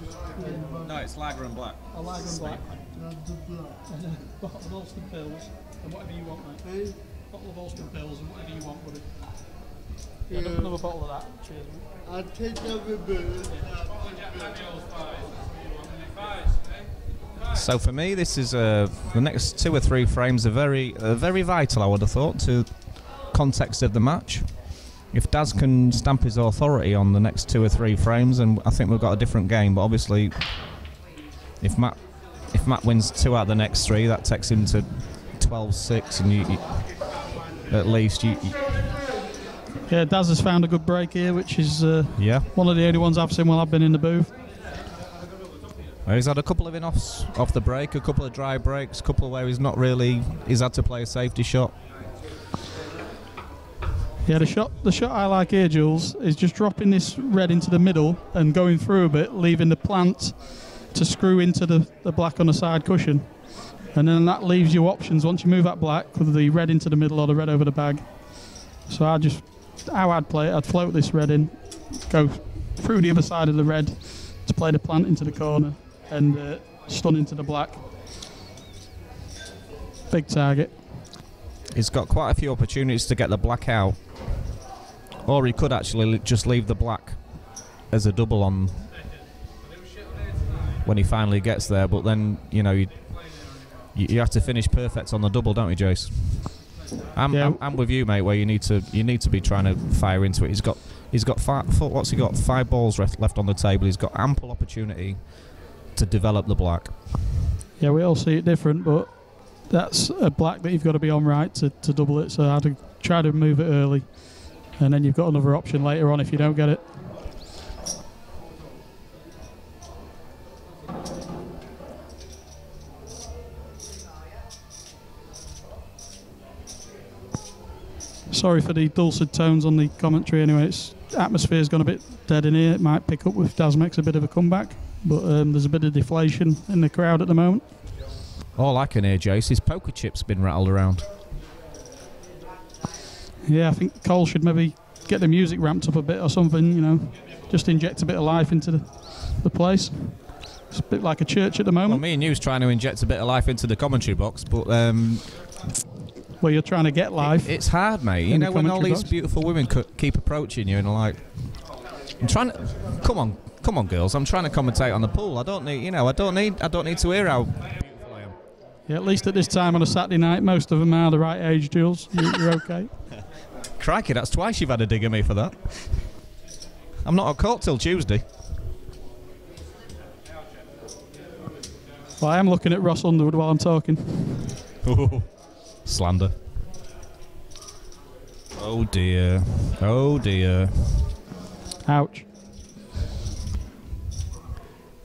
No, it's lager and black. A lager and black. And a bottle of Ulster pills and whatever you want, mate. Bottle of Ulster pills and whatever you want, buddy. Yeah, another bottle of that. Cheers, mate. I'll take everybody. So for me, this is the next 2 or 3 frames are very vital, I would have thought, to context of the match. If Daz can stamp his authority on the next 2 or 3 frames, and I think we've got a different game. But obviously, if Matt wins 2 out of the next 3, that takes him to 12-6, and you at least you. Yeah, Daz has found a good break here, which is one of the only ones I've seen while I've been in the booth. He's had a couple of in-offs off the break, a couple of dry breaks, a couple where he's had to play a safety shot. Yeah, the shot I like here, Jules, is just dropping this red into the middle and going through a bit, leaving the plant to screw into the black on the side cushion. And then that leaves you options once you move that black with the red into the middle or the red over the bag. So how I'd play it, I'd float this red in, go through the other side of the red to play the plant into the corner and stun into the black. Big target. He's got quite a few opportunities to get the black out, or he could actually just leave the black as a double on when he finally gets there. But then you have to finish perfect on the double, don't you, Jace? I'm with you, mate. Where you need to be trying to fire into it. He's got 5 balls left on the table. He's got ample opportunity to develop the black. Yeah, we all see it different, but that's a black that you've got to be on right to double it. So I'd try to move it early, and then you've got another option later on if you don't get it. Sorry for the dulcet tones on the commentary anyway. Atmosphere's gone a bit dead in here. It might pick up if Daz makes a bit of a comeback, but there's a bit of deflation in the crowd at the moment. All I can hear, Jace, is poker chips been rattled around. Yeah, I think Cole should maybe get the music ramped up a bit or something, just inject a bit of life into the place. It's a bit like a church at the moment. Well, me and you's trying to inject a bit of life into the commentary box, but well, you're trying to get life. It's hard, mate. When all these beautiful women keep approaching you and are like, I'm trying to. Come on, girls. I'm trying to commentate on the pool. I don't need to hear how beautiful I am. Yeah, at least at this time on a Saturday night, most of them are the right age, Jules. You're okay. Crikey, that's twice you've had a dig at me for that. I'm not at court till Tuesday. Well, I am looking at Ross Underwood while I'm talking. Slander. Oh dear. Oh dear. Ouch.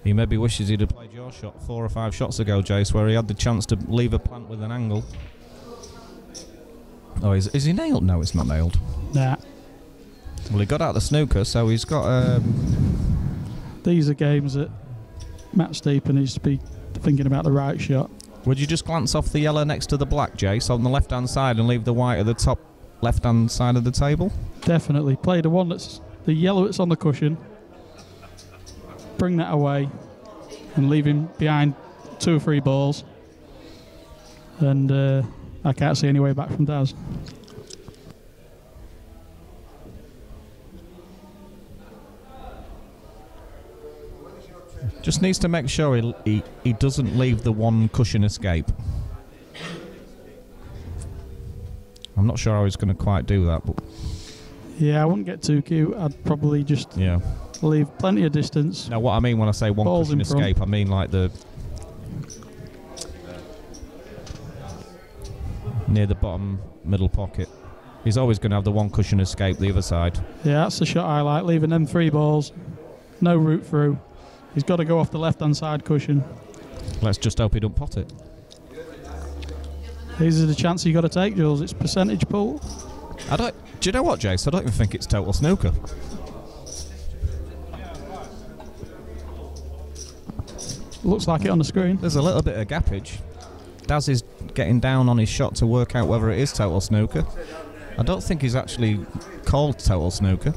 He maybe wishes he'd have played your shot 4 or 5 shots ago, Jace, where he had the chance to leave a plant with an angle. Oh, is he nailed? No, it's not nailed. Nah. Well, he got out the snooker, so he's got... These are games that Matt Steeper needs to be thinking about the right shot. Would you just glance off the yellow next to the black, Jace, on the left-hand side and leave the white at the top left-hand side of the table? Definitely. Play the one that's the yellow that's on the cushion. Bring that away and leave him behind 2 or 3 balls. And I can't see any way back from Daz. Just needs to make sure he doesn't leave the one cushion escape. I'm not sure how he's going to quite do that, but yeah, I wouldn't get too cute. I'd probably just leave plenty of distance. No, what I mean when I say one cushion escape, I mean like the near the bottom middle pocket. He's always going to have the one cushion escape the other side. Yeah, that's the shot I like, leaving them 3 balls, no route through. He's got to go off the left-hand side cushion. Let's just hope he don't pot it. These are the chances you got to take, Jules. It's percentage pool. Do you know what, Jace? I don't even think it's total snooker. Looks like it on the screen. There's a little bit of gappage. Daz is getting down on his shot to work out whether it is total snooker. I don't think he's actually called total snooker.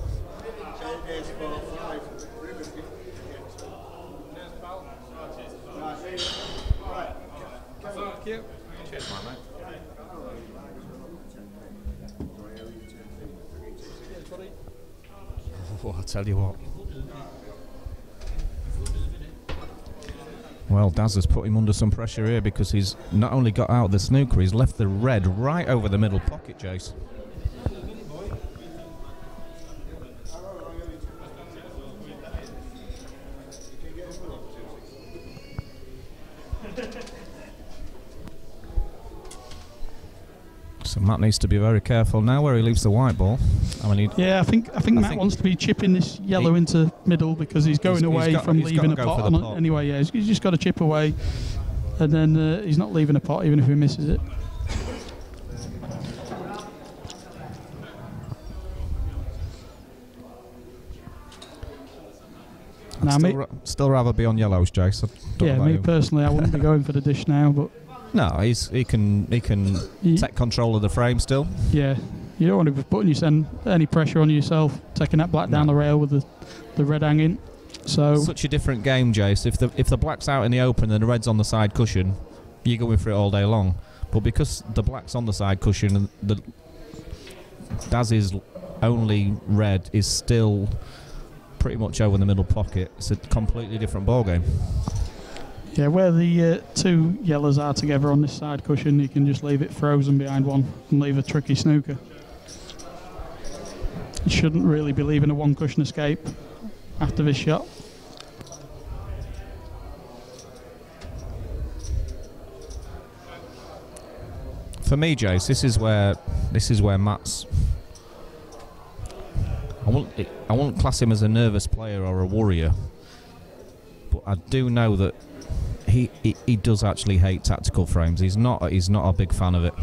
Cheers, my mate. Oh, I tell you what. Well, Daz has put him under some pressure here because he's not only got out the snooker, he's left the red right over the middle pocket, Jace. So Matt needs to be very careful now where he leaves the white ball. I mean, I think Matt wants to be chipping this yellow into middle because he's going away from leaving a pot. Anyway, yeah, he's just got to chip away, and then he's not leaving a pot even if he misses it. I'd still rather be on yellows, Jace. Yeah, me personally, I wouldn't be going for the dish now, but no, he can take control of the frame still. Yeah, you don't want to be putting any pressure on yourself, taking that black down the rail with the red hanging. So such a different game, Jace. If the black's out in the open and the red's on the side cushion, you're going for it all day long. But because the black's on the side cushion and the Daz's only red is still pretty much over the middle pocket, it's a completely different ball game. Yeah, where the two yellows are together on this side cushion, you can just leave it frozen behind one and leave a tricky snooker. You shouldn't really be leaving a one cushion escape after this shot. For me, Jace, this is where Matt's. I won't class him as a nervous player or a worrier, but I do know that he does actually hate tactical frames. He's not a big fan of it,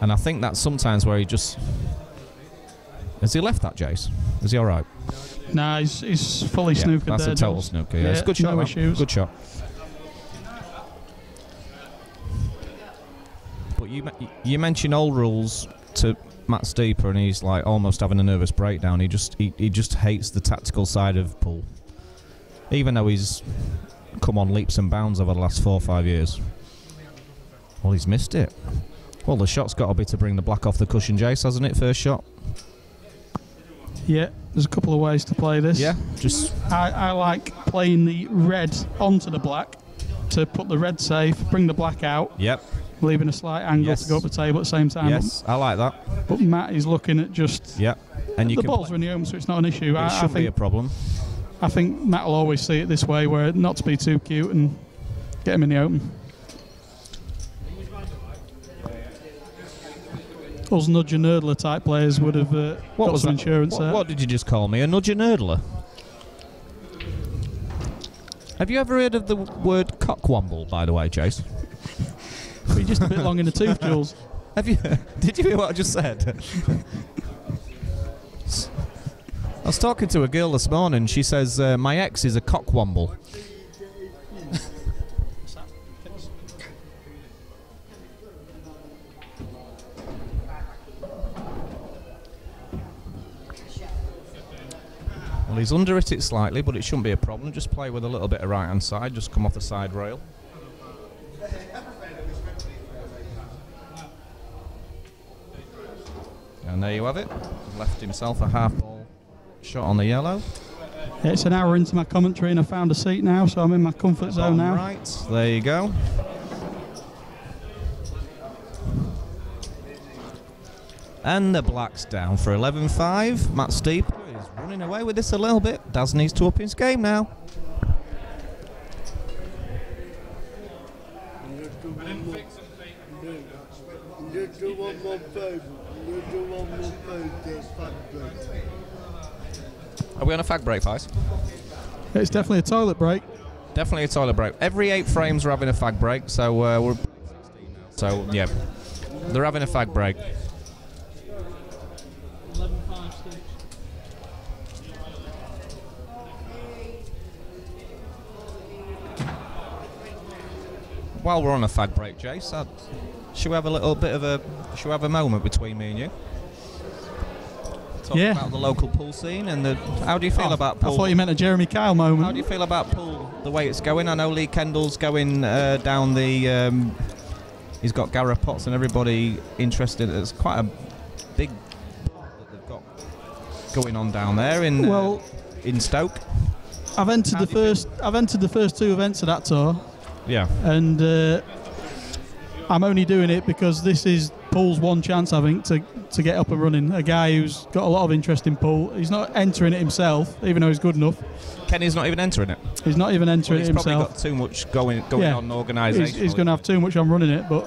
and I think that's sometimes where he just. Has he left that, Jace? Is he all right? Nah, he's fully snookered that's there. That's a total snooker. Yeah, it's a good shot. No issues. Good shot. But you mention old rules to Matt Steeper, and he's like almost having a nervous breakdown. He just hates the tactical side of pool, even though he's come on leaps and bounds over the last 4 or 5 years. Well, he's missed it. Well, the shot's got to be to bring the black off the cushion, Jace, hasn't it? First shot. Yeah, there's a couple of ways to play this. Yeah, just I like playing the red onto the black to put the red safe, bring the black out. Yep. Leaving a slight angle to go up the table at the same time. Yes, I like that. But Matt is looking at just. Yep. And the balls are in the open, so it's not an issue. It shouldn't be a problem. I think Matt will always see it this way, where not to be too cute and get him in the open. Us nudger nerdler type players would have got some insurance there. What did you just call me? A nudger nerdler? Have you ever heard of the word cockwomble, by the way, Chase? You're just a bit long in the tooth, Jules. Have you? Did you hear what I just said? I was talking to a girl this morning. She says my ex is a cockwomble. Well, he's under it slightly, but it shouldn't be a problem. Just play with a little bit of right-hand side. Just come off the side rail. And there you have it. Left himself a half ball shot on the yellow. Yeah, it's an hour into my commentary and I found a seat now, so I'm in my comfort zone now. Right, there you go. And the black's down for 11-5. Matt Steeper is running away with this a little bit. Daz needs to up his game now. Are we on a fag break, guys? It's definitely a toilet break. Definitely a toilet break. Every 8 frames we're having a fag break, so we're... So, yeah. They're having a fag break. 11-5 sticks. while we're on a fag break, Jace, should we have a little bit of a, should we have a moment between me and you? Talk about the local pool scene and how do you feel about pool? I thought you meant a Jeremy Kyle moment. How do you feel about pool, the way it's going? I know Lee Kendall's going down the, he's got Gareth Potts and everybody interested. It's quite a big pot that they've got going on down there in Stoke. I've entered the first 2 events of that tour. Yeah. And I'm only doing it because this is pool's one chance, I think, to get up and running. A guy who's got a lot of interest in pool. He's not entering it himself, even though he's good enough. Kenny's not even entering it. He's not even entering it himself. He's probably got too much going on organisation. He's going to have too much on running it, but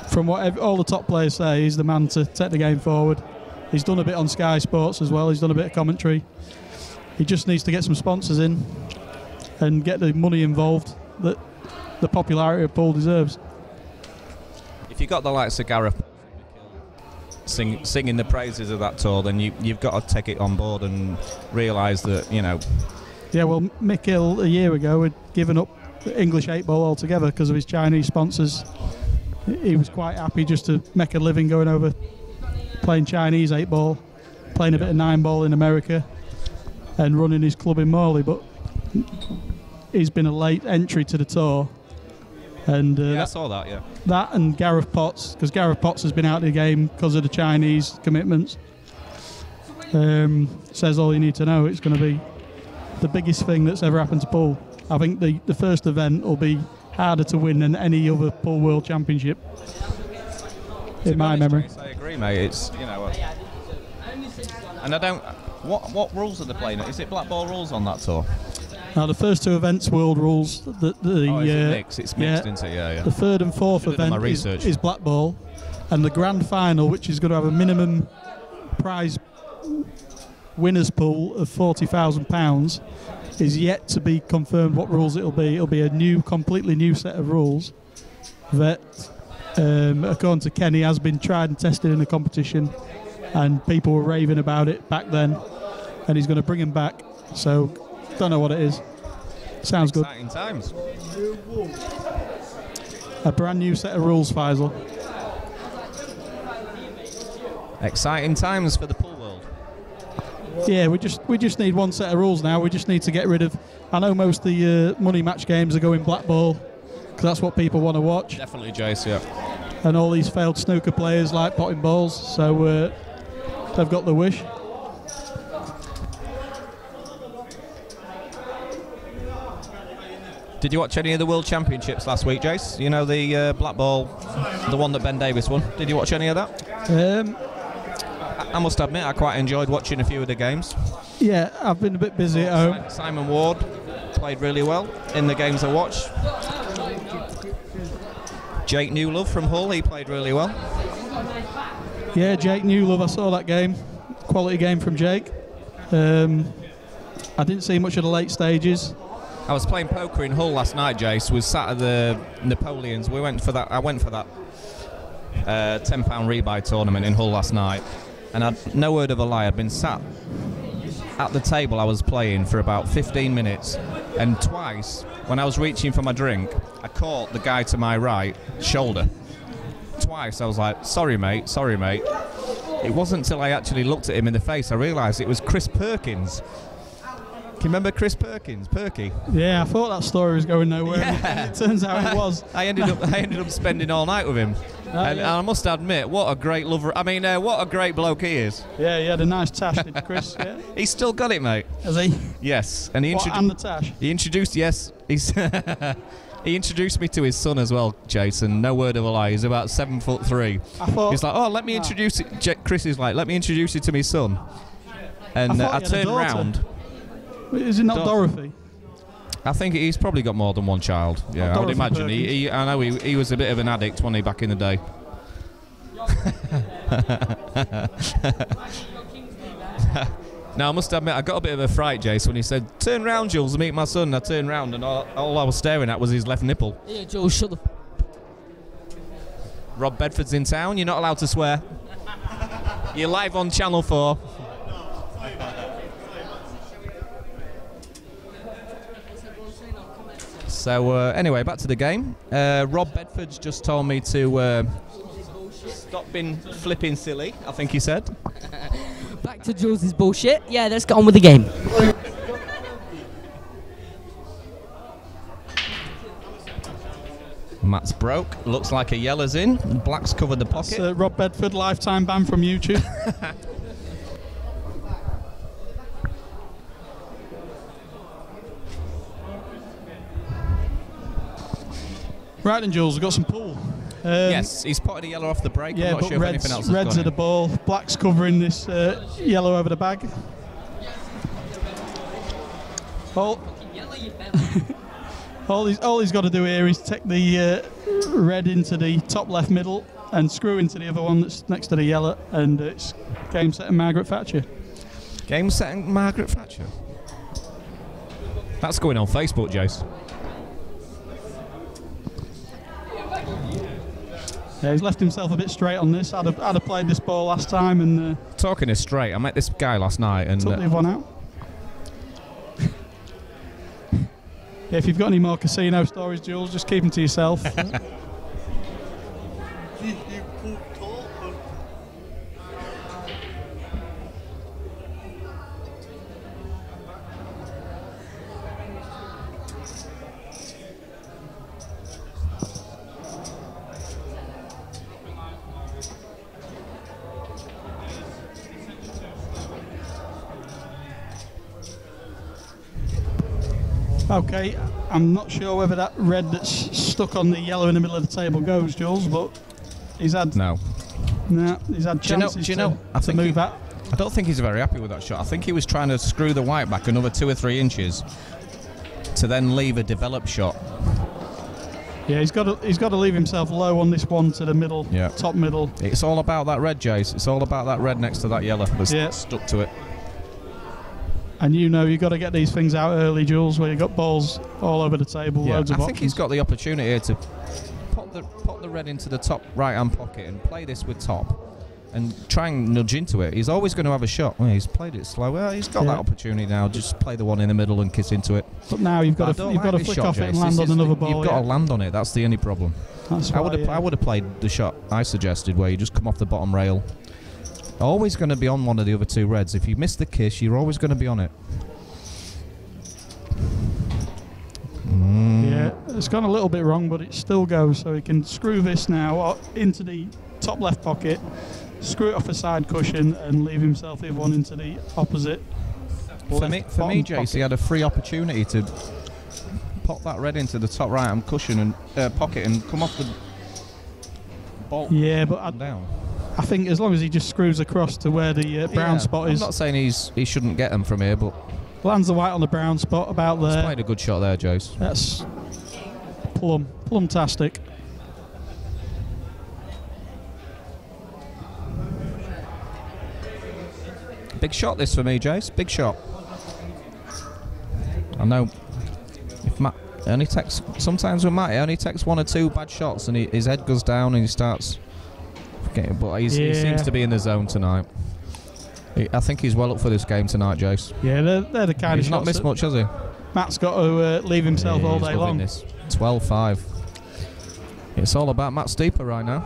from what all the top players say, he's the man to take the game forward. He's done a bit on Sky Sports as well. He's done a bit of commentary. He just needs to get some sponsors in and get the money involved that the popularity of pool deserves. If you've got the likes of Gareth singing the praises of that tour, then you've got to take it on board and realise that, you know. Yeah, well, Mick Hill a year ago had given up English 8-ball altogether because of his Chinese sponsors. He was quite happy just to make a living going over playing Chinese 8-ball, playing a bit of 9-ball in America and running his club in Morley, but he's been a late entry to the tour. And I saw that, yeah. That and Gareth Potts, because Gareth Potts has been out of the game because of the Chinese commitments. Says all you need to know. It's going to be the biggest thing that's ever happened to pool. I think the first event will be harder to win than any other pool world championship. In my memory. I agree, mate. It's, you know, and I don't. What rules are they playing? Is it black ball rules on that tour? Now the first 2 events, world rules. Is it mixed? It's mixed, isn't it? Yeah. The 3rd and 4th event is black ball, and the grand final, which is going to have a minimum prize winners pool of £40,000, is yet to be confirmed what rules it'll be. It'll be a completely new set of rules that, according to Kenny, has been tried and tested in the competition, and people were raving about it back then, and he's going to bring him back. So. Don't know what it is. Sounds good. Exciting times. A brand new set of rules, Faisal. Exciting times for the pool world. Yeah, we just need one set of rules now. We just need to get rid of. I know most of the money match games are going black ball because that's what people want to watch. Definitely, Jace. Yeah. And all these failed snooker players like potting balls, so they've got the wish. Did you watch any of the World Championships last week, Jace? You know, the black ball, the one that Ben Davis won. Did you watch any of that? I must admit, I quite enjoyed watching a few of the games. Yeah, I've been a bit busy at home. Simon Ward played really well in the games I watched. Jake Newlove from Hull, he played really well. Yeah, Jake Newlove, I saw that game. Quality game from Jake. I didn't see much of the late stages. I was playing poker in Hull last night, Jace. Was sat at the Napoleons. I went for that £10 rebuy tournament in Hull last night, and I'd no word of a lie. I'd been sat at the table I was playing for about 15 minutes, and twice when I was reaching for my drink, I caught the guy to my right shoulder. Twice I was like, sorry mate. It wasn't until I actually looked at him in the face I realised it was Chris Perkins. Can you remember Chris Perkins, Perky? Yeah, I thought that story was going nowhere. Yeah. It turns out it was. I ended up spending all night with him, and I must admit, what a great lover. I mean, what a great bloke he is. Yeah, he had a nice tash, did Chris? Yeah. He's still got it, mate. Has he? Yes, and he and the tash. He introduced. Yes, he introduced me to his son as well, Jason. No word of a lie. He's about 7'3". He's like, oh, let me introduce it. Chris is like, let me introduce you to my son. And I turned round. Is it not Dorothy? I think he's probably got more than one child. Yeah, I would imagine. I know he was a bit of an addict, wasn't he, back in the day? Now, I must admit, I got a bit of a fright, Jace, when he said, turn round, Jules, and meet my son. I turned round, and all I was staring at was his left nipple. Yeah, Jules, shut the... Rob Bedford's in town. You're not allowed to swear. You're live on Channel 4. So anyway, back to the game. Rob Bedford's just told me to stop being flipping silly, I think he said. Back to Jules' bullshit. Yeah, let's get on with the game. Matt's broke. Looks like a yellow's in. Black's covered the pocket. That's, Rob Bedford, lifetime ban from YouTube. Right then, Jules, we've got some pool. Yes, he's potted a yellow off the break. Yeah, I'm not but sure if anything else has reds gone are the in. ball. Black's covering this yellow over the bag. All he's got to do here is take the red into the top left middle and screw into the other one that's next to the yellow, and it's game set and Margaret Thatcher. Game set and Margaret Thatcher. That's going on Facebook, Jace. Yeah, he's left himself a bit straight on this. I'd have played this ball last time and Talking is straight. I met this guy last night and took the other one out. Yeah, if you've got any more casino stories, Jules, just keep them to yourself. Okay, I'm not sure whether that red that's stuck on the yellow in the middle of the table goes, Jules, but he's had he's had chances to move that. I don't think he's very happy with that shot. I think he was trying to screw the white back another 2 or 3 inches to then leave a developed shot. Yeah, he's got to leave himself low on this one to the middle, top middle. It's all about that red, Jace. It's all about that red next to that yellow that's stuck to it. And you know you've got to get these things out early, Jules, where you've got balls all over the table, loads of I think he's got the opportunity here to pop the red into the top right-hand pocket and play this with top and try and nudge into it. He's always going to have a shot. Well, he's played it slow. Well, he's got that opportunity now. Just play the one in the middle and kiss into it. But now you've got to flick off it and land on another ball. You've got to land on it. That's the only problem. That's I would have played the shot I suggested where you just come off the bottom rail. Always going to be on one of the other 2 reds. If you miss the kiss, you're always going to be on it. Yeah, it's gone a little bit wrong, but it still goes. So he can screw this now into the top left pocket, screw it off a side cushion, and leave himself the other one into the opposite. For me, Jace, he had a free opportunity to pop that red into the top right-hand cushion and pocket and come off the ball. Yeah, but down. I think as long as he just screws across to where the brown spot is. I'm not saying he shouldn't get them from here, but lands the white on the brown spot about there. He's played a good shot there, Jace. That's plum-tastic. Big shot this for me, Jace. Big shot. I know if Matt only takes, sometimes with Matt, he only takes 1 or 2 bad shots and his head goes down and he starts getting, but he seems to be in the zone tonight. I think he's well up for this game tonight, Jace. Yeah, they're the kind of shots. He's not missed much, has he? Matt's got to leave himself all day long. This 12-5. It's all about Matt Steeper right now.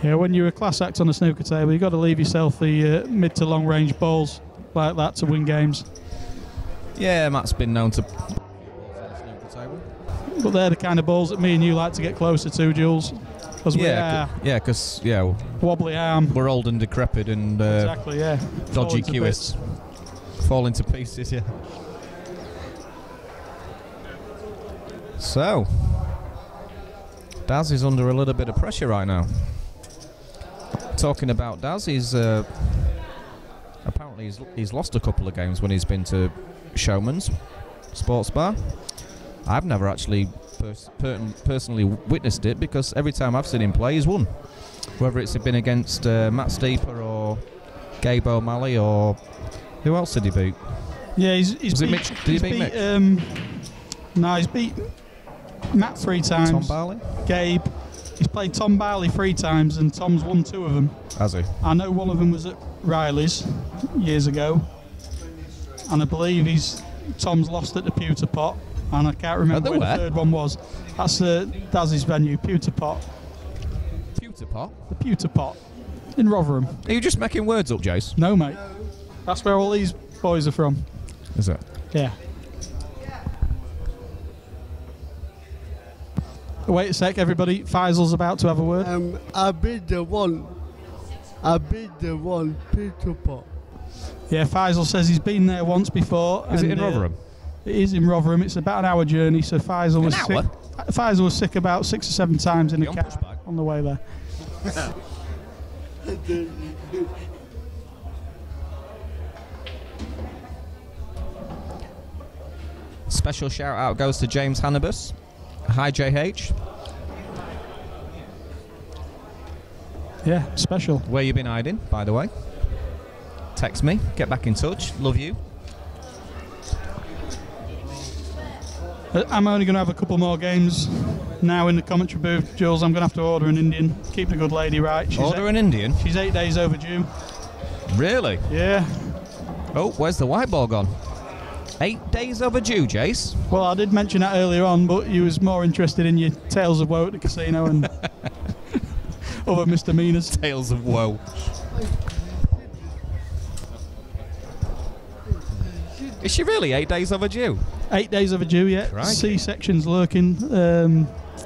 Yeah, when you're a class act on the snooker table, you've got to leave yourself the mid to long range balls like that to win games. Yeah, Matt's been known to balls on the snooker table. But they're the kind of balls that me and you like to get closer to, Jules. Because wobbly arm. We're old and decrepit and exactly, dodgy cueists. Fall into pieces, yeah. So, Daz is under a little bit of pressure right now. Talking about Daz, he's apparently he's lost a couple of games when he's been to Showmans sports bar. I've never actually personally witnessed it because every time I've seen him play, he's won. Whether it's been against Matt Steeper or Gabe O'Malley or who else did he beat? Yeah, he's beat Mitch? Did he beat Mitch? No, he's beat Matt 3 times. Tom Barley? Gabe. He's played Tom Barley 3 times and Tom's won 2 of them. Has he? I know one of them was at Riley's years ago. And I believe he's Tom's lost at the Pewter Pot, and I can't remember where the third one was. That's Daz's venue, Pewter Pot. Pewter Pot? The Pewter Pot in Rotherham. Are you just making words up, Jace? No, mate. That's where all these boys are from. Is it? Yeah. Wait a sec, everybody. Faisal's about to have a word. I've been the one, Peter Pot. Yeah, Faisal says he's been there once before. Is it in Rotherham? It is in Rotherham. It's about an hour journey, so Faisal was sick. Faisal was sick about 6 or 7 times in the car on the way there. Special shout out goes to James Hannibus. Hi, JH. Yeah, special. Where you been hiding, by the way? Text me. Get back in touch. Love you. I'm only going to have a couple more games now in the commentary booth. Jules, I'm going to have to order an Indian. Keep the good lady right. Order an Indian? She's 8 days overdue. Really? Yeah. Oh, where's the white ball gone? 8 days overdue, Jace. Well, I did mention that earlier on, but you was more interested in your Tales of Woe at the casino and other misdemeanors. Tales of Woe. Is she really 8 days overdue? 8 days overdue, yeah. Crikey. C-section's lurking.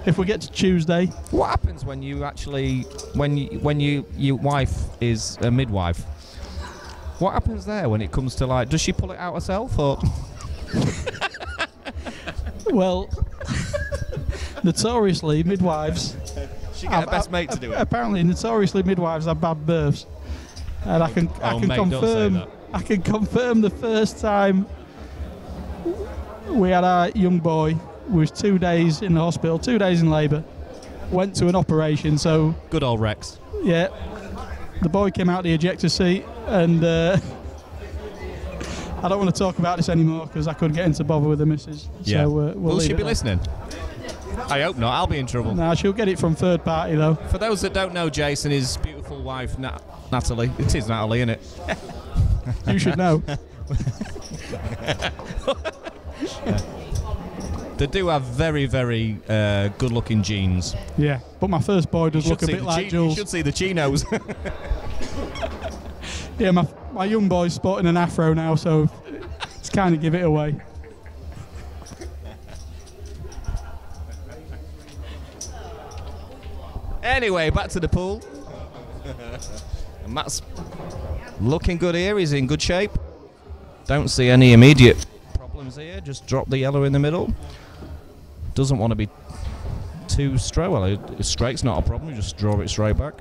If we get to Tuesday. What happens when you actually, when your wife is a midwife? What happens there when it comes to, like, does she pull it out herself or? Well, notoriously midwives. She get her best mate to do it. Apparently, notoriously midwives have bad births, and I can confirm the first time we had our young boy was 2 days in the hospital, 2 days in labour, went to an operation. So good old Rex. Yeah, the boy came out the ejector seat, and I don't want to talk about this anymore because I could get into bother with the missus. Yeah. So will she be listening? I hope not. I'll be in trouble. No, she'll get it from third party though. For those that don't know Jason, his beautiful wife Natalie. It is Natalie, isn't it? You should know. They do have very, very good-looking genes. Yeah, but my first boy does look a bit like Jules. You should see the chinos. Yeah, my young boy's sporting an afro now, so it's kind of give it away. Anyway, back to the pool. And Matt's looking good here. He's in good shape. Don't see any immediate problems here. Just drop the yellow in the middle. Doesn't want to be too straight. Well, straight's not a problem. You just draw it straight back.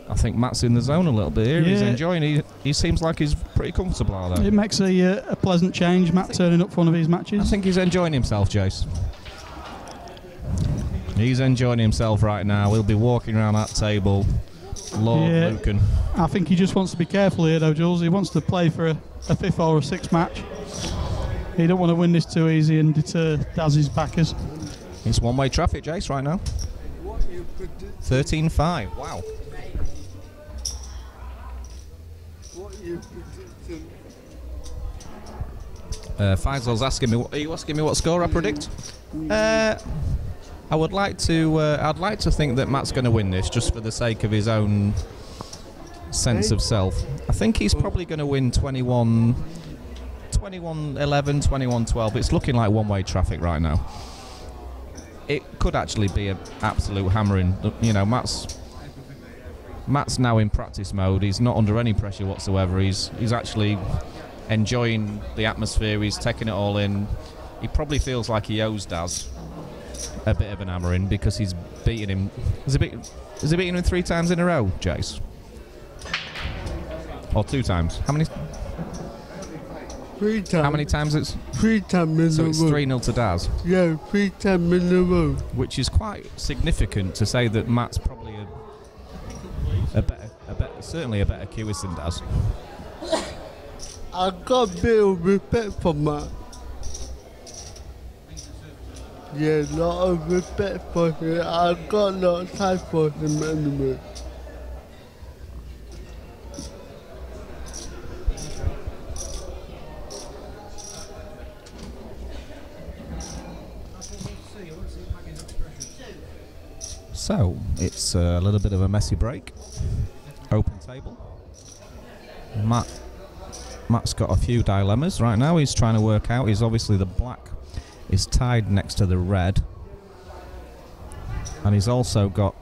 I think Matt's in the zone a little bit here. Yeah. He's enjoying. He seems like he's pretty comfortable out there. It makes a pleasant change. Matt turning up for one of his matches. I think he's enjoying himself, Jace. He's enjoying himself right now. He'll be walking around that table, Lord Lucan. I think he just wants to be careful here, though, Jules. He wants to play for a fifth or a sixth match. He don't want to win this too easy and deter Daz's backers. It's one-way traffic, Jace, right now. 13-5. Wow. Faisal's asking me. Are you asking me what score I predict? I would like to. I'd like to think that Matt's going to win this, just for the sake of his own sense of self. I think he's probably going to win 21-11, 21-12. It's looking like one-way traffic right now. It could actually be an absolute hammering. You know, Matt's now in practice mode. He's not under any pressure whatsoever. He's actually enjoying the atmosphere. He's taking it all in. He probably feels like he owes Daz a bit of an hammering because he's beaten him. Has he beaten him 3 times in a row, Jace? Or 2 times? How many? 3 times. How many times? It's 3 times in a row. So it's 3-0 to Daz. Yeah, 3 times in a row. Which is quite significant to say that Matt's probably certainly a better QS than Daz. I got a bit of respect for Matt. Yeah, a lot of respect for him. I got a lot of time for him anyway. So it's a little bit of a messy break. Open table. Matt's got a few dilemmas right now. He's trying to work out. He's obviously the black is tied next to the red, and he's also got.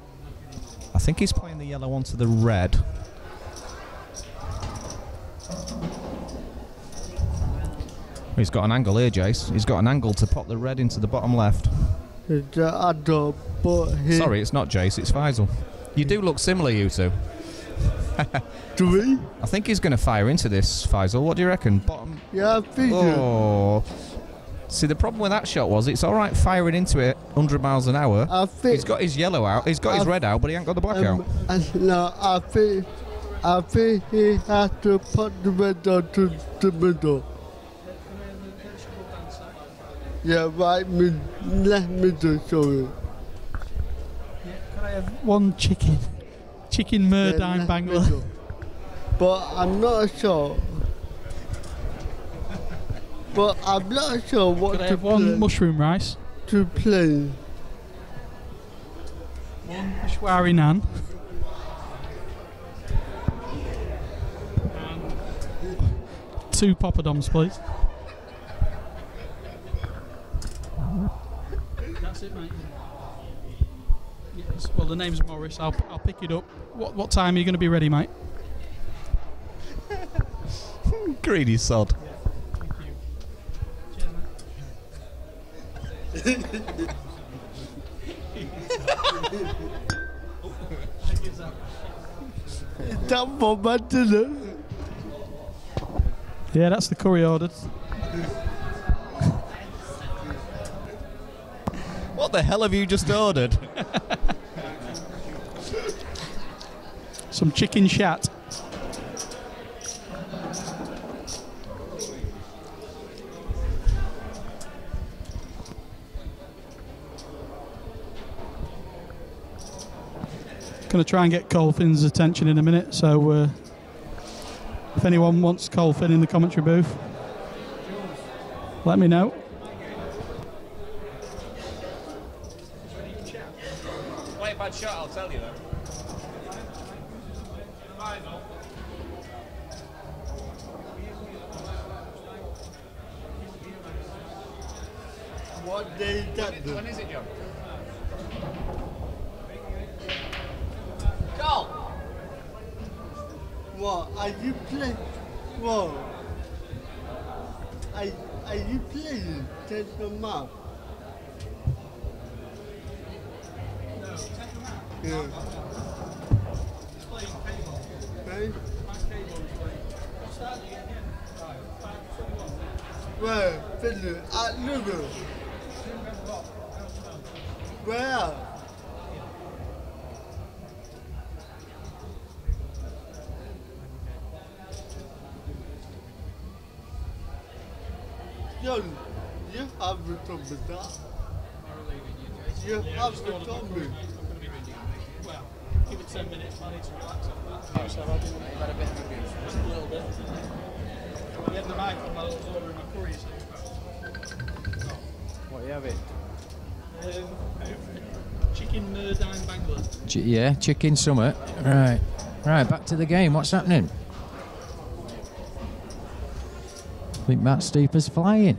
I think he's playing the yellow onto the red. He's got an angle here, Jace. He's got an angle to pop the red into the bottom left. Sorry, it's not Jace, it's Faisal. You do look similar, you two. Do we? I think he's going to fire into this, Faisal. What do you reckon? Bottom? Yeah, I think Oh. See, the problem with that shot was it's all right firing into it 100 miles an hour. I think He's got his yellow out, he's got his red out, but he ain't got the black out. No, I think he has to put the red onto the middle. Yeah, right, left middle, sorry. Can I have one chicken? Chicken Murdine left Bangler. middle. But I'm not sure. But I'm not sure what Can I to have one play. mushroom rice? To play. One Ashwari naan. And 2 poppadoms, please. That's it, mate. Yes. Well, the name's Morris. I'll pick it up. What time are you going to be ready, mate? Greedy sod. That for my dinner. Yeah, that's the curry ordered. What the hell have you just ordered? Some chicken shat. Going to try and get Colfin's attention in a minute, so if anyone wants Colfin in the commentary booth, let me know. Quite a bad shot, I'll tell you though. What day is that? When is it, John? What? Are you playing? What? Are you playing? Take the map. No, take them out. Yeah. Playing cable. Right? My cable is playing. What's that again? Right, 521. Where? Finland. At Liverpool. Where? John, you haven't told me that. You haven't told me. Well, give it 10 minutes. I need to relax after that. So I didn't make that a bit of abuse. Just a little bit. I had the mic on my little order in my curry, so. What are you having? Chicken Murdine Bangler. Yeah, chicken summit. Right. Right, back to the game. What's happening? I think Matt Steeper's flying.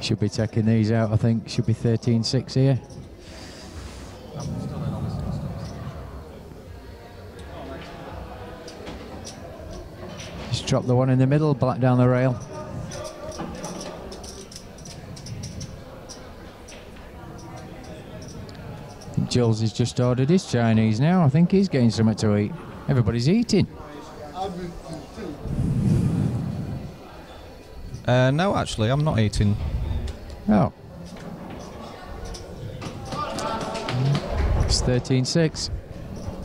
Should be taking these out, I think. Should be 13-6 here. Just drop the one in the middle, black down the rail. I think Jules has just ordered his Chinese now. I think he's getting something to eat. Everybody's eating. No, actually, I'm not eating. Oh. It's 13-6.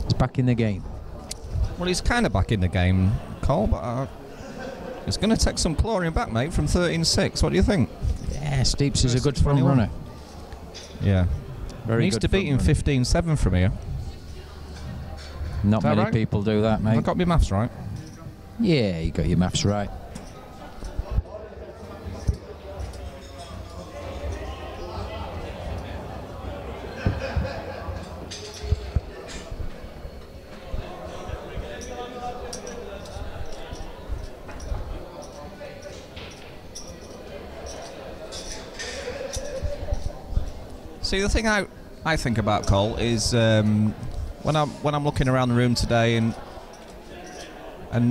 He's back in the game. Well, he's kind of back in the game, Cole, but it's going to take some clawing back, mate, from 13-6. What do you think? Yeah, Yeah, Steeps is a good front 21. runner. Yeah. Very Needs good to beat him front runner. 15-7 from here. Not Is that many right? people do that, Have I mate. got my maths right? Yeah, you got your maths right. See, the thing I think about, Cole, is when I'm looking around the room today, and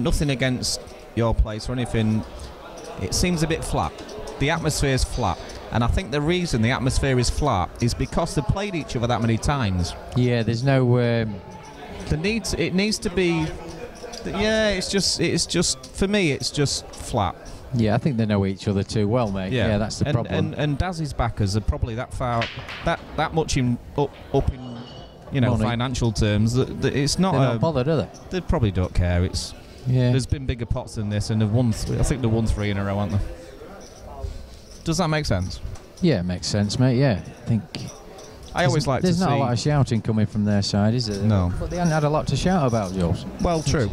nothing against your place or anything, it seems a bit flat. The atmosphere's flat, and I think the reason the atmosphere is flat is because they've played each other that many times. Yeah, there's no. It needs to be. Yeah, it's just for me, it's just flat. Yeah, I think they know each other too well, mate. Yeah, that's the problem. And Dazzy's backers are probably that far, that much up in, Money. financial terms. That it's not. They're not bothered, are they? They probably don't care. It's there's been bigger pots than this, and they've won. I think they've won 3 in a row, haven't they? Does that make sense? Yeah, it makes sense, mate. Yeah, I think. I always like to see. There's not a lot of shouting coming from their side, is there? No. But they haven't had a lot to shout about, Jules. Well, true.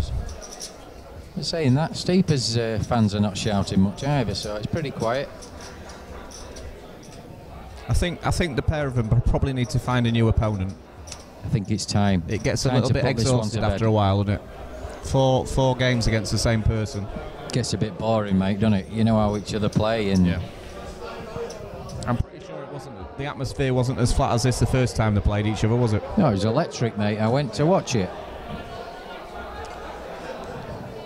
Saying that, Steepers fans are not shouting much either, so it's pretty quiet. I think the pair of them probably need to find a new opponent. I think it's time. It gets a Time little to bit put this one exhausted to bed. after a while, doesn't it? Four games against the same person. Gets a bit boring, mate, doesn't it? You know how each other play, and I'm pretty sure it wasn't. The atmosphere wasn't as flat as this the first time they played each other, was it? no, it was electric, mate. I went to watch it.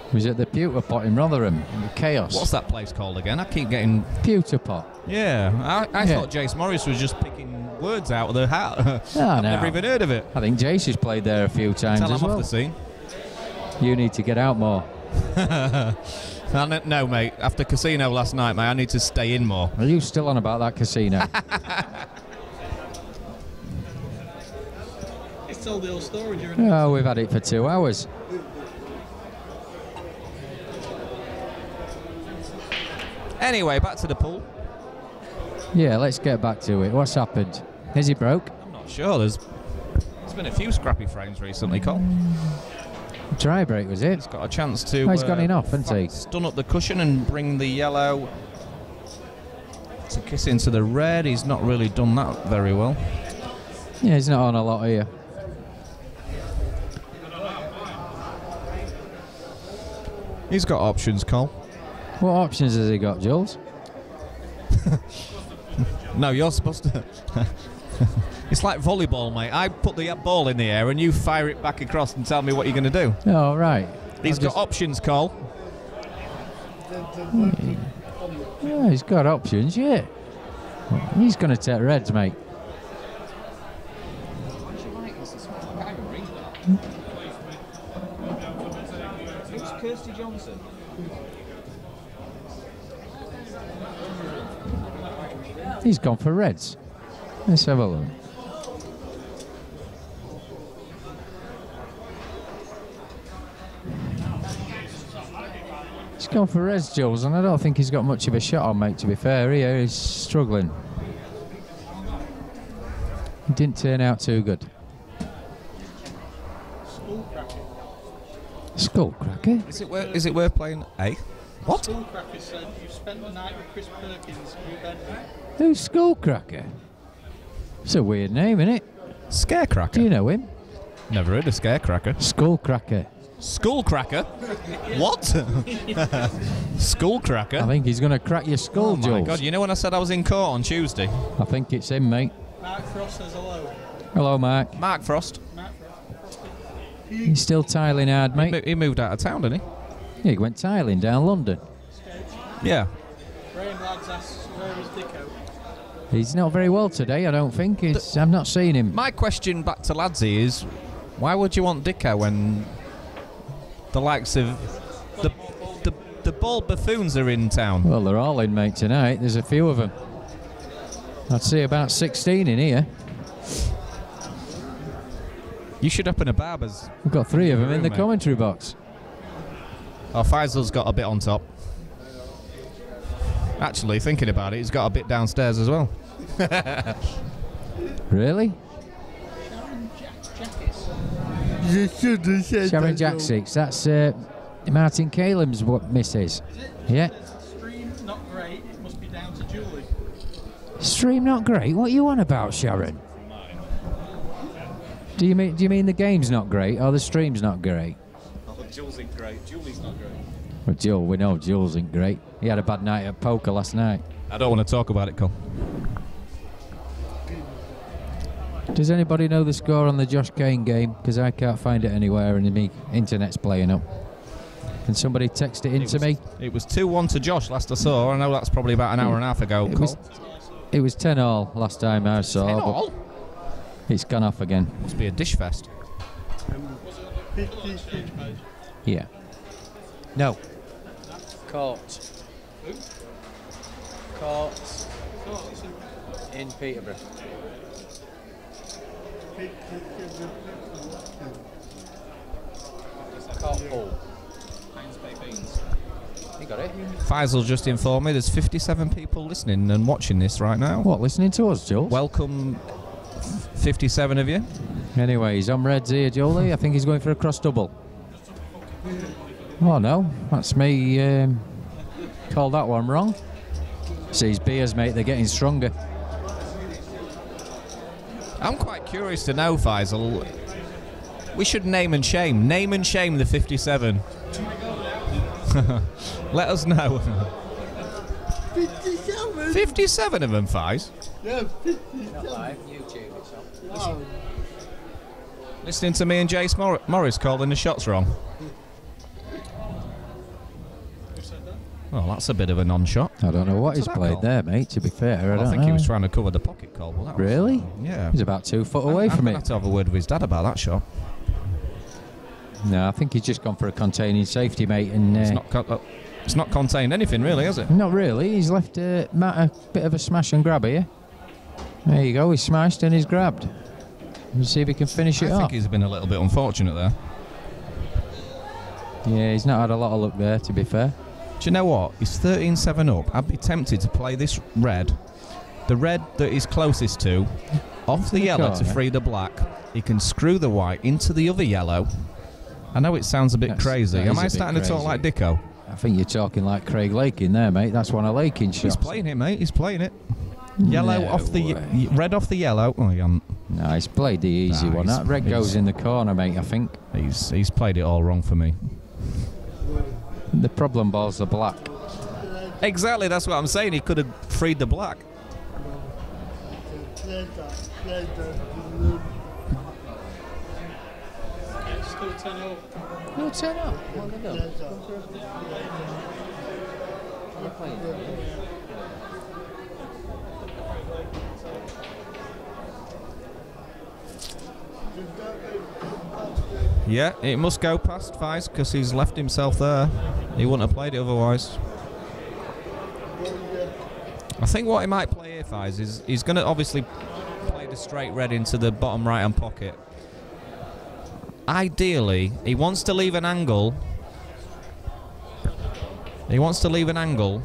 It was at the Pewter Pot in Rotherham. Chaos. What's that place called again? I keep getting. Pewter Pot. Yeah, I Yeah. thought Jace Morris was just picking words out of the hat. No. Never even heard of it. I think Jace has played there a few times Tell as him well. off the scene. You need to get out more. No, mate. After casino last night, mate, I need to stay in more. Are you still on about that casino? He's told the whole story during Oh, we've had it for 2 hours. Anyway, back to the pool. Yeah, let's get back to it. What's happened? Is he broke? I'm not sure. There's been a few scrappy frames recently, Cole. Dry break, was it? He's got a chance to. He's gone enough, hasn't he? Stun up the cushion and bring the yellow to kiss into the red. He's not really done that very well. Yeah, he's not on a lot here. He's got options, Cole. What options has he got, Jules? No, you're supposed to. It's like volleyball, mate. I put the ball in the air and you fire it back across and tell me what you're going to do. Oh, right. He's got options, Cole. Yeah, he's got options, yeah. He's going to take reds, mate. Who's Kirsty Johnson? He's gone for reds. Let's have a look. He's gone for reds, Jules, and I don't think he's got much of a shot on, mate, to be fair. Here, he's struggling. He didn't turn out too good. Skullcracker? Is it worth playing? What? Skullcracker said you spent the night with Chris Perkins. Who's Skullcracker? It's a weird name, isn't it? Scarecracker. Do you know him? Never heard of Scarecracker. Skullcracker. Skullcracker? What? Skullcracker? I think he's going to crack your skull, Oh my Jules. God! You know when I said I was in court on Tuesday? I think it's him, mate. Mark Frost says hello. Hello, Mark. Mark Frost. He's still tiling hard, mate. He moved out of town, didn't Yeah, he went tiling down London. he? Yeah. Graham Lads asks where is Dicko? He's not very well today, I don't think. I've not seen him. My question back to Ladsy is, why would you want Dicko when the likes of the bald buffoons are in town? Well, they're all in, mate, tonight. There's a few of them. I'd say about 16 in here. You should open a barber's. We've got 3 of them in the Mate. commentary box. Oh, Faisal's got a bit on top. Actually, thinking about it, he's got a bit downstairs as well. Really? You should have said Sharon that, Jack Joel. 6. That's Martin Calem's missus. Yeah. Stream not great. It must be down to Julie. Stream not great. What are you on about, Sharon? Do you mean the game's not great or the stream's not great? Oh, Jules ain't great. Julie's not great. Well, Joel, we know Jules ain't great. He had a bad night at poker last night. I don't want to talk about it, Cole. Does anybody know the score on the Josh Kane game? Because I can't find it anywhere and the internet's playing up. Can somebody text it in to me? It was 2-1 to Josh last I saw. I know that's probably about an hour and a half ago, Cole. It was 10-all last time I saw. 10-all? But it's gone off again. Must be a dish fest. Yeah. No. Court. Court. In Peterborough. You got it? Faisal just informed me there's 57 people listening and watching this right now. What, listening to us, Jules? Welcome, 57 of you. Anyway, he's on reds here, Jolie. I think he's going for a cross double. Oh, no. That's me. Called that one wrong. Sees beers, mate. They're getting stronger. I'm quite curious to know, Faisal. We should name and shame. Name and shame the 57. Let us know. 57? 57 of them, Faiz. Yeah, 57. Not live, YouTube, it's on. Wow. Listening to me and Jace Morris calling the shots wrong. Well, that's a bit of a non-shot. I don't know what he's that played call? there, mate, to be fair. I think he was trying to cover the pocket call. Well, that was, Really? yeah. He's about 2 foot away I'm from gonna it. have to have a word with his dad about that shot. No, I think he's just gone for a containing safety, mate. And It's not contained anything, really, has it? not really. He's left Matt a bit of a smash and grab here. There you go. He's smashed and he's grabbed. Let's see if he can finish it I off. think he's been a little bit unfortunate there. Yeah, he's not had a lot of luck there, to be fair. Do you know what? He's 13-7 up. I'd be tempted to play this red. The red that he's closest to, off the yellow to free the black. He can screw the white into the other yellow. I know it sounds a bit crazy. that Am is a I bit starting to talk crazy. like Dicko? I think you're talking like Craig Lakin there, mate. That's one of Lakin's shots. He's playing it, mate. He's playing it. Yellow No off the way. red off the yellow. Oh, he hasn't. No, he's played the easy Nah, one. he's- That red he's- goes in the corner, mate, I think. He's played it all wrong for me. The problem ball's the black. Exactly, that's what I'm saying. He could have freed the black. Still 10-0. No, turn up. Yeah, it must go past Faiz because he's left himself there. He wouldn't have played it otherwise. I think what he might play here, Faiz, is he's going to obviously play the straight red into the bottom right-hand pocket. Ideally, he wants to leave an angle. He wants to leave an angle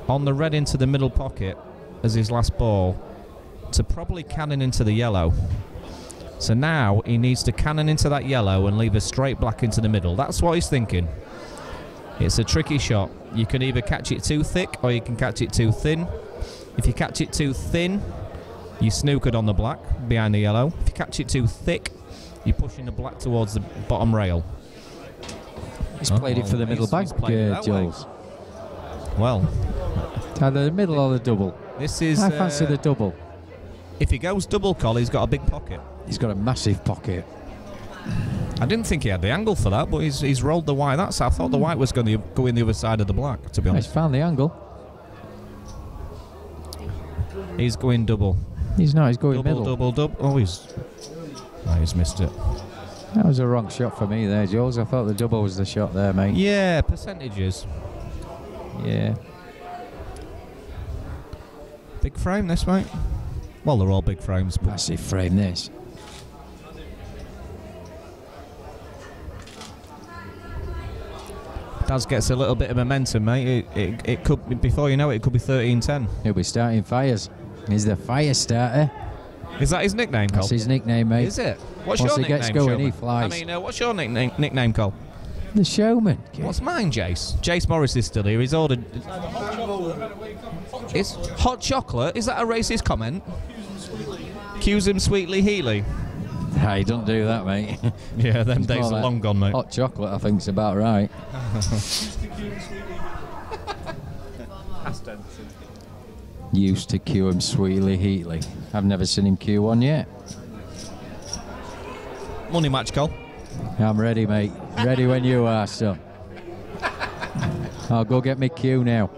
on the red into the middle pocket as his last ball to probably cannon into the yellow. So now he needs to cannon into that yellow and leave a straight black into the middle. That's what he's thinking. It's a tricky shot. You can either catch it too thick or you can catch it too thin. If you catch it too thin, you snookered on the black behind the yellow. If you catch it too thick, you're pushing the black towards the bottom rail. He's played it for the middle back, he's played it that way. Jules. Well, Either the middle or the double. this is... I fancy the double. If he goes double call, he's got a big pocket. He's got a massive pocket. I didn't think he had the angle for that, but he's rolled the white. I thought the white was going to go in the other side of the black, to be He's honest. found the angle. He's going double. He's not, he's going Double, middle. double. Oh, he's missed it. That was a wrong shot for me there, Jules. I thought the double was the shot there, mate. Yeah, percentages. Yeah. Big frame, this, mate. Well, they're all big frames. But Massive frame, this. Daz gets a little bit of momentum, mate. It could, before you know it could be 13-10. He'll be starting fires. He's the fire starter. Is that his nickname, Cole? That's his nickname, mate. Is it? What's Once your he nickname, gets going, Showman? he flies. I mean, what's your nickname, Cole? The Showman. What's mine, Jace? Jace Morris is still here. He's ordered... It's hot chocolate? Is that a racist comment? Accuse him sweetly Healy. Hey, don't do that, mate. Yeah, them It's days more are like long gone, mate. Hot chocolate, I think's about right. Used to cue him sweetly heatly. I've never seen him cue one yet. Money match, Cole. I'm ready, mate. Ready when you are, son. I'll go get me cue now.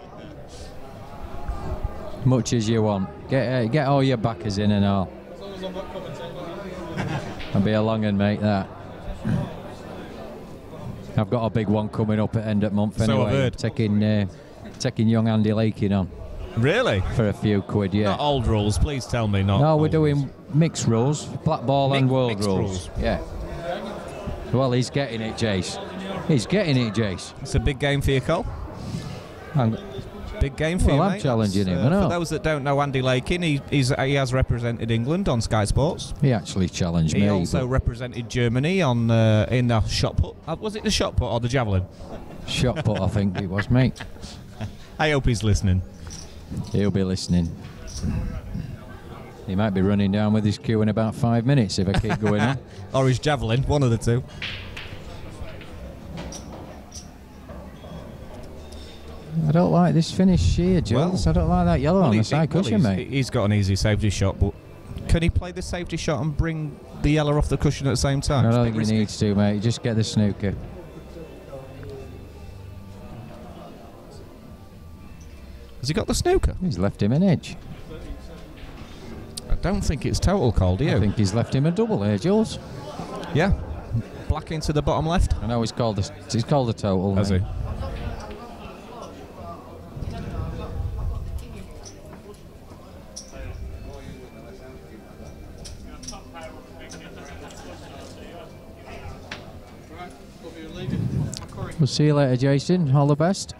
Much as you want. Get all your backers in and all. I'll be a long one, mate, that. I've got a big one coming up at end of month So anyway. I've heard. Taking young Andy Lakin on. Really? For a few quid, yeah. Not old rules, please tell me not. No, we're old doing rules. mixed rules, black ball and world mixed rules. Yeah. Well, he's getting it, Jace. He's getting it, Jace. It's a big game for you, Cole. I'm- Big game for Well, you, I'm mate. challenging That's, him, I know. For those that don't know Andy Lakin, he has represented England on Sky Sports. He actually challenged He me. also but represented Germany on in the shot put. Was it the shot put or the javelin? shot put, I think it was, mate. I hope he's listening. He'll be listening. He might be running down with his cue in about 5 minutes if I keep going on. Or his javelin, one of the two. I don't like this finish here, Jules. I don't like that yellow on the side cushion, mate. He's got an easy safety shot, but can he play the safety shot and bring the yellow off the cushion at the same time? I It's a don't bit think he risky. needs to, mate. Just get the snooker. Has he got the snooker? He's left him an edge. I don't think it's total, Cole, do you? I think he's left him a double here, Jules. Yeah. Black into the bottom left. I know he's called a total. Has mate. he? We'll see you later, Jason. All the best.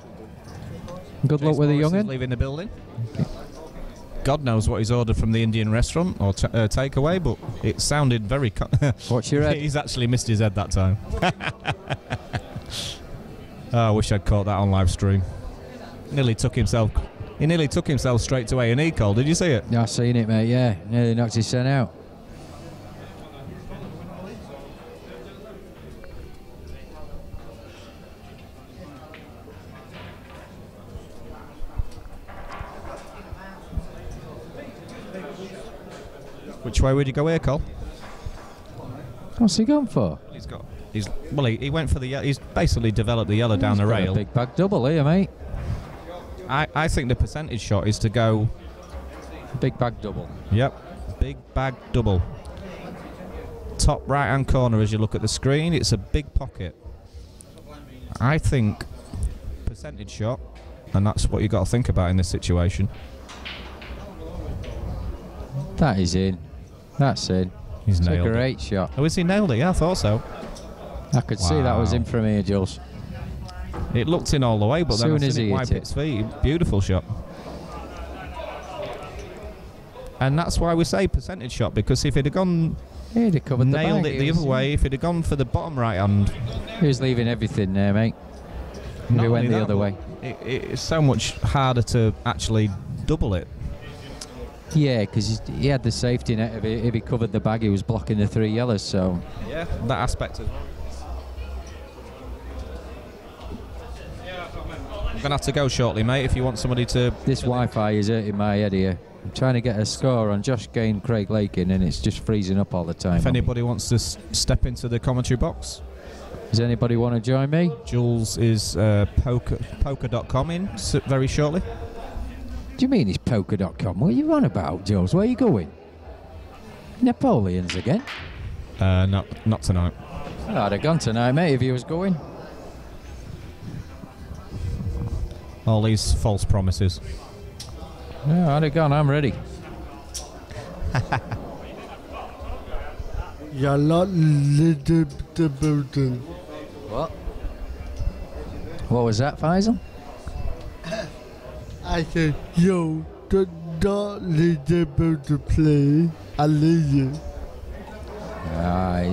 Good luck Jason with the Morris is young'un. leaving the building. God knows what he's ordered from the Indian restaurant or takeaway, but it sounded very... Watch your head. He's actually missed his head that time. Oh, I wish I'd caught that on live stream. He nearly took himself straight to A&E, Cole. Did you see it? Yeah, I seen it, mate. Yeah, nearly knocked his son out. Which way would you go here, Cole? What's he gone for? He went for the yellow. He's basically developed the yellow down the He's got a rail. big bag double here, mate. I think the percentage shot is to go... Big bag double. Yep, big bag double. Top right hand corner as you look at the screen, it's a big pocket. I think percentage shot, and that's what you got to think about in this situation. That is in. That's in. He's It's a nailed it. great shot. Oh, has he nailed it? Yeah, I thought so. I could see that was Wow. in from here, Jules. It looked in all the way, but then Soon I as seen he it hit wipe it. its feet. Beautiful shot. And that's why we say percentage shot, because if it had gone He'd have covered nailed the bag. it the other way, if it had gone for the bottom right hand, He was leaving everything there, mate. If not he went only the that, other but way. It's so much harder to actually double it. Yeah, because he had the safety net. If he covered the bag, he was blocking the three yellows, so... Yeah, that aspect of. I'm gonna have to go shortly, mate. If you want somebody to. This Wi-Fi is hurting my head here. I'm trying to get a score on Josh Gain, Craig Lakin, and it's just freezing up all the time. If anybody wants to step into the commentary box, Does anybody want to join me? Jules is poker.com in very shortly. Do you mean it's poker.com? What are you on about, Jules? Where are you going? Napoleons again? Not tonight. Well, I'd have gone tonight, mate, if he was going. All these false promises. No, I'd have gone. I'm ready. You're not leaving the building. What? What was that, Faisal? I said, yo, don't leave the ball to play. I leave you.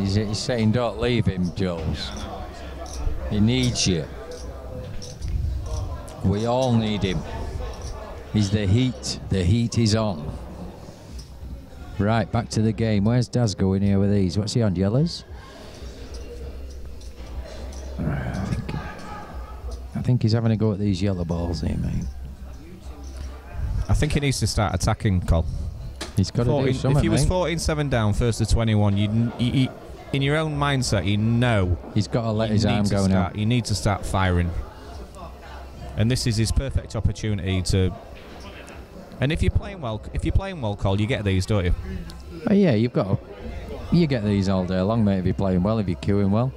He's saying don't leave him, Jules. He needs you. We all need him. He's the heat. The heat is on. Right, back to the game. Where's Daz going here with these? What's he on, yellows? I think he's having a go at these yellow balls here, mate. I think he needs to start attacking, Col. He's got to do something, if he was mate. 14-7 down, first to 21, you in your own mindset, you know he's got to let his arm go now. You need to start firing. And this is his perfect opportunity to... And if you're playing well, Col, you get these, don't you? Oh, yeah, you get these all day long, mate, if you're playing well, if you're queuing well.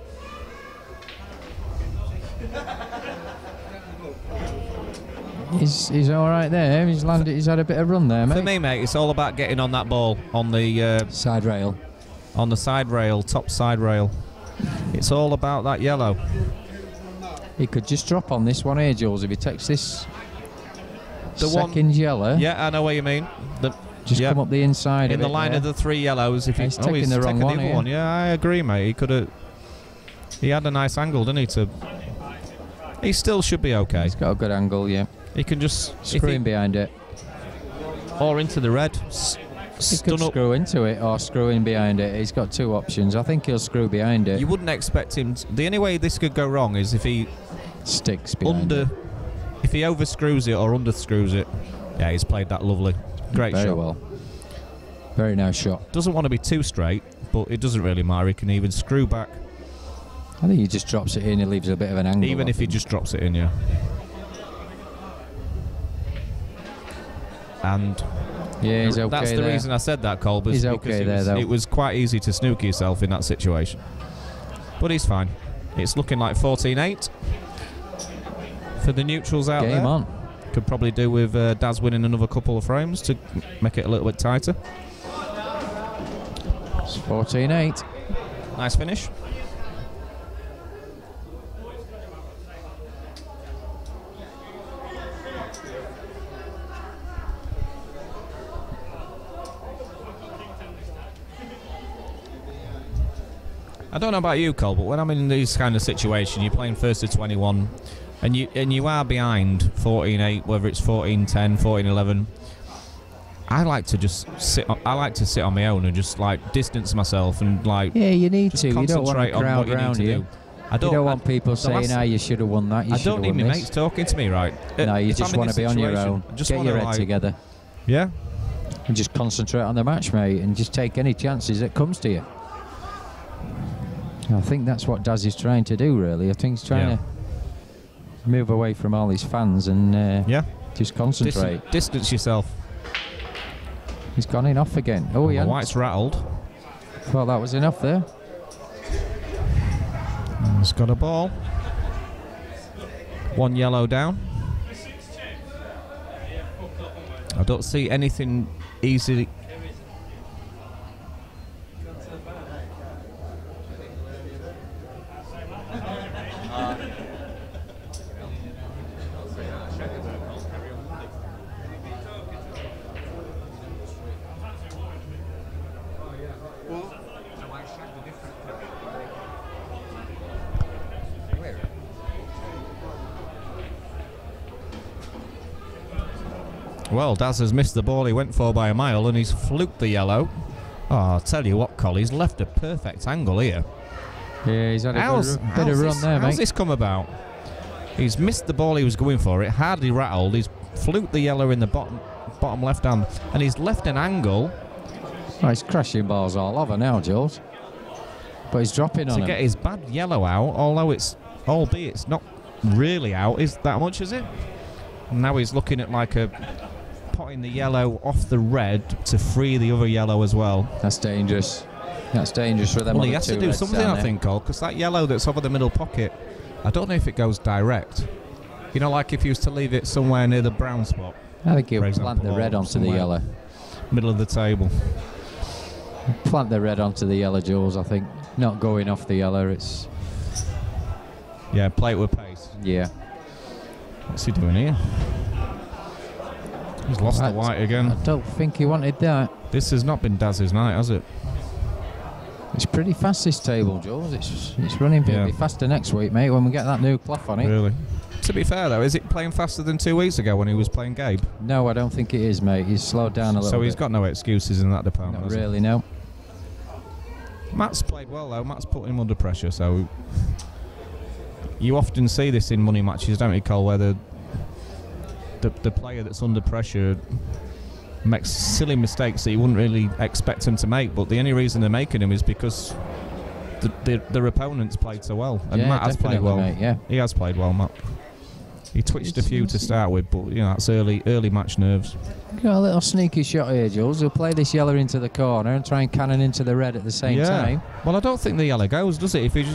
He's all right there. He's landed. He's had a bit of run there, mate. For me, mate, it's all about getting on that ball on the side rail. On the side rail, top side rail. It's all about that yellow. He could just drop on this one here, Jules, if he takes this the second yellow. Yeah, I know what you mean. Just come up the inside in the line there. of the 3 yellows. If he's taking the wrong one. Yeah, I agree, mate. He could have. He had a nice angle, didn't he? He still should be okay. He's got a good angle, yeah. He can just screw in behind it, or into the red. He could screw into it or screw in behind it. He's got 2 options. I think he'll screw behind it. You wouldn't expect him. The only way this could go wrong is if he sticks behind it. If he overscrews it or underscrews it. Yeah, he's played that lovely. Great shot. Very well. Very nice shot. Doesn't want to be too straight, but it doesn't really matter. He can even screw back. I think he just drops it in. He leaves a bit of an angle. Even if he just drops it in, yeah. And yeah, he's okay. That's the reason I said that, Cole. He's okay there, though. It was quite easy to snook yourself in that situation. But he's fine. It's looking like 14-8 for the neutrals out there. Game on. Could probably do with Daz winning another couple of frames to make it a little bit tighter. It's 14-8. Nice finish. I don't know about you, Cole, but when I'm in these kind of situations, you're playing first to 21, and you are behind 14-8, whether it's 14-10, 14-11. I like to just sit. I like to sit on my own and just like distance myself and like. Yeah, you need to. You don't want concentrate a on crowd what you need around to you. do. I don't, you don't want people saying, you should have won that, you I should have don't need won my this. mates talking to me, right? No, you If just I'm in want to this be on your situation, own. just Get your head like, together. Yeah. And just concentrate on the match, mate, and just take any chances that comes to you. I think that's what Daz is trying to do, really. I think he's trying to move away from all his fans and just concentrate. Distance yourself. He's gone in off again. Oh, the white's rattled. Well, that was enough there. He's got a ball. 1 yellow down. I don't see anything easy. Well, Daz has missed the ball he went for by a mile and he's fluked the yellow. Oh, I'll tell you what, Collie, he's left a perfect angle here. Yeah, he's had a bit of run there, mate. How's this come about? He's missed the ball he was going for. It hardly rattled. He's fluked the yellow in the bottom left hand and he's left an angle. Oh, he's crashing balls all over now, Jules. But he's dropping on to get his bad yellow out, albeit it's not really out, is that much, is it? And now he's looking at like potting the yellow off the red to free the other yellow as well. That's dangerous. That's dangerous for them. Well, he has to do something, I think, Cole, because that yellow that's over the middle pocket, I don't know if it goes direct. You know, like if he was to leave it somewhere near the brown spot. I think he'll plant the red onto the yellow. Middle of the table. Plant the red onto the yellow, Jules, I think. Not going off the yellow, it's... Yeah, play it with pace. Yeah. What's he doing here? He's lost the white again. I don't think he wanted that. This has not been Daz's night, has it? It's pretty fast, this table, Jules. It's running pretty faster next week, mate, when we get that new cloth on it. Really? To be fair, though, is it playing faster than 2 weeks ago when he was playing Gabe? No, I don't think it is, mate. He's slowed down a little bit. So he's got no excuses in that department, Not really, no. Matt's played well, though. Matt's put him under pressure, so... You often see this in money matches, don't you, Cole, where the player that's under pressure makes silly mistakes that you wouldn't really expect him to make, but the only reason they're making them is because their opponents played so well. And Matt has played well. Mate, yeah. He has played well, Matt. He twitched a few to start with, but you know, that's early match nerves. Got a little sneaky shot here, Jules. He'll play this yellow into the corner and try and cannon into the red at the same time. Well, I don't think the yellow goes, does it? If he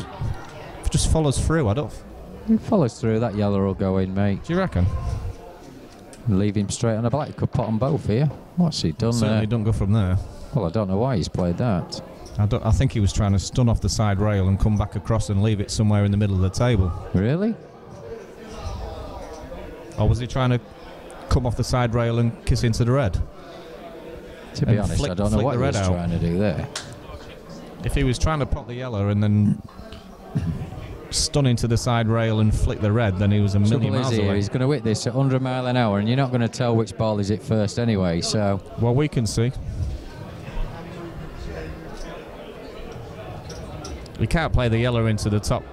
just follows through, I don't... If he follows through, that yellow will go in, mate. Do you reckon? Leave him straight on the black. Could put on both here. What's he done Certainly there? don't go from there. Well, I don't know why he's played that. I think he was trying to stun off the side rail and come back across and leave it somewhere in the middle of the table. Really? Or was he trying to come off the side rail and kiss into the red? To be honest, I don't know what he was trying to do there. If he was trying to pop the yellow and then stun into the side rail and flick the red, then he was a million miles away. He's going to hit this at 100 mile an hour, and you're not going to tell which ball is hit first anyway, so... Well, we can see. We can't play the yellow into the top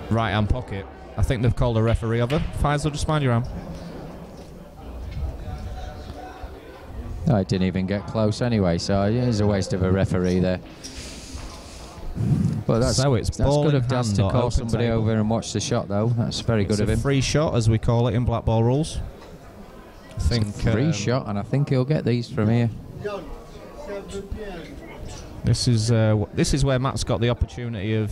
right-hand pocket. I think they've called a referee over. Faisal, just mind your arm. No, it didn't even get close anyway, so it's a waste of a referee there. But that's good of Daz to call somebody over and watch the shot, though. That's very good of him. It's a free shot, as we call it in black ball rules. I think it's a free shot, and I think he'll get these from here. This is where Matt's got the opportunity of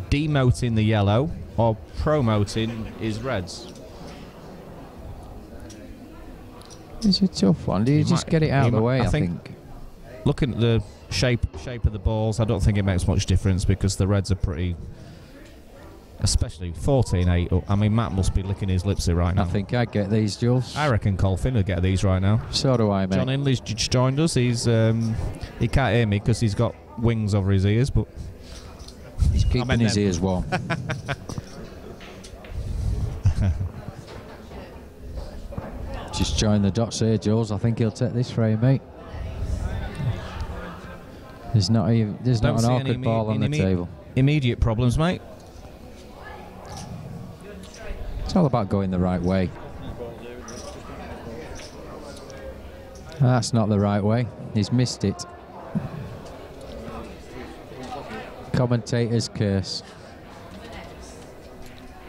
demoting the yellow or promoting his reds. It's a tough one. Do you just get it out of the way, I think? Looking at the shape of the balls, I don't think it makes much difference because the reds are pretty... Especially 14-8. I mean, Matt must be licking his lips here right now. I think I'd get these, Jules. I reckon Cole Finn would get these right now. So do I, mate. John Hindley's just joined us. He's he can't hear me because he's got wings over his ears, but he's keeping his ears warm. Just join the dots here, Jules. I think he'll take this frame, mate. There's not an awkward ball on the table. Immediate problems, mate. It's all about going the right way. That's not the right way. He's missed it. Commentator's curse.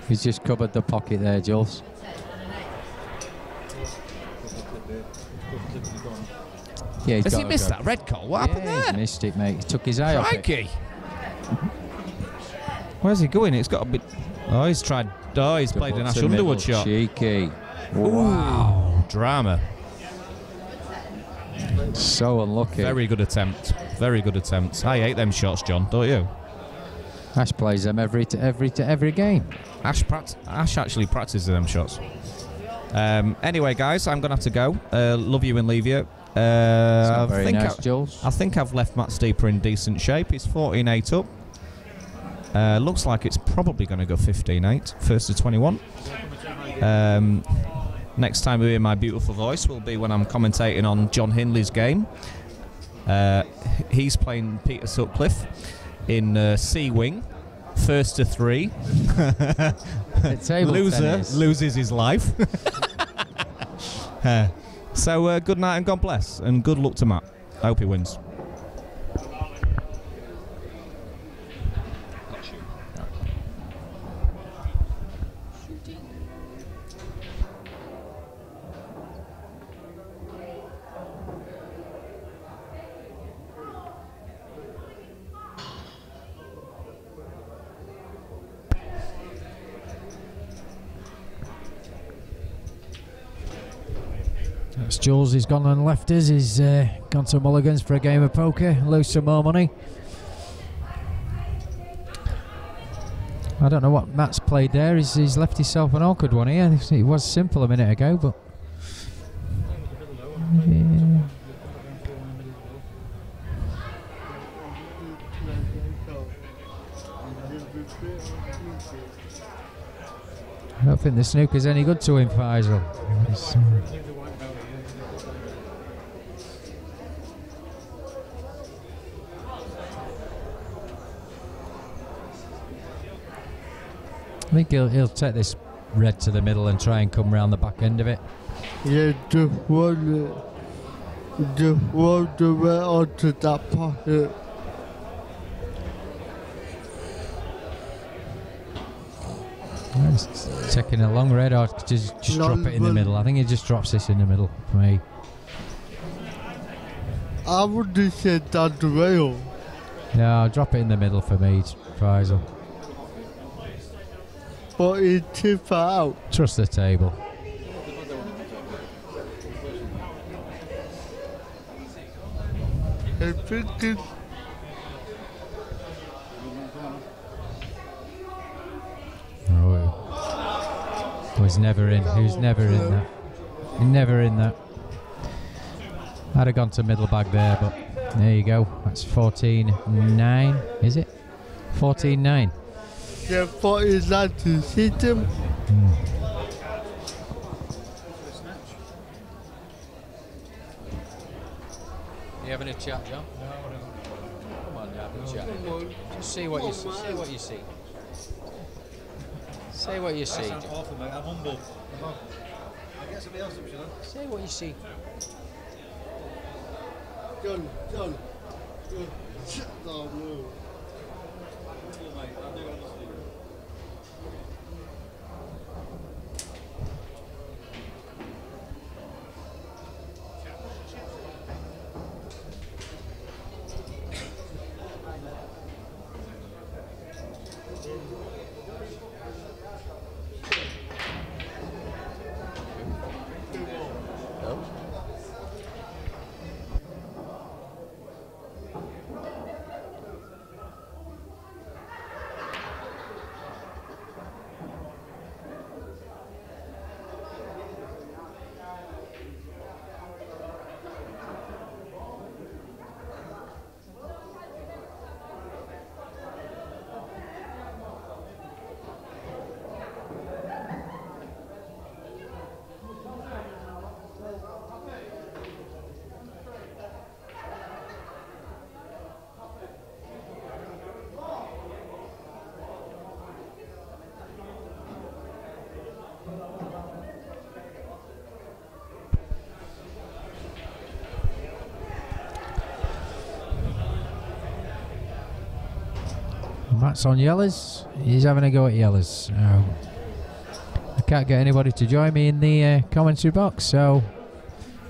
He's just covered the pocket there, Jules. Yeah, has he missed that red call? What happened there? He's missed it, mate. He took his eye off it. Where's he going? It's got a bit... Oh, he's tried... Oh, he's played an Ash Underwood shot. Cheeky. Wow. Drama. So unlucky. Very good attempt. Very good attempt. I hate them shots, John, don't you? Ash plays them every game. Ash actually practices them shots. Anyway, guys, I'm going to have to go. Love you and leave you. Very nice, Jules. I think I've left Matt Steeper in decent shape. He's 14-8 up. Looks like it's probably going to go 15-8, first to 21. Next time we hear my beautiful voice will be when I'm commentating on John Hindley's game. He's playing Peter Sutcliffe in C-Wing, first to 3. Loser loses his life. So good night and God bless, and good luck to Matt. I hope he wins. That's Jules. He's gone and left us. He's gone to Mulligan's for a game of poker, lose some more money. I don't know what Matt's played there. He's left himself an awkward one here. It was simple a minute ago, but yeah. I don't think the snooker's any good to him, Faisal. I think he'll take this red to the middle and try and come round the back end of it. Yeah, just roll the red onto that pocket. He's taking a long red, or just drop it in the middle. I think he just drops this in the middle for me. I would have said down the rail. Yeah, I'll drop it in the middle for me, Faisal. But it's too far out. Trust the table. I think it's He was never in. He was never in that. Never in that. I'd have gone to middle bag there, but there you go. That's 14-9, is it? 14-9. yeah, 49 to hit him. You having a chat, John? No, come on, have a chat. Just see what you see. Say what you see. Say what you see. That's awful, mate. I'm humble. I'll get somebody else up, shall I? Say what you see. John. Shut down, no. Mate, I do honestly. Matt's on yellows. He's having a go at yellows. I can't get anybody to join me in the commentary box, so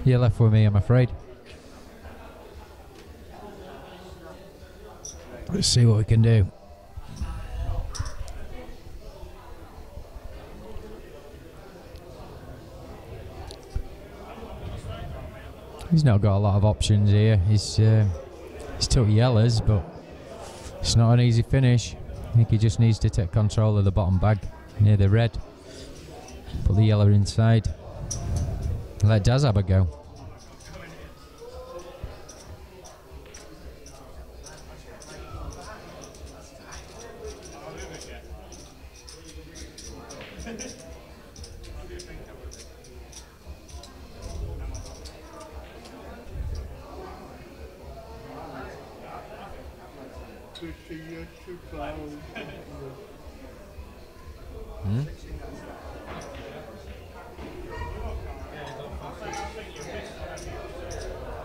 you're left with me, I'm afraid. Let's see what we can do. He's not got a lot of options here. He's took yellows, but it's not an easy finish. I think he just needs to take control of the bottom bag near the red. Put the yellow inside. Let Daz have a go.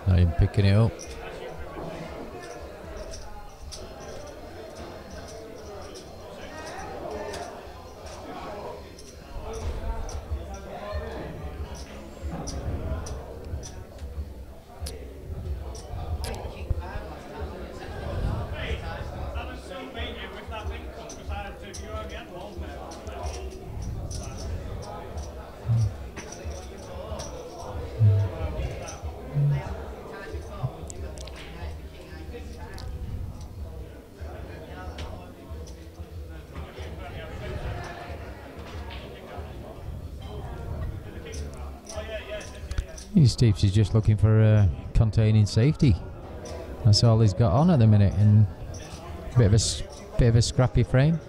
Not even picking it up. Steeps is just looking for containing safety. That's all he's got on at the minute, and bit of a scrappy frame.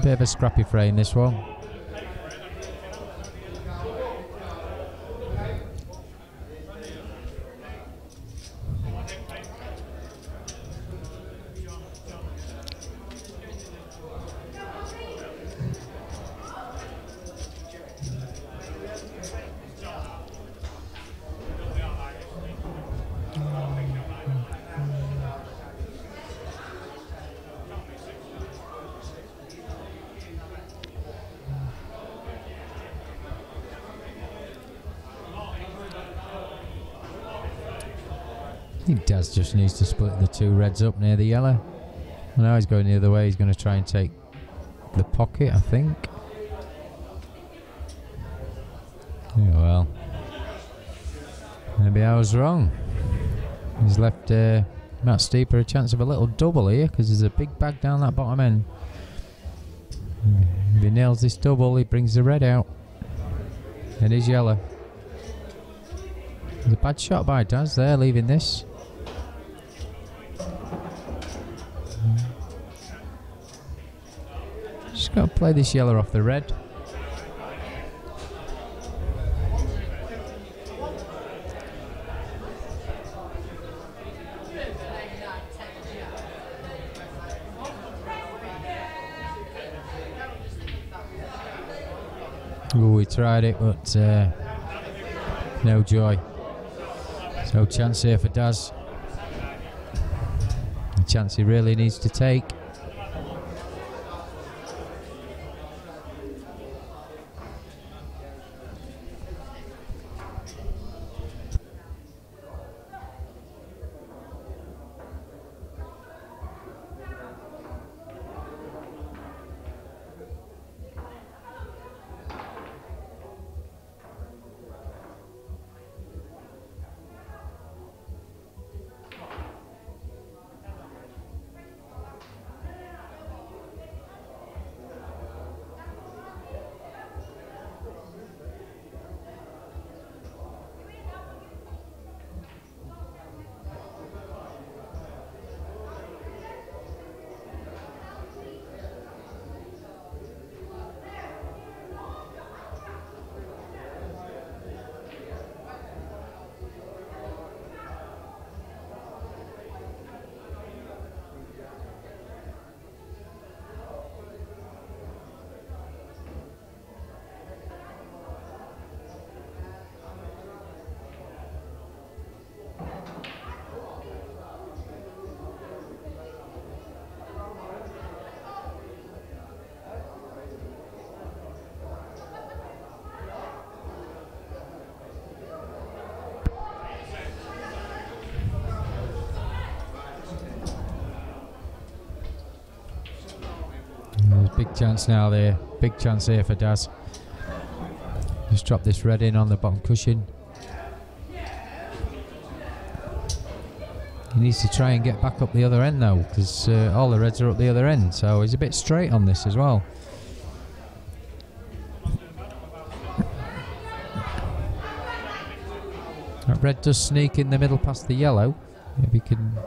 Bit of a scrappy frame, this one. I think Daz just needs to split the two reds up near the yellow. Well, now he's going the other way. He's going to try and take the pocket, I think. Yeah, well, maybe I was wrong. He's left Matt Steeper a chance of a little double here, because there's a big bag down that bottom end. If he nails this double, he brings the red out. And his yellow. There's a bad shot by Daz there, leaving this. Just got to play this yellow off the red. Ooh, we tried it, but no joy. No chance here for Daz. A chance he really needs to take. Big chance now there. Big chance here for Daz. Just drop this red in on the bottom cushion. He needs to try and get back up the other end though, because all the reds are up the other end, so he's a bit straight on this as well. That red does sneak in the middle past the yellow. Maybe he can...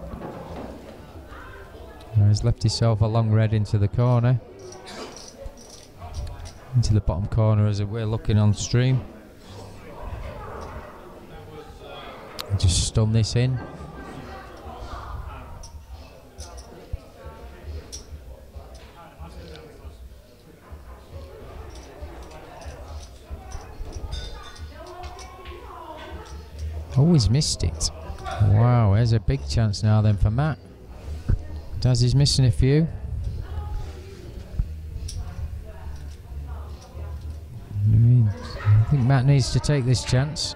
He's left himself a long red into the corner. Into the bottom corner as we're looking on stream. Just stun this in. Oh, he's missed it. Wow, there's a big chance now then for Matt. Daz is missing a few. I think Matt needs to take this chance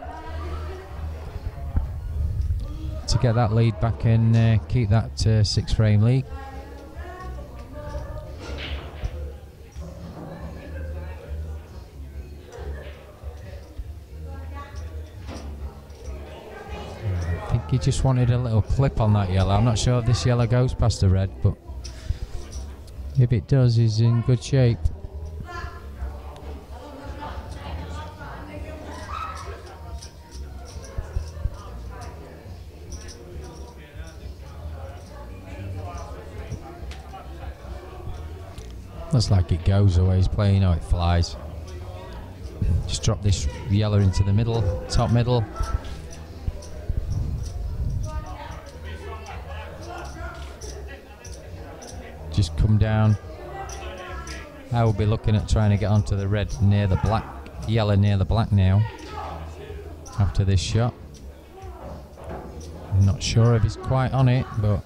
to get that lead back and keep that 6-frame lead. I think he just wanted a little clip on that yellow. I'm not sure if this yellow goes past the red, but if it does, he's in good shape. Looks like it goes the way he's playing. Oh, it flies. Just drop this yellow into the middle, top middle. Just come down. I will be looking at trying to get onto the red near the black, yellow near the black now. After this shot. I'm not sure if he's quite on it, but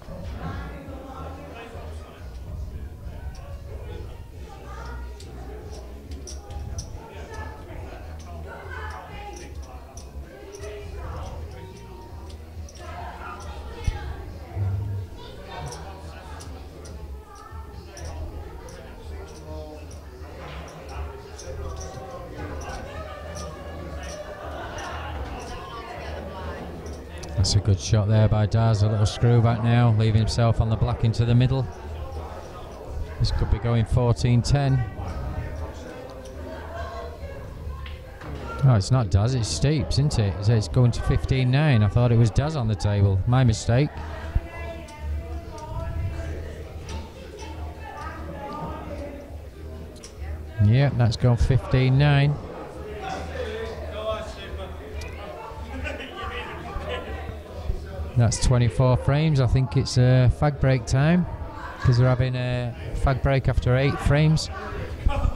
that's a good shot there by Daz. A little screw back now, leaving himself on the black into the middle. This could be going 14-10. Oh, it's not Daz, it's Steeps, isn't it? It's going to 15-9. I thought it was Daz on the table. My mistake. Yeah, that's gone 15-9. That's 24 frames. I think it's fag break time because they're having a fag break after 8 frames. I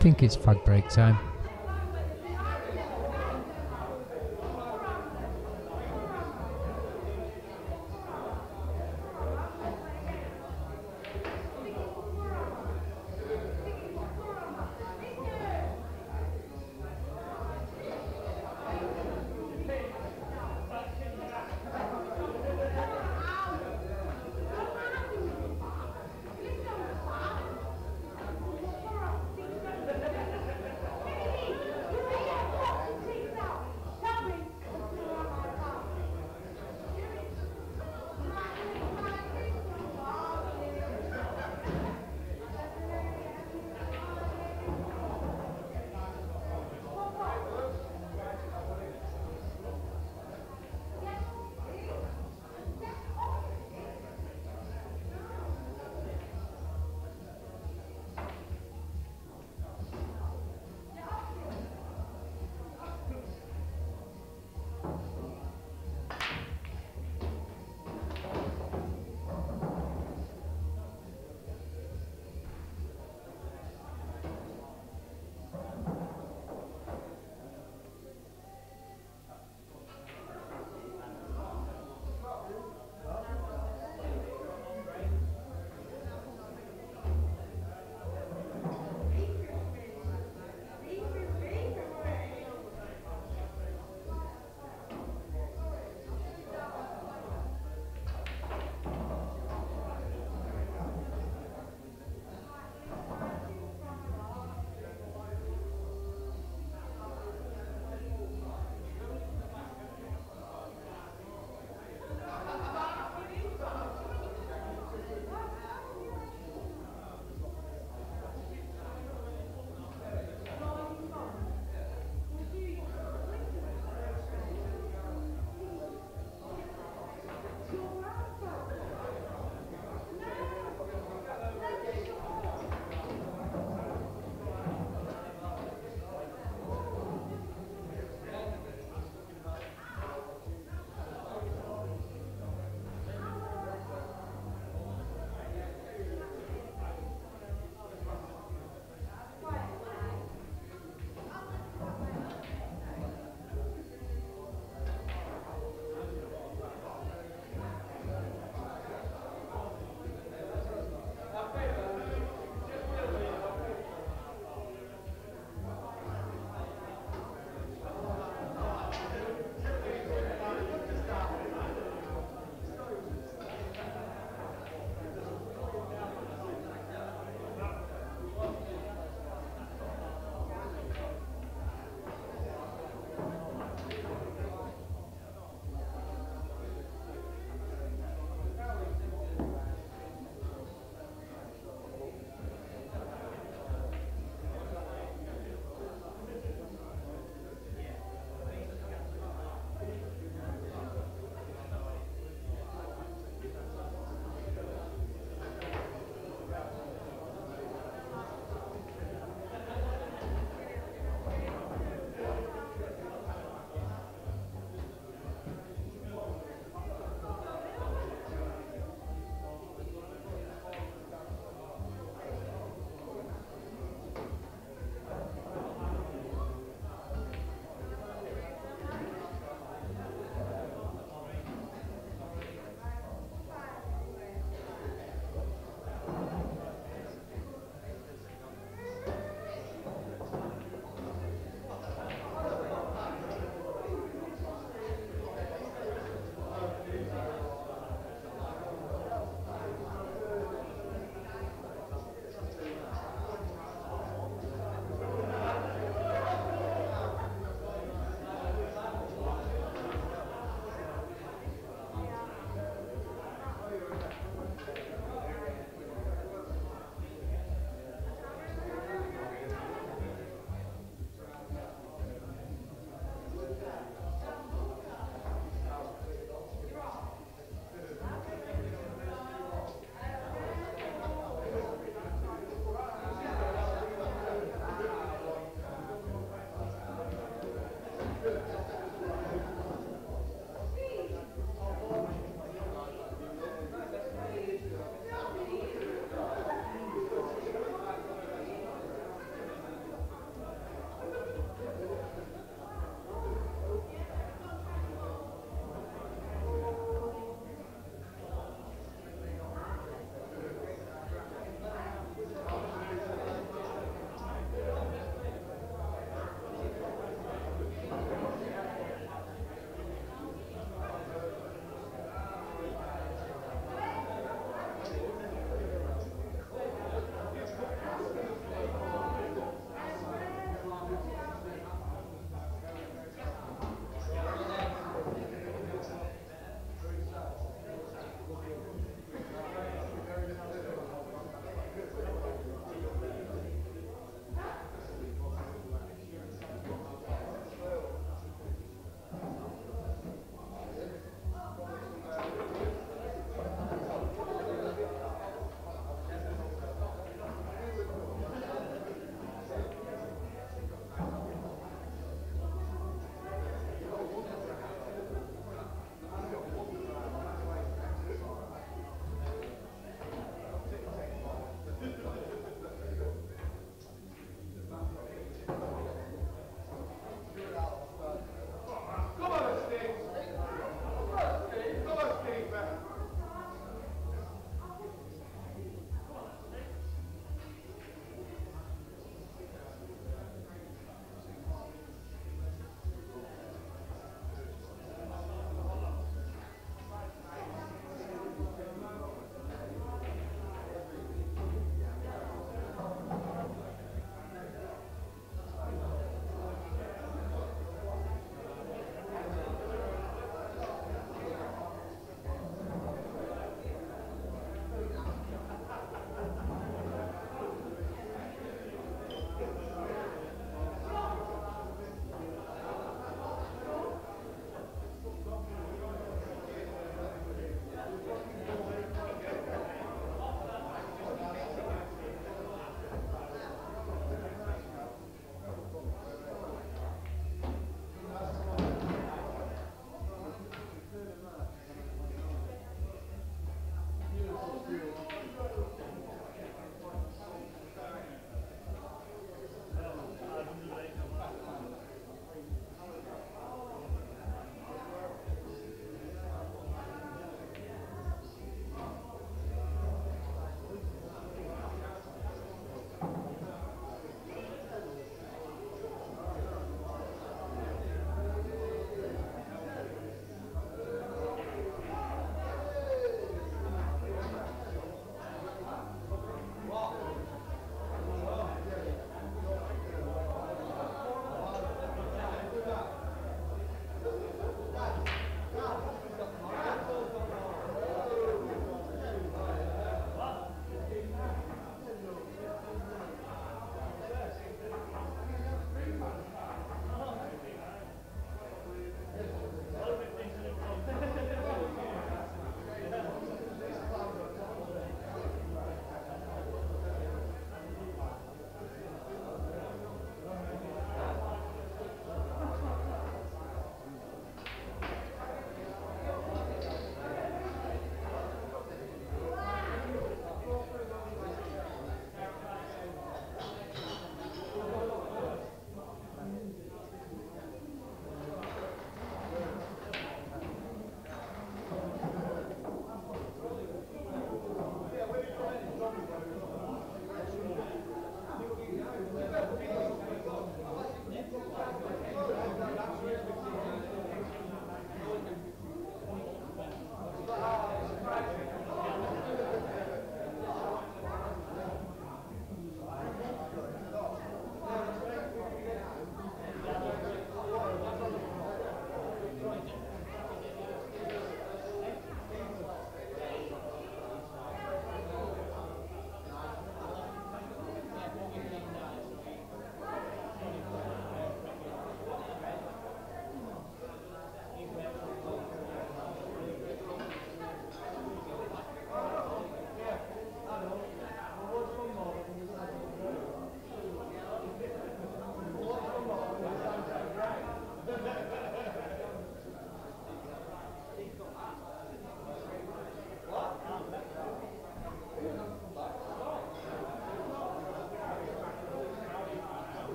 think it's fag break time.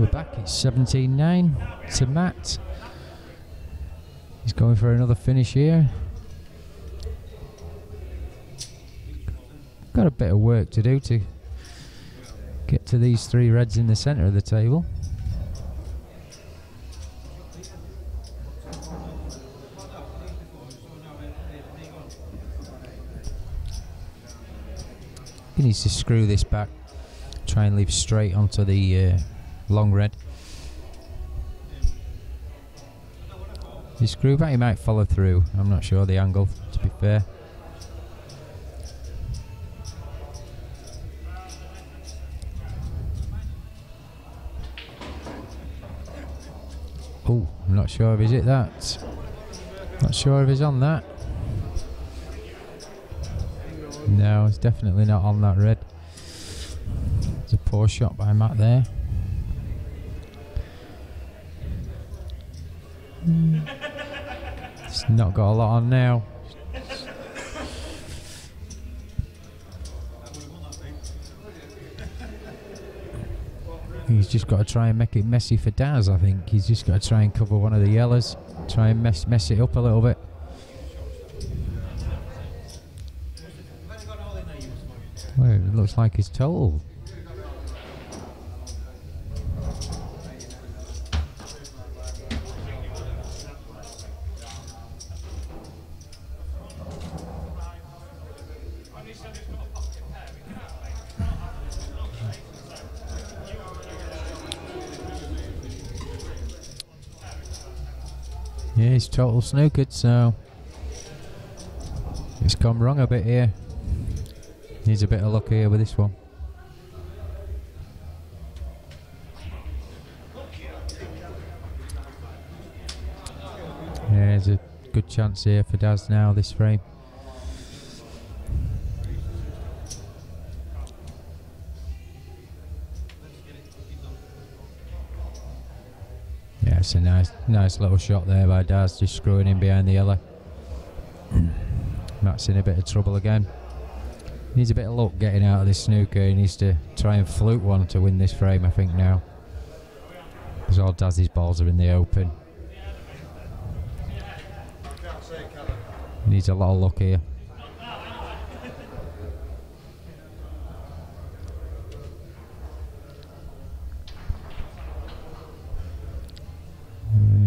we're back. It's 17-9 to Matt. He's going for another finish here. Got a bit of work to do to get to these 3 reds in the centre of the table. He needs to screw this back, try and leave straight onto the long red. The screw back, he might follow through. I'm not sure the angle, to be fair. Oh, I'm not sure if he's hit that. Not sure if he's on that. No, it's definitely not on that red. It's a poor shot by Matt there. It's not got a lot on now. He's just got to try and make it messy for Daz, I think. He's just got to try and cover one of the yellows. Try and mess it up a little bit. Well, it looks like it's total. Yeah, he's total snookered, so it's gone wrong a bit here. Needs a bit of luck here with this one. Yeah, there's a good chance here for Daz now, this frame. Yeah, it's a nice little shot there by Daz, just screwing in behind the yellow. Matt's in a bit of trouble again. Needs a bit of luck getting out of this snooker. He needs to try and fluke one to win this frame, I think, now. Because all Daz's balls are in the open. Needs a lot of luck here.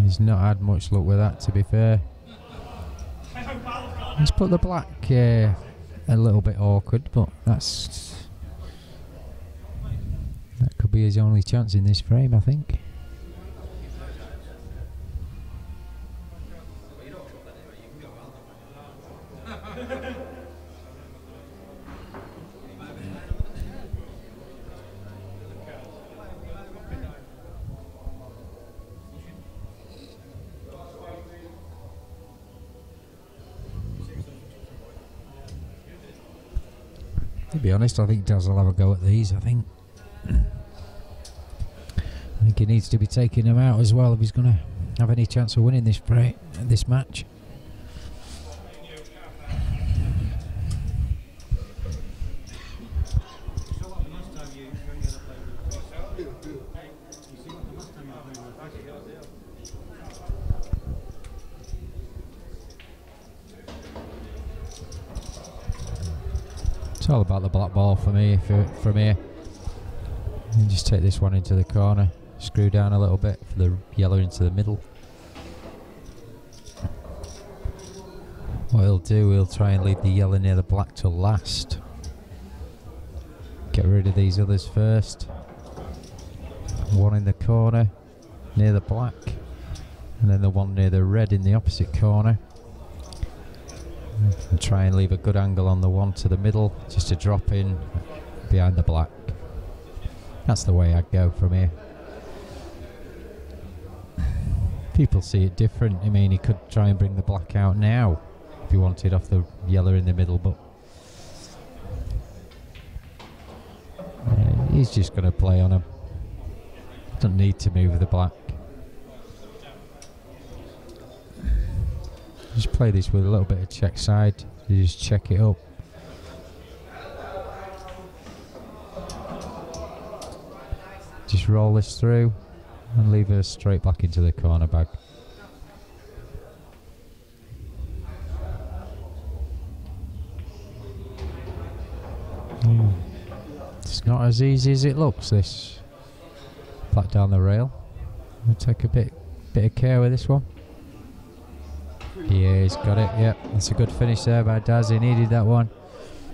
He's not had much luck with that, to be fair. Let's put the black a little bit awkward, but that could be his only chance in this frame, I think. To be honest, I think Daz will have a go at these. I think he needs to be taking them out as well if he's going to have any chance of winning this match. It's all about the black ball for me from here. And just take this one into the corner, screw down a little bit for the yellow into the middle. What he'll do, he'll try and leave the yellow near the black till last. Get rid of these others first. One in the corner near the black, and then the one near the red in the opposite corner. And try and leave a good angle on the one to the middle, just to drop in behind the black. That's the way I'd go from here. People see it different. I mean, he could try and bring the black out now if he wanted off the yellow in the middle, but he's just going to play on him. Doesn't need to move the black. Just play this with a little bit of check side. You just check it up. Just roll this through. and leave her straight back into the corner bag. It's not as easy as it looks, this flat down the rail. We'll take a bit of care with this one. Yeah, he's got it. Yep, that's a good finish there by Daz. He needed that one.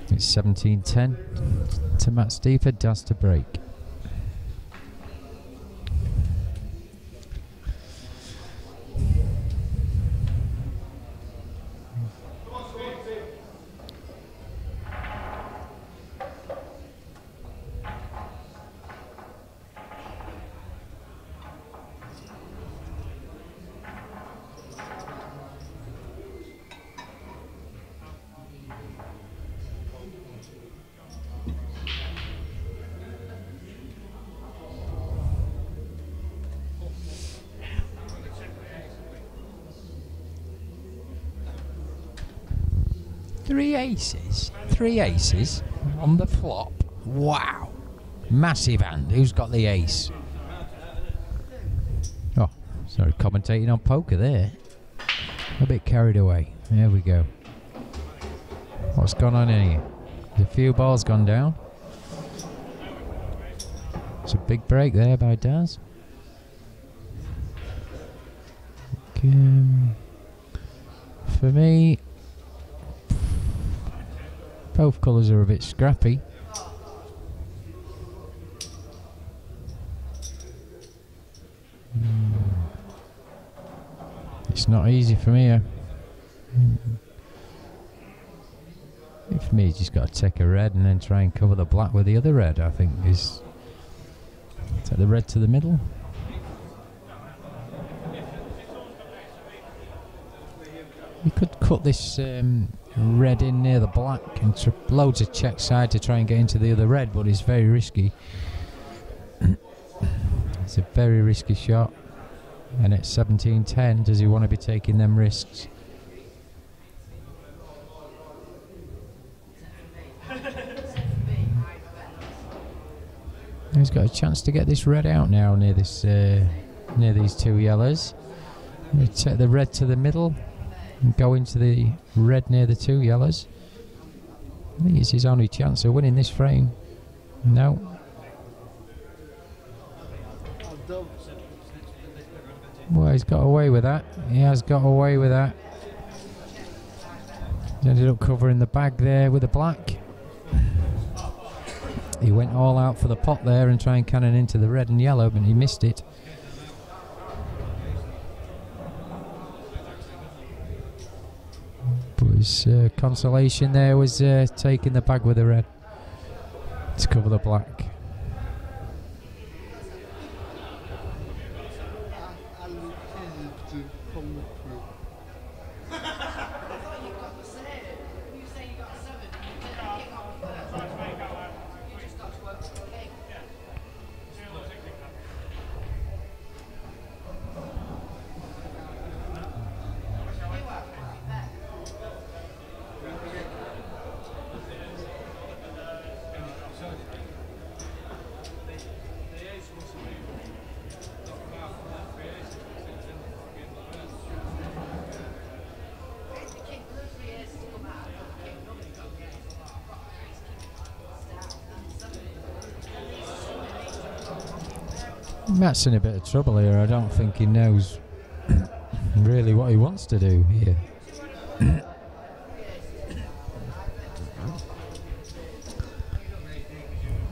It's 17-10 to Matt Steeper. Daz to break. Three aces on the flop. Wow, massive hand. Who's got the ace? Oh, sorry, commentating on poker there. A bit carried away. There we go. What's gone on in here? A few balls gone down. It's a big break there by Daz. For me, both colours are a bit scrappy. It's not easy for me. For me, you just got to take a red and then try and cover the black with the other red. I think is take the red to the middle. You could cut this red in near the black and loads of check side to try and get into the other red, but it's very risky. It's a very risky shot, and at 17-10, does he want to be taking them risks? He's got a chance to get this red out now near this near these two yellows. You take the red to the middle and go into the red near the two yellows. I think it's his only chance of winning this frame. No. Well, he's got away with that. He has got away with that. He ended up covering the bag there with the black. He went all out for the pot there and try and cannon into the red and yellow, but he missed it. But his consolation there was taking the bag with the red to cover the black. Matt's in a bit of trouble here. I don't think he knows really what he wants to do here.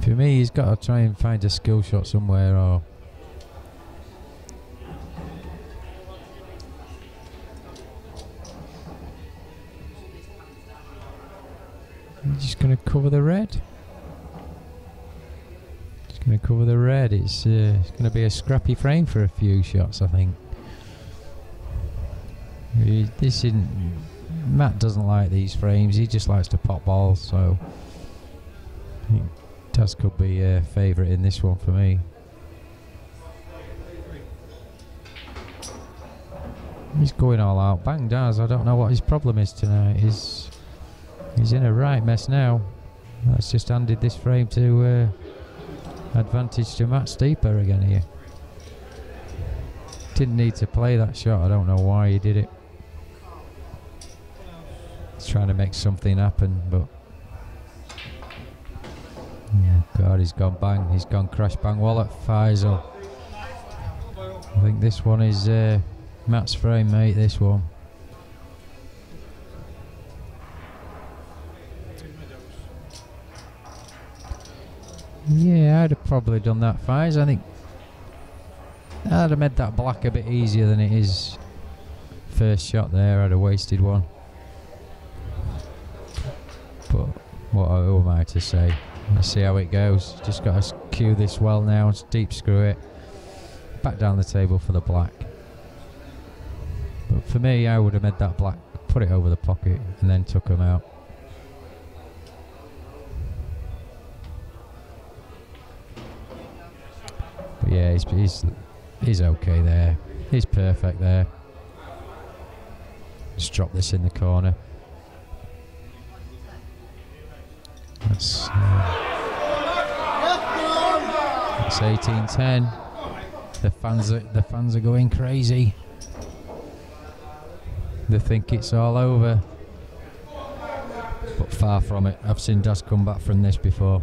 For me, he's got to try and find a skill shot somewhere, or he's just going to cover the red. Going to cover the red. It's going to be a scrappy frame for a few shots, I think. This isn't. Matt doesn't like these frames. He just likes to pop balls. So I think Daz could be a favourite in this one for me. He's going all out. Bang Daz. I don't know what his problem is tonight. He's in a right mess now. That's just handed this frame to. Advantage to Matt Steeper again here. Didn't need to play that shot. I don't know why he did it. He's trying to make something happen, but oh God, he's gone bang. He's gone crash bang wall at Faisal. I think this one is Matt's frame, mate. This one. Yeah, I'd have probably done that, Faiz. I think I'd have made that black a bit easier than it is. First shot there, I'd have wasted one. But who am I to say? Let's see how it goes. Just got to cue this well now. Deep screw it. Back down the table for the black. But for me, I would have made that black, put it over the pocket, and then took him out. But yeah, he's okay there. He's perfect there. Just drop this in the corner. That's 18-10. The fans are going crazy. They think it's all over, but far from it. I've seen Daz come back from this before.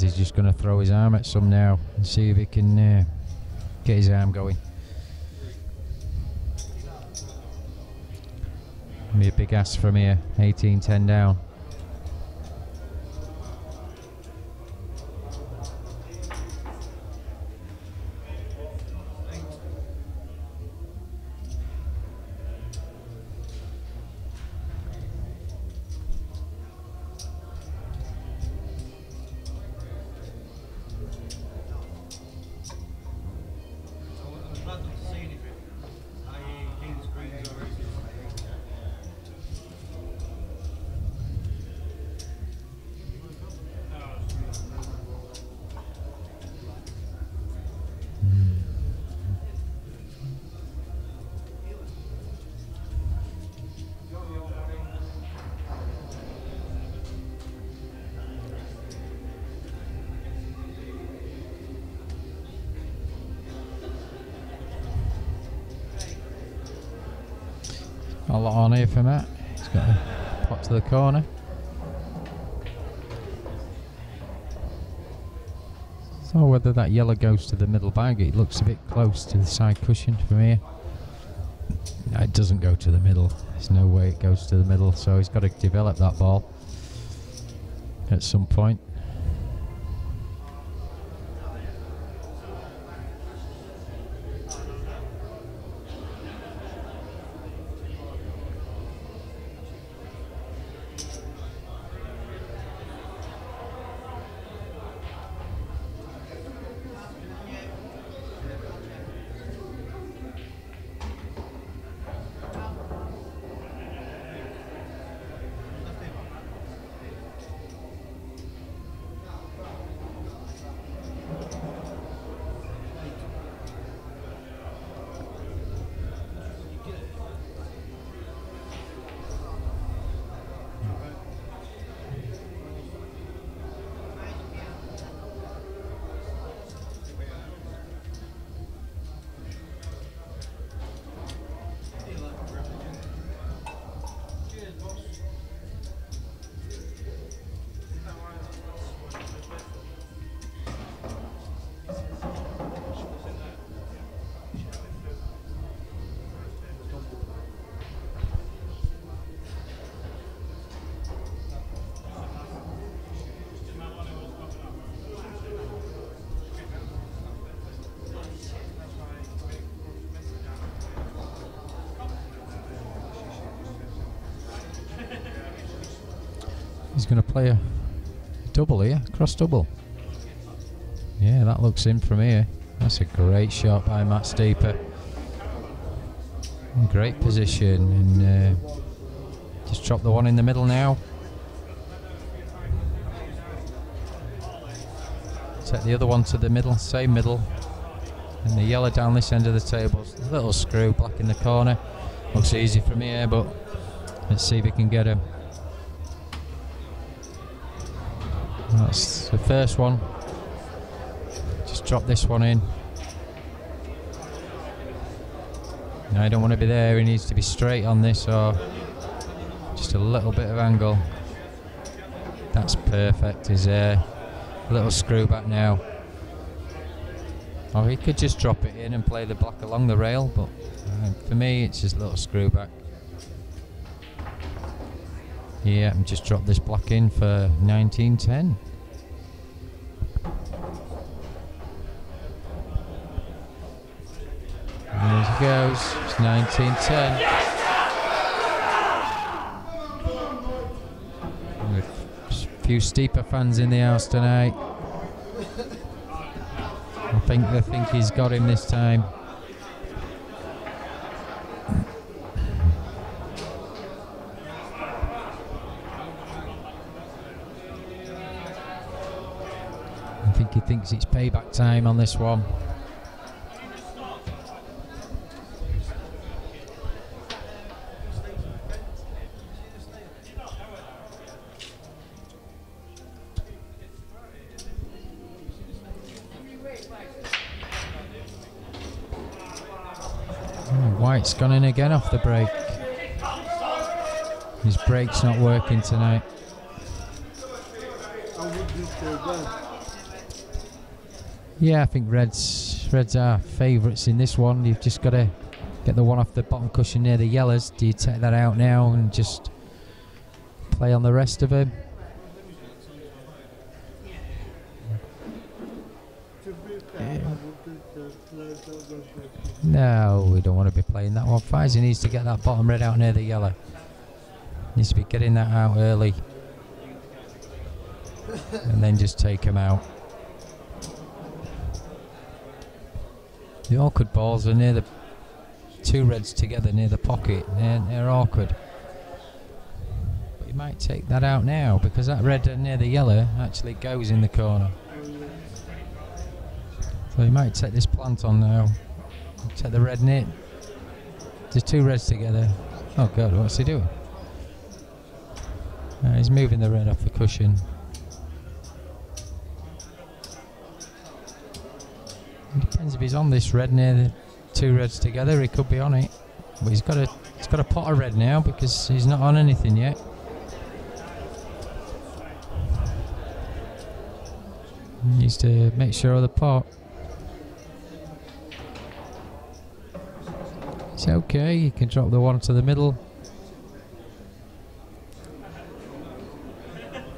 He's just going to throw his arm at some now and see if he can get his arm going. Be a big ass from here, 18-10 down. A lot on here for Matt. He's got a pot to the corner. So whether that yellow goes to the middle bag, it looks a bit close to the side cushion from here. No, it doesn't go to the middle. There's no way it goes to the middle, so he's got to develop that ball at some point. He's going to play a double here, cross double. Yeah, that looks in from here. That's a great shot by Matt Steeper. Great position, and just drop the one in the middle now. Take the other one to the middle, same middle. And the yellow down this end of the table. A little screw, black in the corner. Looks easy from here, but let's see if we can get him. That's the first one. Just drop this one in. No, I don't want to be there. He needs to be straight on this, or just a little bit of angle. That's perfect. He's there. A little screw back now. Or he could just drop it in and play the black along the rail, but for me it's just a little screw back. Yeah, and just drop this black in for 1910. There he goes. It's 1910. A few Steeper fans in the house tonight. They think he's got him this time. I think he thinks it's payback time on this one. White's gone in again off the break. His brake's not working tonight. Yeah, I think Reds are favourites in this one. You've just got to get the one off the bottom cushion near the yellows. Do you take that out now and just play on the rest of them? No, we don't want to be playing that one. Fizzy needs to get that bottom red out near the yellow. Needs to be getting that out early. And then just take him out. The awkward balls are near the two reds together near the pocket. They're awkward. But you might take that out now because that red near the yellow actually goes in the corner. So you might take this plant on now. Take the red near. There's two reds together. Oh God, what's he doing? He's moving the red off the cushion. It depends if he's on this red near the two reds together. He could be on it, but he's got a pot of red now because he's not on anything yet. He needs to make sure of the pot. It's okay. You can drop the one to the middle.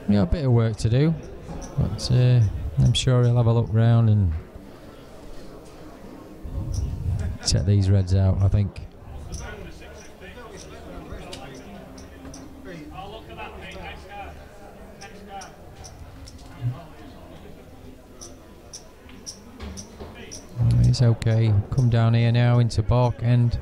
We got a bit of work to do, but I'm sure he'll have a look round and set these reds out, I think. It's okay. Come down here now into Bark End.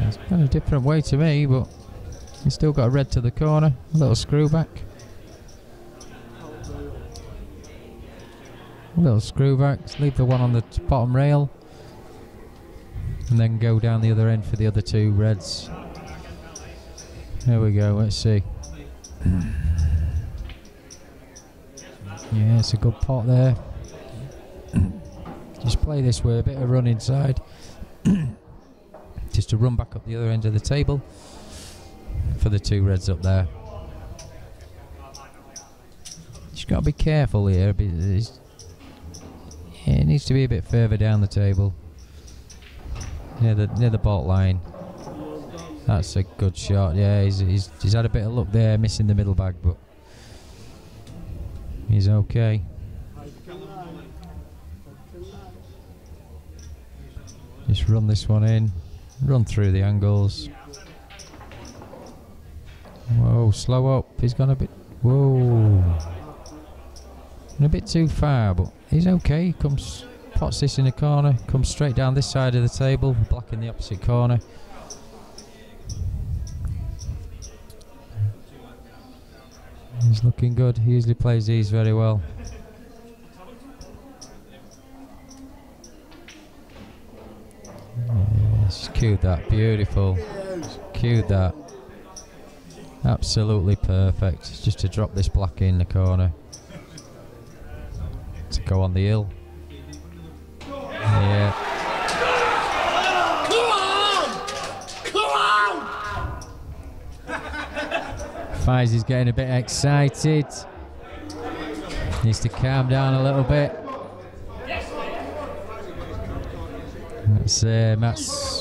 It's kind of a different way to me, but he's still got a red to the corner, a little screw back. A little screw back, leave the one on the bottom rail, and then go down the other end for the other two reds. There we go, let's see. Yeah, it's a good pot there. Just play this with a bit of run inside. Just to run back up the other end of the table for the two reds up there. Just got to be careful here. It needs to be a bit further down the table. near the baulk line. That's a good shot. Yeah, he's had a bit of luck there, missing the middle bag, but he's okay. Just run this one in, run through the angles. Whoa, slow up. He's gone a bit. Whoa, a bit too far, but he's okay. He comes, pots this in the corner, comes straight down this side of the table, black in the opposite corner. He's looking good. He usually plays these very well. Yes, cued that. Beautiful. Cued that. Absolutely perfect. Just to drop this black in the corner. To go on the hill. Yeah. Fies is getting a bit excited. Needs to calm down a little bit. That's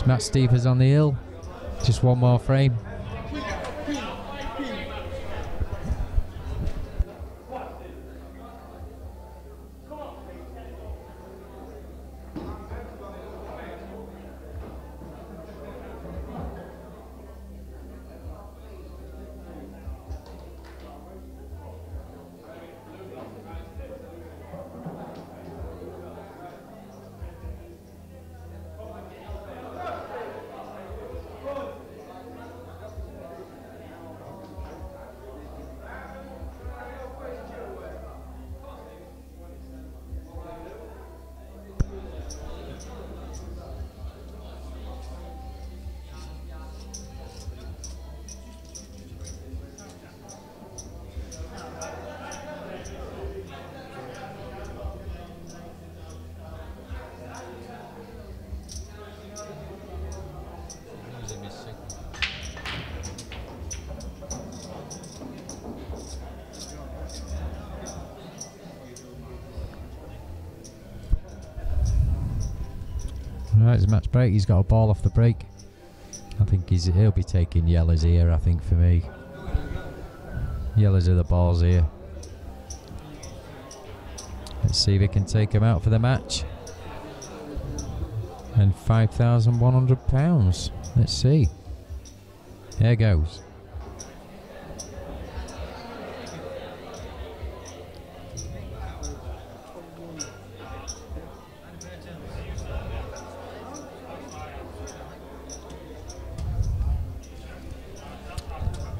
Matt Stephens on the hill. Just one more frame. Right, it's a match break. He's got a ball off the break. I think he'll be taking yellows here, I think, for me. Yellows are the balls here. Let's see if he can take him out for the match. And £5,100. Let's see. There goes.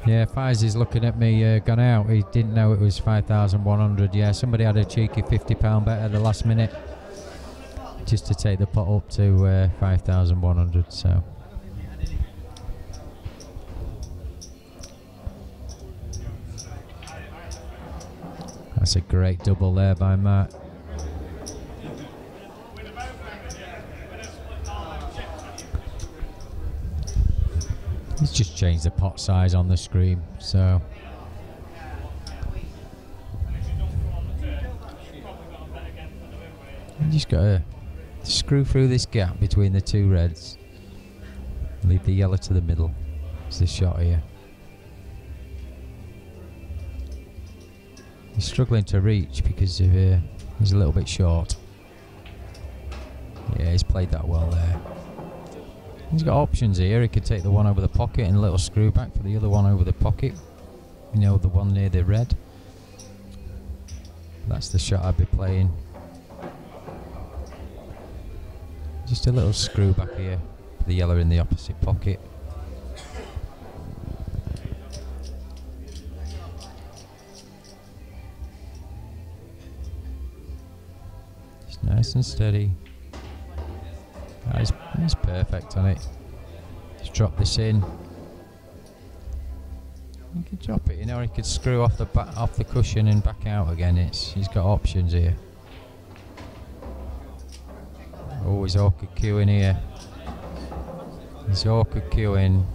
Yeah, Fies is looking at me, gone out. He didn't know it was 5,100. Yeah, somebody had a cheeky £50 bet at the last minute just to take the pot up to 5,100. So that's a great double there by Matt. He's just changed the pot size on the screen, so you just got to screw through this gap between the two reds. Leave the yellow to the middle. It's the shot here. He's struggling to reach because he's a little bit short. Yeah, he's played that well there. He's got options here. He could take the one over the pocket and a little screw back for the other one over the pocket. You know, the one near the red. That's the shot I'd be playing. Just a little screw back here. The yellow in the opposite pocket. Just nice and steady. He's perfect on it. Just drop this in. You could drop it, you know, or he could screw off the cushion and back out again. He's got options here. Oh, he's awkward queuing here. He's awkward queuing.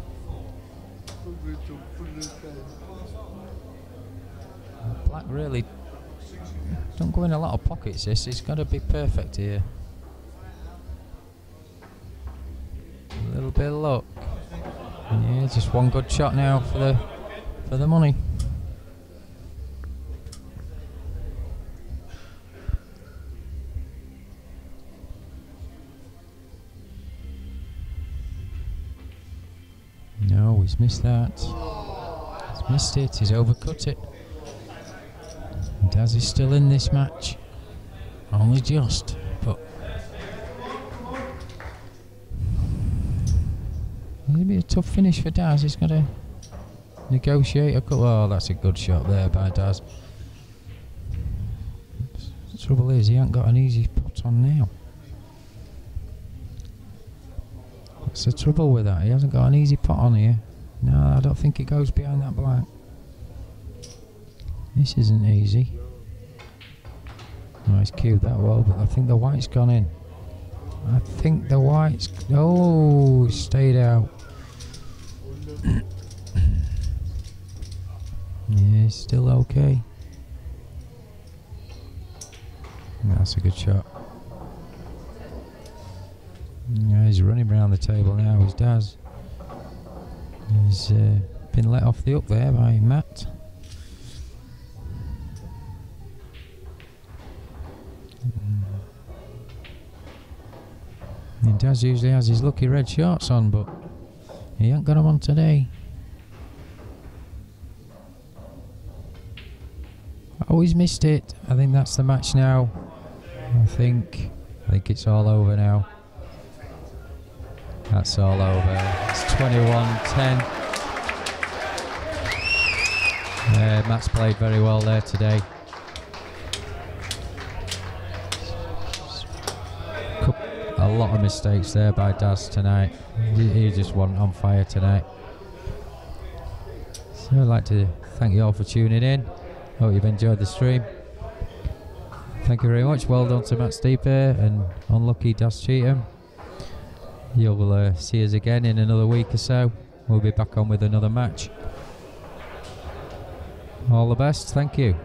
Black really don't go in a lot of pockets. He's got to be perfect here. bit of luck. Yeah, just one good shot now for the money. No, he's missed that. He's missed it, he's overcut it. Daz is still in this match. Only just, but it'll be a tough finish for Daz. He's got to negotiate a couple. Oh, that's a good shot there by Daz. The trouble is, he ain't got an easy putt on now. That's the trouble with that. He hasn't got an easy putt on here. No, I don't think it goes behind that black. This isn't easy. Oh, he's cued that well, but I think the white's gone in. I think the white's... Oh, stayed out. Yeah, he's still okay. That's a good shot. Yeah, he's running around the table now, he's Daz. He's been let off the up there by Matt. And Daz usually has his lucky red shorts on, but he ain't got them on today. Oh, he's missed it. I think that's the match now. I think it's all over now. That's all over. It's 21-10. Matt's played very well there today. A lot of mistakes there by Daz tonight. He just wasn't on fire tonight. So I'd like to thank you all for tuning in. Hope you've enjoyed the stream. Thank you very much. Well done to Matt Steeper and unlucky Daz Cheatham. You'll see us again in another week or so. We'll be back on with another match. All the best. Thank you.